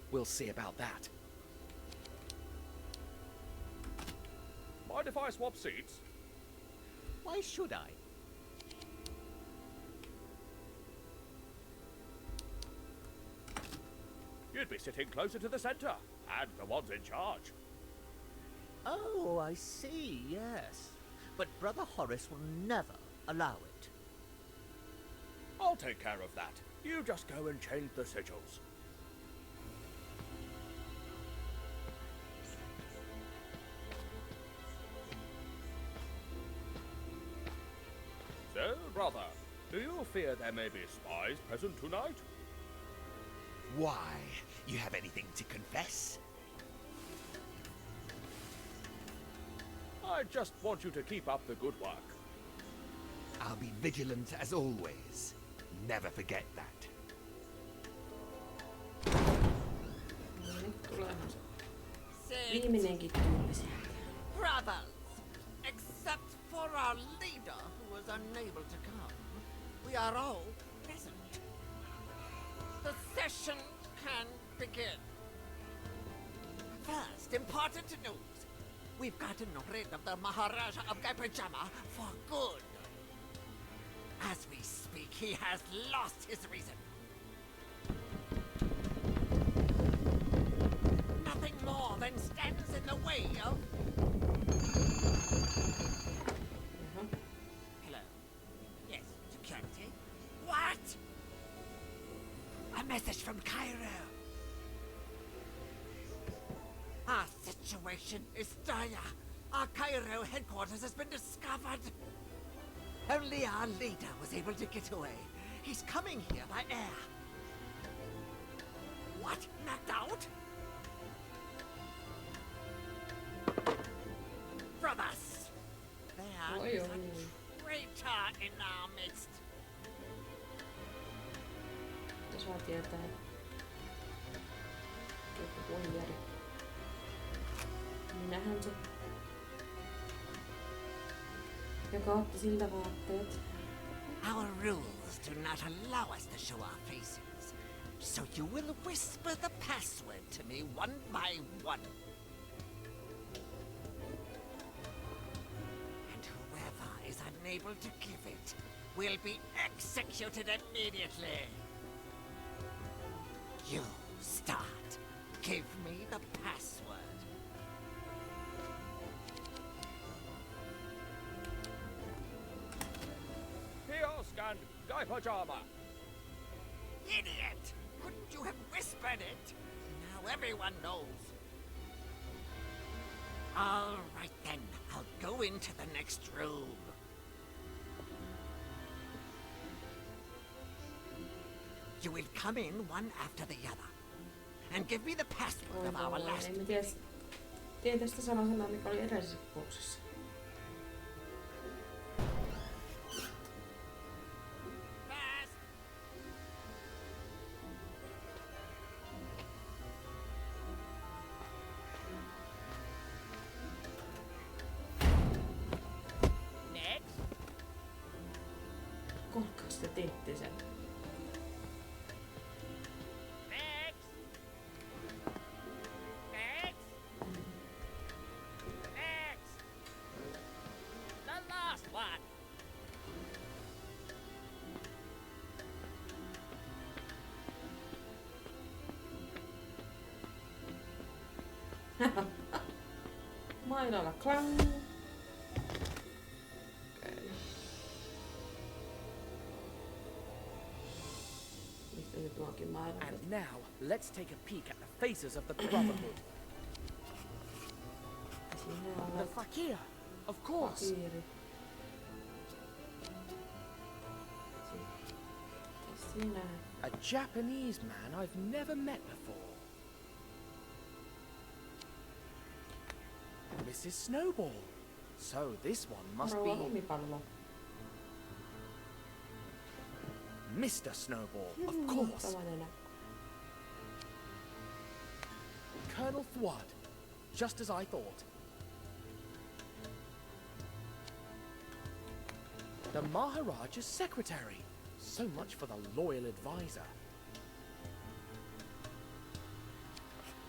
D: We'll see about that.
L: Mind if I swap seats?
G: Why should I?
L: You'd be sitting closer to the center, and the ones in charge.
G: Oh, I see, yes. But Brother Horace will never allow it.
L: I'll take care of that. You just go and change the sigils. So, brother, do you fear there may be spies present tonight?
C: Why? You have anything to confess?
L: I just want you to keep up the good work.
C: I'll be vigilant as always. Never forget that.
G: So,
A: Viimeinenkin tyyli sieltä.
C: Brothers, except for our leader who was unable to come, we are all present. The session can begin. First, important news. We've gotten rid of the Maharaja of Gaipajama for good. As we speak, he has lost his reason. Nothing more than stands in the way of... Hello? Yes, security? What? A message from Cairo. Our situation is dire. Our Cairo headquarters has been discovered. Only our leader was able to get away. He's coming here by air. What? Knocked out? Brothers, there is a traitor in our midst.
A: Ja saa tietää. Joku voijari. Minähän se. Joka otti siltä vaatteet.
C: Our rules do not allow us to show our faces, so you will whisper the password to me one by one. And whoever is unable to give it will be executed immediately. You start. Give me the password.
L: Kiosk and Gaipajama.
C: Idiot! Couldn't you have whispered it? Now everyone knows. All right then, I'll go into the next room. You will come in one after the other, and give me the password of our last meeting.
A: Tiedän tästä sanaa, mikä oli edellisessä kokouksessa. Kuinka te teitte sen? Mailoilla klang. Okay. Mistä se tuokin mailoilla?
D: And now, let's take a peek at the faces of the Brotherhood. The Fakir, of course.
A: Fakiri. Sinä.
D: A Japanese man I've never met before. Mrs. Snowball. So this one must be Mr. Snowball, of course. Colonel Fuad, just as I thought. The Maharaja's secretary. So much for the loyal advisor.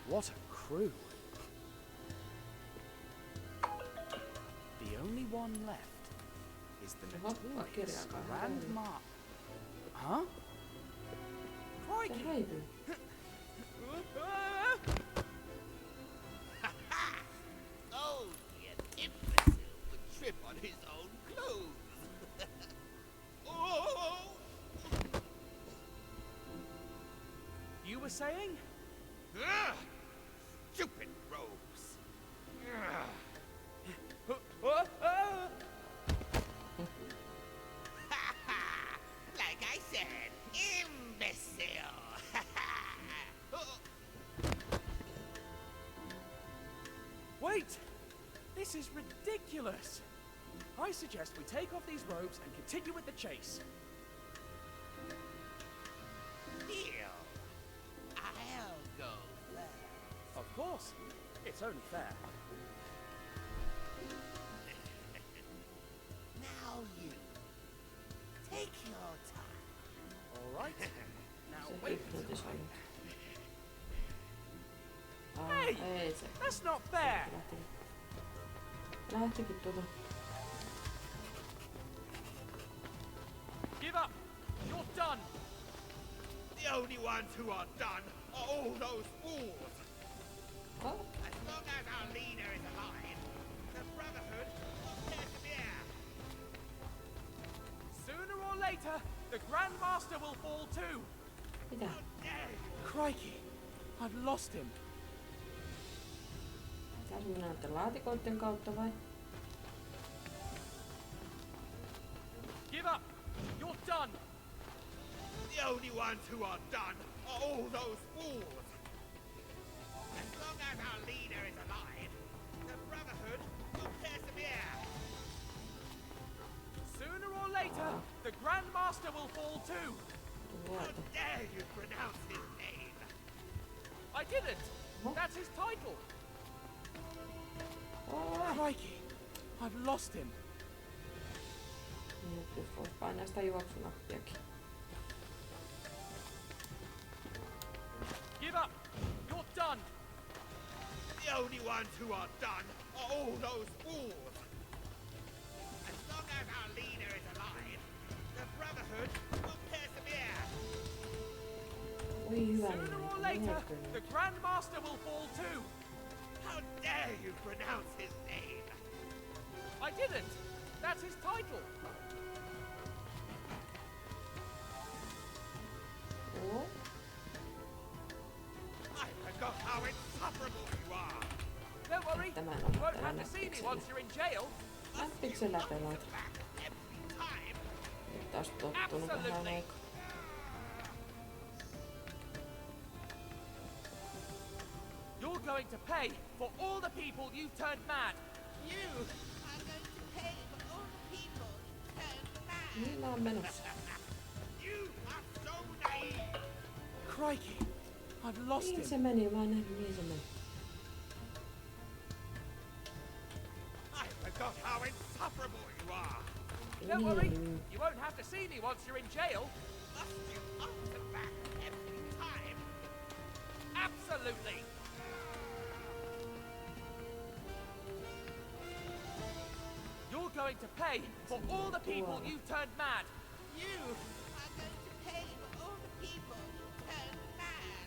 D: What a crew. The only one left is the notorious Grand Mark. Huh? Crikey!
C: Oh, the imbecile would trip on his own clothes. Oh!
D: You were saying?
C: Stupid robes. Like I said, imbecile.
D: Wait! This is ridiculous! I suggest we take off these robes and continue with the chase.
C: Deal. I'll go first.
D: Of course. It's It's only fair.
C: Now you. Take your time.
D: All right. Now
A: Se
D: wait.
A: hypnotisoi.
D: Hey!
A: Ei se.
D: That's not fair.
A: Lähtikin tuota.
D: Give up. You're done.
M: The only ones who are done are all those fools.
A: Oh.
M: As long as our leader is alive, the Brotherhood will persevere.
D: Sooner or later, the Grand Master will fall too.
A: Mitä?
D: Crikey, I've lost him.
A: Pitäis mennä näiden laatikoiden kautta vai?
D: Give up. You're done.
M: The only ones who are done are all those fools. As long as our leader is alive, the Brotherhood will persevere.
D: Sooner or later, the Grand Master will fall too.
M: How dare you pronounce his name?
D: I didn't. That's his title. Crikey, I've lost him.
A: Nyt vois painaa sitä juoksunappiakin.
D: Give up. You're done.
M: The only ones who are done are all those fools. As long as our leader is alive, the Brotherhood will persevere.
A: Oi hyvä
D: Sooner or later, the Grand Master will fall too.
M: How dare you pronounce his name?
D: I didn't. That's his title.
A: Oh.
M: I forgot how insufferable you are.
D: Don't worry.
A: Tämä en
D: You
A: ole
D: won't
A: täällä
D: have to see me once you're in jail.
A: näppiksellä pelata. Nyt taas tottunut vähän aikaa.
D: You're going to pay for all the people you turned mad.
C: You are going to pay for all the people you turned mad.
A: Niin mä oon menossa.
M: You are so naive.
D: Crikey, I've lost
A: Niin
D: him.
A: se meni, mä en nähnyt mihin se meni.
M: I forgot how insufferable you are.
D: Don't worry. You won't have to see me once you're in jail.
M: Must you answer back every time?
D: Absolutely. You're going to pay for all the people you turned mad.
C: You are going to pay for all the people you turned mad.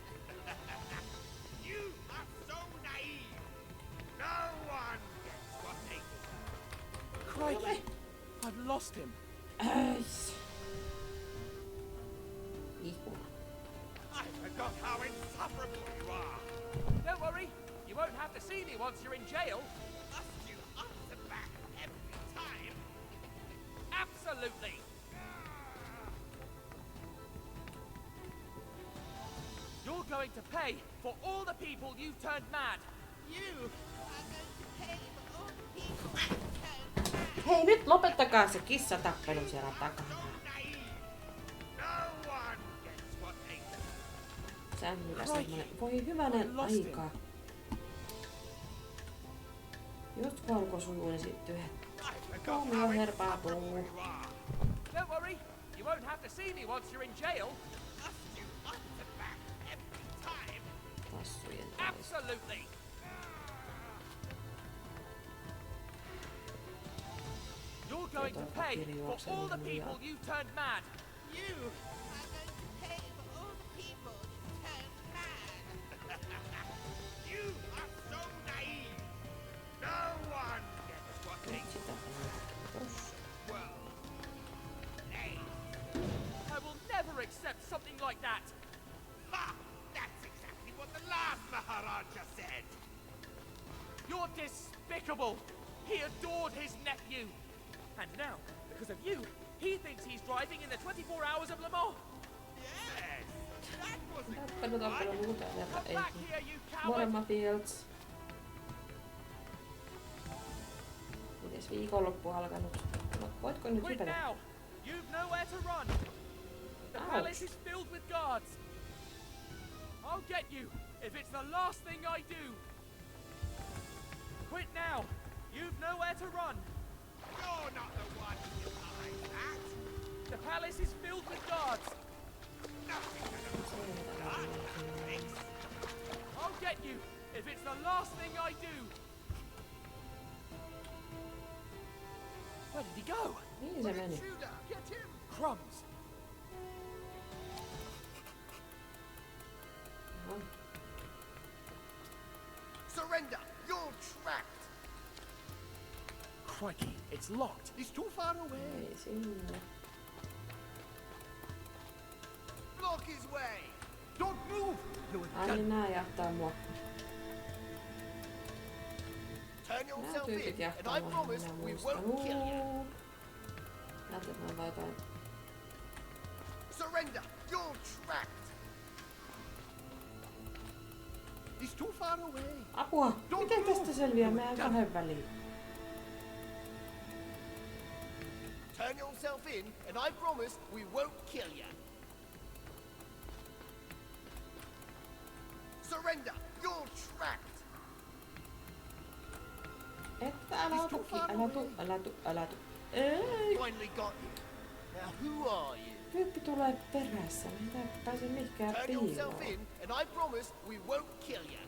M: You are so naive. No one gets what they deserve.
D: Crikey, I've lost him.
A: Ihua.
M: I forgot how insufferable you are.
D: Don't worry. You won't have to see me once you're in jail.
M: Must you answer back every time?
D: Absolutely. You're going to pay for all the people you turned mad.
C: You are going to pay for all the people you turned mad.
A: Hei nyt lopettakaa se kissatappelu siellä takana.
M: No one gets what they deserve.
A: Sängyllä semmonen. Voi hyvänen aika. Just kun alkoi sujuu, niin sitten tuomio herpaantuu.
D: Don't worry. You won't have to see me once you're in jail.
M: Must you answer back every time?
A: Tassujen taisi.
D: Absolutely. You're going to pay for all the people you turned mad.
C: You are going to pay for all the people you turned mad.
M: You are so naive. No one gets what they deserve. Well, nay.
D: I will never accept something like that.
M: Ha! That's exactly what the last Maharaja said.
D: You're despicable. He adored his nephew. And now, because of you, he thinks he's driving in the 24 hours of Le Mans.
M: Yes, that wasn't
A: Tappelutappelu huutaa sieltä
D: Come
A: ei.
D: back here, you coward.
A: Morema Fields. Mites viikonloppu alkanut? No, voitko nyt
D: Quit
A: hypätä?
D: now. You've nowhere to run. The
A: Ouch.
D: palace is filled with guards. I'll get you if it's the last thing I do. nowhere to run.
M: You're not the one behind that.
D: The palace is filled with guards. I'll get you if it's the last thing I do. Where did he go?
A: Mihin se meni?
M: Get him.
D: Crumbs.
M: Surrender. You're trapped.
D: Crikey, it's locked.
M: He's too far away.
A: Ei sinne.
M: Block his way. Don't move.
A: Ai niin nää jahtaa mua.
M: Turn
A: Nää
M: yourself
A: tyypit
M: in, and
A: jahtaa
M: I
A: mua,
M: promise
A: minä
M: we
A: muistan.
M: won't kill you.
A: Ajattelin, että jotain.
M: Surrender. You're trapped. He's too far away.
A: Apua! Miten tästä selviää? Mä en kahden väliin.
M: Turn yourself in, and I promise we won't kill you. Surrender. You're trapped.
A: Että älä tuki, älä tu. Ei!
M: Finally got you. Now who are you?
A: Tyyppi tulee perässä. Mä en pääse mihinkään
M: Turn
A: piiloon.
M: yourself in, and I promise we won't kill you.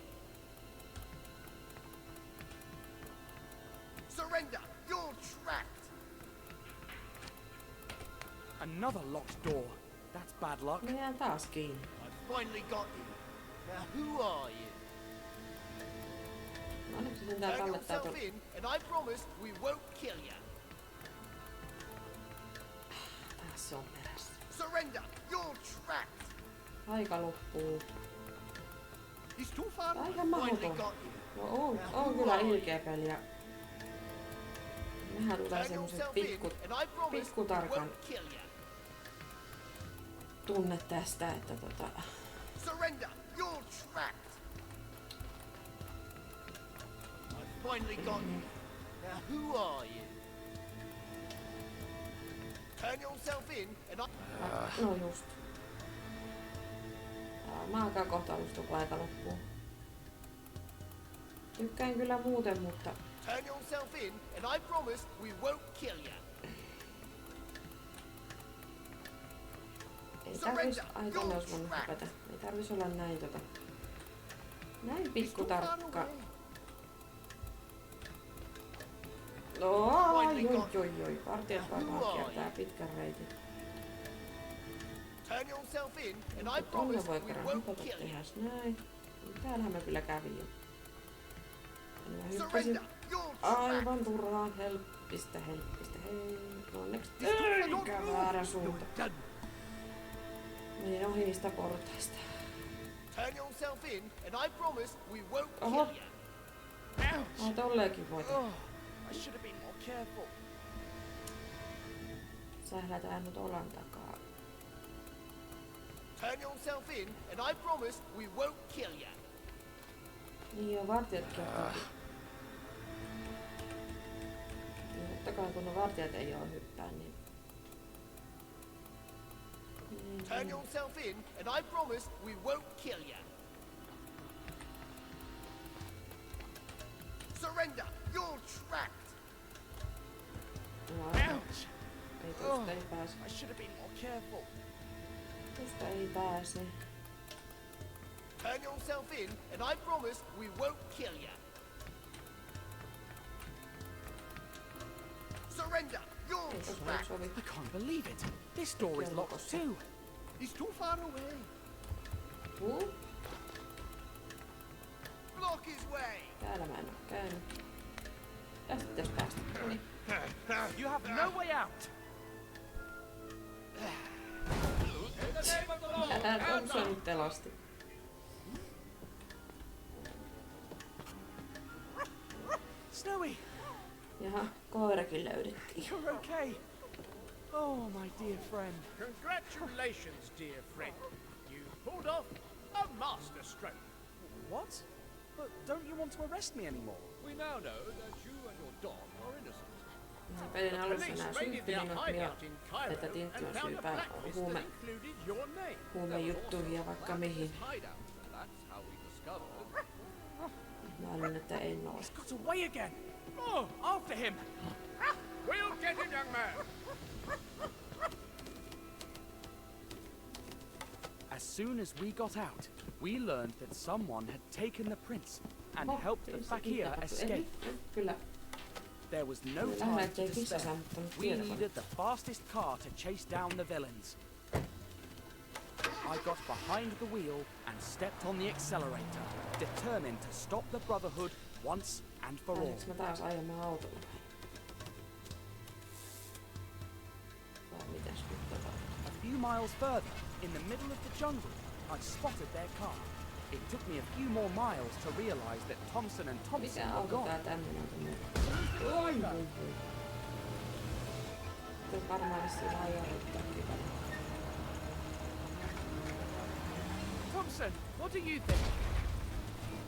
M: Surrender. You're trapped.
D: Another locked door. That's bad luck.
A: Mä jään taas kiinni.
M: I finally got you. Now who are you?
A: Onneksi sen tää
M: Turn
A: tallettaa
M: yourself in, and I promise we won't kill you.
A: Taas se on perässä.
M: Surrender. You're trapped.
A: Aika loppuu.
M: He's too far.
A: Aika
M: Finally
A: mahdoton.
M: got you.
A: No on kyllä ilkeä peli ja mehän tulee semmoset pikkutarkan tunne tästä, että
M: Surrender. You're trapped. I finally got you. Now who are you? Turn yourself in, and I...
A: No just. Mä alkaa kohta alustua, kun aika loppuu. Tykkään kyllä muuten, mutta...
M: Turn yourself in, and I promise we won't kill you.
A: Ei tarvis... Ai tonne olisi voinut hypätä. Ei tarvis olla näin näin pikkutarkka. No, oi. Vartijat varmaan kiertää pitkän reitin.
M: Turn yourself in, and I
A: Tonne
M: promise
A: voi
M: we
A: kerran
M: won't
A: hypätä
M: kill you.
A: tehäs näin. Täällähän mä kyllä kävin jo. Mä hyppäsin
M: Surrender. You're
A: aivan
M: trapped.
A: turhaan helppistä. Hei, onneksi eikä väärä suunta. Menin ohi niistä portaista.
M: Turn yourself in, and I promise we won't
A: Oho.
M: kill you.
A: Ai tolleenkin voit.
D: I should have been more careful.
A: Sählätään nyt olan takaa.
M: Turn yourself in, and I promise we won't kill you.
A: Niin on vartijat kiertää. Niin totta kai kun ne vartijat ei oo hyppää, niin...
M: Turn yourself in, and I promise we won't kill you. Surrender. You're trapped.
A: Ouch! Ei tosta ei pääse.
D: I should have been more careful.
A: Tosta ei pääse.
M: Turn yourself in, and I promise we won't kill you. Surrender. You're trapped.
D: I can't believe it. This door is locked too.
M: He's too far away.
A: Huh?
M: Block his way.
A: Täällä mä en oo käynyt. Tästä pitäis päästä. Noniin.
D: You have no way out.
A: Onko se nyt pelasti?
D: Snowy,
A: Jaha, koirakin löydettiin.
D: you're okay. Oh, my dear friend.
O: Congratulations, dear friend. You pulled off a masterstroke.
D: What? But don't you want to arrest me anymore?
O: We now know that you and your dog are innocent.
A: Pelin alussa
O: Police
A: nää
O: raided
A: syytti
O: their
A: minut
O: hideout in Cairo
A: että Tintti on
O: and found a
A: syypää
O: blacklist that included your name.
A: huumejuttuihin ja vaikka mihin.
O: Hideout. That's how we discovered.
A: Mä Epäilen, että en oo.
D: He's got away again. Oh, after him.
O: We'll get him, young man.
D: As soon as we got out, we learned that someone had taken the prince and helped the fakir escape.
A: Kyllä.
D: There was no time to despair. We needed the fastest car to chase down the villains. I got behind the wheel and stepped on the accelerator, determined to stop the Brotherhood once and for all.
A: Pääseekö mä taas ajamaan autolla? Vai mitäs nyt tapahtuu?
D: A few miles further, in the middle of the jungle, I spotted their car. It took me a few more miles to realize that Thompson and Thompson
A: mikä
D: were
A: auto
D: gone.
A: tää tämmönen on tämmönen? Oi. Kyllä varmaan vissiin vähän jarruttaakin vähän.
D: Thompson, what do you think?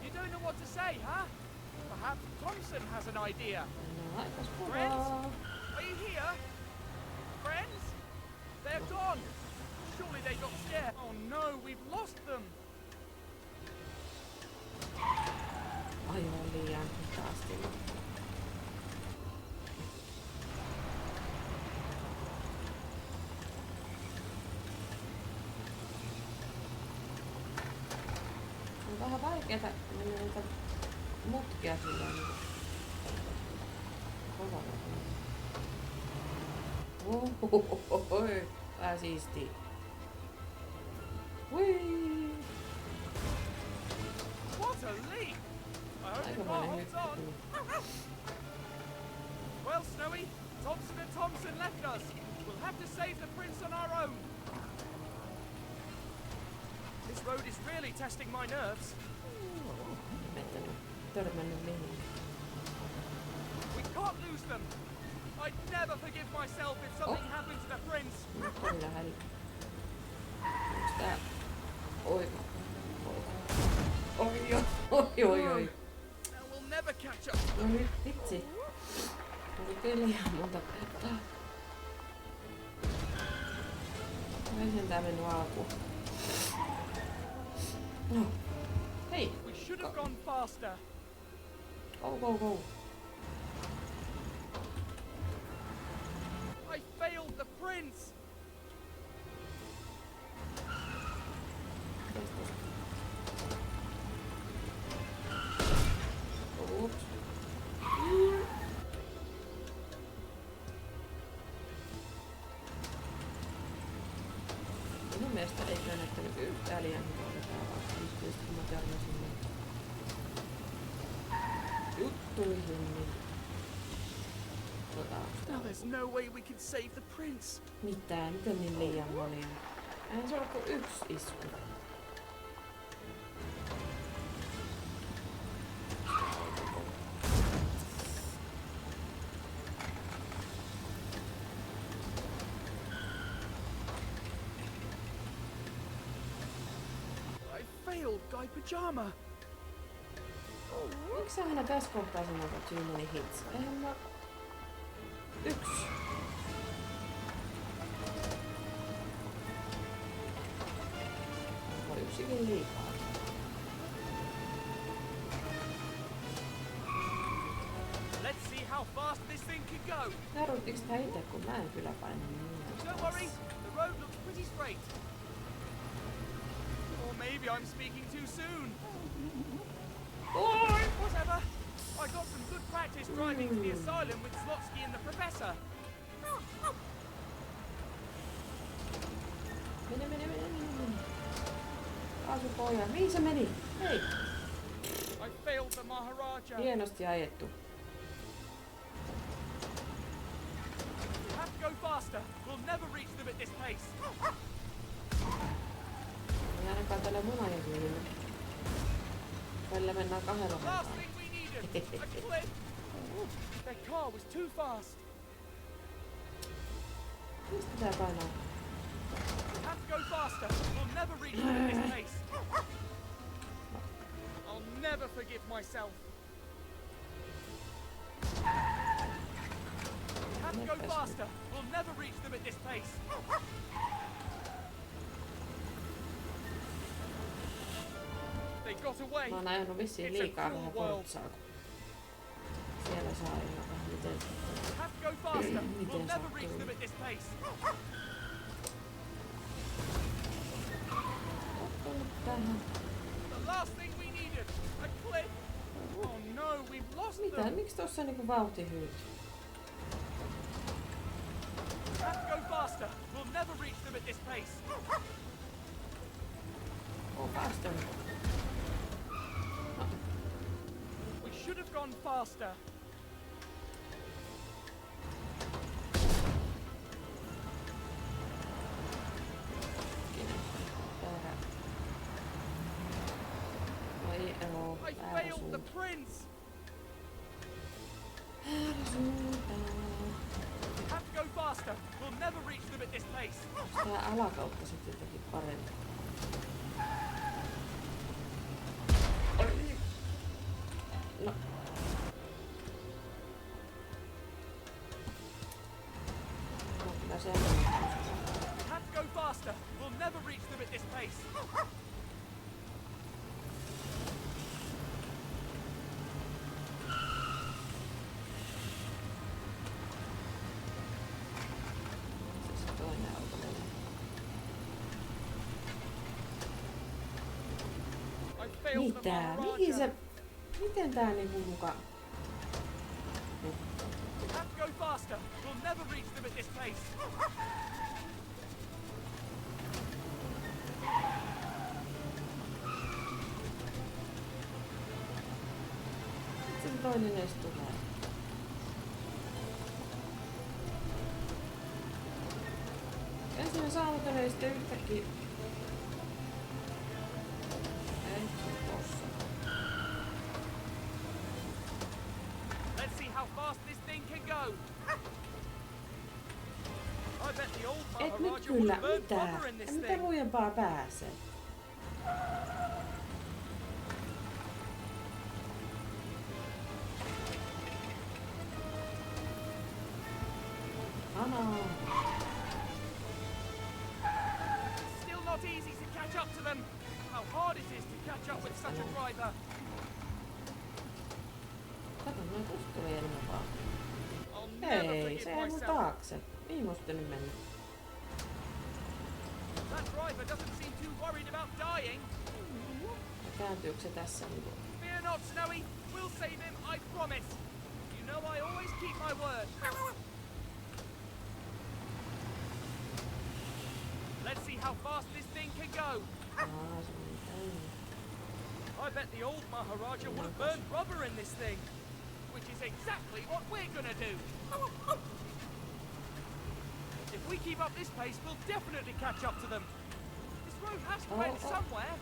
D: You don't know what to say, huh? Perhaps Thompson has an idea. Friends? Are you here? Friends? They're gone. Surely they got scared. Oh no, we've lost them.
A: Ajoin liian hitaasti. On vähän vaikeeta mennä näitä mutkia silleen niin kovalla. Oi, tää siistii. Hui!
D: What a leap! I hope the car holds on. Well, Snowy, Thompson and Thompson left us. We'll have to save the prince on our own. This road is really testing my nerves. We can't lose them. I'd never forgive myself if something happened to the prince.
A: Oi. Oi.
D: We'll never catch up.
A: No nyt vitsi. Oli kyllä liian monta kertaa. Ei sentään mennyt alkuun. No. Hei.
D: We should have gone faster.
A: Go.
D: I failed the prince.
A: Oops. Minun mielestä ei kyllä näyttänyt yhtään liian hyvältä tää vaikka yhteistä, kun mä törmäsin juttuihin, niin
D: Now there's no way we can save the prince.
A: miten niin liian monia. Eihän se ole kuin yksi isku.
D: I failed Guy Pajama.
A: Miksi sä aina tässä kohtaa sanota too many hits? Eihän mä... Yksi. No yksikin liikaa.
D: Let's see how fast this thing can go.
A: Jarruttiks tää ite, kun mä en kyllä paina niin.
D: Don't worry, the road looks pretty straight. Or maybe I'm speaking too soon. Whatever. I got some good practice driving to the asylum with Slotsky and the professor.
A: Mene. Kaasu pohjaan. Mihin se meni? Hei.
D: I failed the Maharaja.
A: Hienosti ajettu.
D: We have to go faster. We'll never reach them at this pace.
A: Ei ainakaan tälle munajakyydelle. Välillä mennään kahdella
D: Last
A: vertaan.
D: thing we needed. I clipped. Their car was too fast.
A: Mistä tää painaa?
D: We have to go faster. We'll never reach them at this pace. I'll never forgive myself. We have to go faster. We'll never reach them at this pace. They
A: Mä oon ajanut vissiin liikaa vähän portsaa, kun siellä saa ihan vähän miten sattuu. Tähän. Mitä? Miksi tossa niinku vauhti hyytyy? Oh, faster.
D: We should have gone faster. I failed the prince. Have to go faster. We'll never reach them at this pace.
A: Tää alakautta sitten jotenkin paremmin. No. No kyllä se on.
D: Have to go faster. We'll never reach them at this pace.
A: Mitä? Mihin se... Miten tää niinku muka...
D: Have to go faster. We'll never reach them at this pace.
A: Sitten toinen edes tulee. Ensin mä saavutan ja sitten yhtäkkiä... Et nyt kyllä, mitä? Mitä lujempaa pääsee? Anna!
D: Still not easy to catch up to them. How hard it is to catch up with such a driver.
A: Kato, noin tuosta tuli enemmän vaan. Hei, se ei mun taakse. Mihin musta nyt mennä?
D: That driver doesn't seem too worried about dying.
A: Kääntyykö se tässä niinku?
D: Fear not, Snowy. We'll save him, I promise. You know I always keep my word. Let's see how fast this thing can go. I bet the old Maharaja would have burned rubber in this thing, which is exactly what we're gonna do. If we keep up this pace, we'll definitely catch up to them. This road has to end somewhere.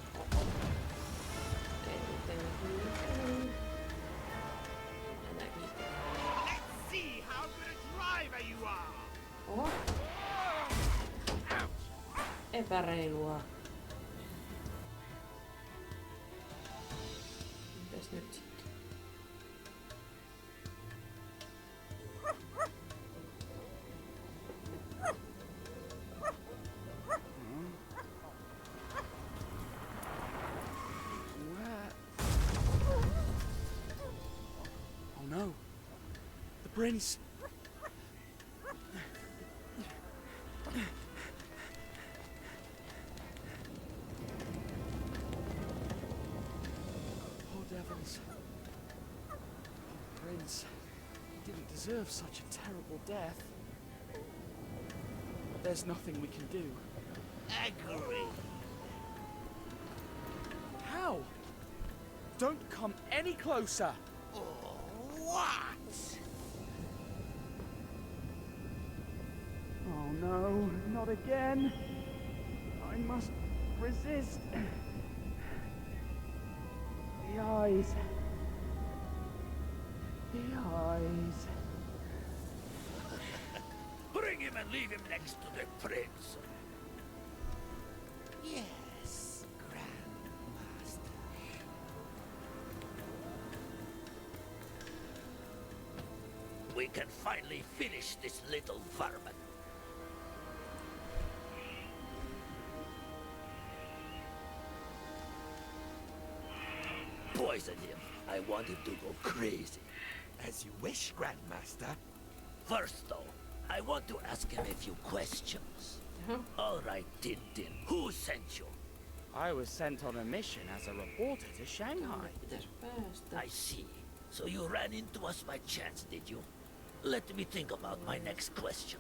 O: Let's see how good a driver you are.
A: Oho. Epäreilua. Mitäs nyt sitten?
D: No. The prince. Poor devils. The prince. He didn't deserve such a terrible death. But there's nothing we can do.
O: Agree.
D: How? Don't come any closer.
O: What?
D: Oh no, not again. I must resist. The eyes. The eyes.
O: Bring him and leave him next to the prince. Yes, Grandmaster. We can finally finish this little varmint.
I: Poison him. I want him to go crazy.
M: As you wish, Grandmaster.
I: First, though, I want to ask him a few questions. All right, Tintin, who sent you?
D: I was sent on a mission as a reporter to Shanghai.
I: I see. So you ran into us by chance, did you? Let me think about my next question.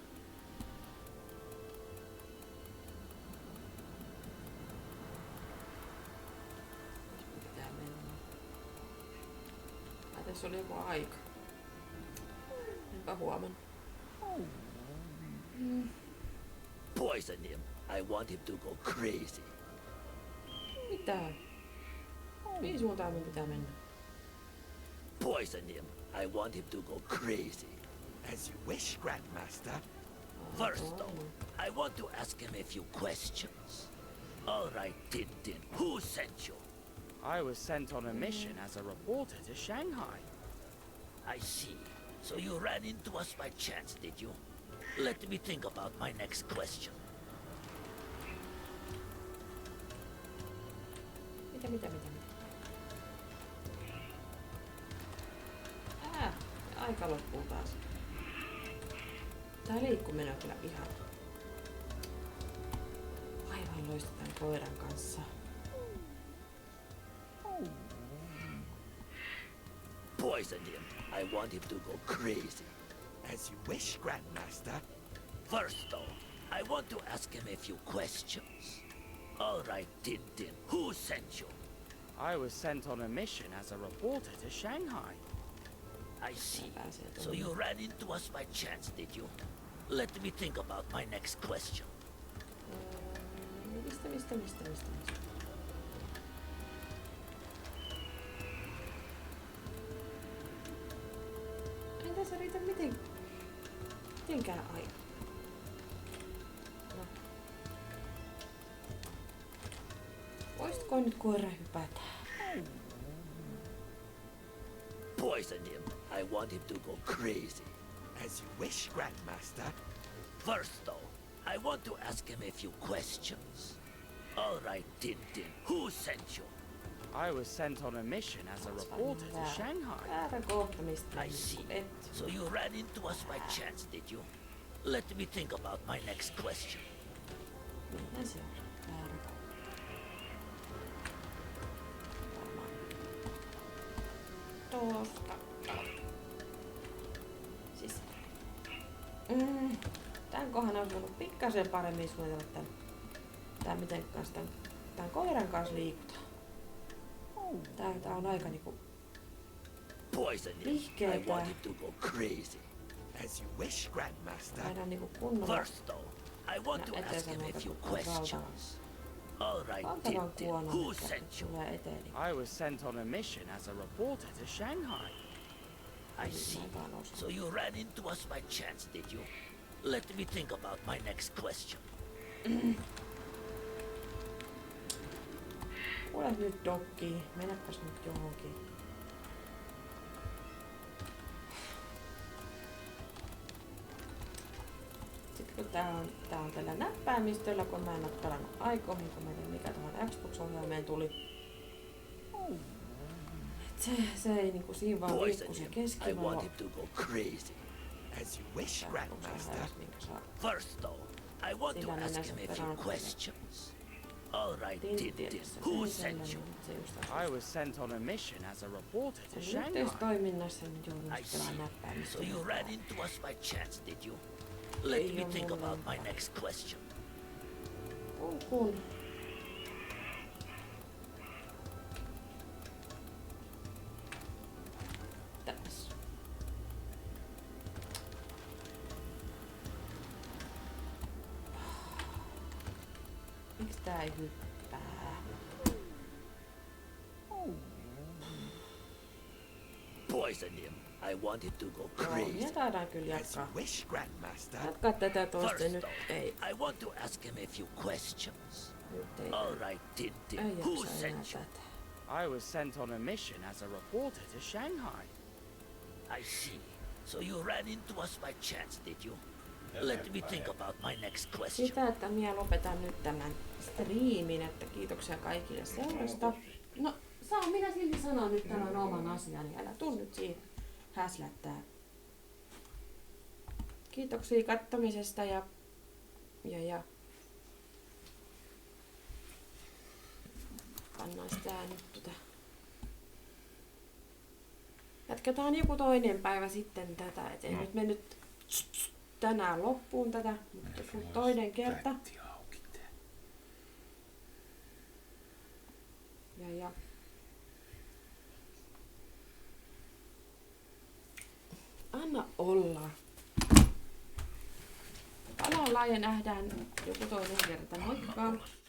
A: Tässä oli joku aika. Enpä huomannut.
I: Poison him. I want him to go crazy.
A: Mitä? Mihin suuntaan minun pitää mennä?
I: Poison him. I want him to go crazy.
M: As you wish, Grandmaster.
I: First, though, I want to ask him a few questions. All right, Tintin, who sent you?
D: I was sent on a mission as a reporter to Shanghai.
I: I see. So you ran into us by chance, did you? Let me think about my next question.
A: Mitä? Aika loppuu taas. Tää liikkuminen on kyllä ihan aivan loistetaan koiran kanssa.
I: Poison him. I want him to go crazy.
M: As you wish, Grandmaster.
I: First, though, I want to ask him a few questions. All right, Tintin, who sent you?
D: I was sent on a mission as a reporter to Shanghai.
I: I see. So you ran into us by chance, did you? Let me think about my next question.
A: Mistä? Ei tässä riitä mitenkään aina. No. Voisitko nyt koira hypätä?
I: Poison him. I want him to go crazy.
M: As you wish, Grandmaster.
I: First, though, I want to ask him a few questions. All right, Tintin, who sent you?
D: I was sent on a mission as a reporter to Shanghai.
I: I see. So you ran into us by chance, did you? Let me think about my next question.
A: Siis. Tän kohan olisi voinut pikkasen paremmin suunnitella tän miten kanssa tän koiran kanssa liikutaan. Tää on aika niinku
I: Poison him. I want him to go crazy.
M: As you wish, Grandmaster.
A: Aina niinku kunnolla.
I: First, though, I want to ask him a few questions. All right, Tintin, who sent you?
D: I was sent on a mission as a reporter to Shanghai.
I: I see. So you ran into us by chance, did you? Let me think about my next question.
A: Kuule nyt, Dokki. Mennäpäs nyt johonkin. Sitten kun tää on tällä näppäimistöllä, kun mä en oo pelannut aikoihin, kun mä en tiedä mikä tuohon Xbox-ohjelmeen tuli. Se ei niinku siinä vaan liikku se keskivalo.
M: As you wish, Grandmaster.
I: First, though, I want to ask him a few questions. All right, Tintin, who sent you?
D: I was sent on a mission as a reporter to Shanghai.
A: Yhteistoiminnassa nyt joudun
I: I see.
A: pelaamaan näppäimistöllä.
I: So you ran into us by chance, did you? Let me think about my next question.
A: Kun. Tässä. Miksi tää ei hyppää?
I: Poison him. I want him to go crazy.
A: Minä taidaan kyllä jatkaa.
M: Wish, Grandmaster.
A: Jatkaa tätä toista nyt ei.
I: I want to ask him a few questions. All right, Tintin, who sent you?
D: I was sent on a mission as a reporter to Shanghai.
I: I see. So you ran into us by chance, did you? Let me think about my next question.
A: Sitä, että minä lopetan nyt tämän striimin, että kiitoksia kaikille seurasta. No, Saan minä silti sanoa nyt tämän oman asiani. Älä tuu nyt siihen häslättää. Kiitoksia kattomisesta ja pannaan tää nyt jatketaan joku toinen päivä sitten tätä, et ei nyt mennyt tänään loppuun tätä, mutta joku toinen kerta. Ja anna olla. Palaillaan ja nähdään joku toinen kerta. Moikka!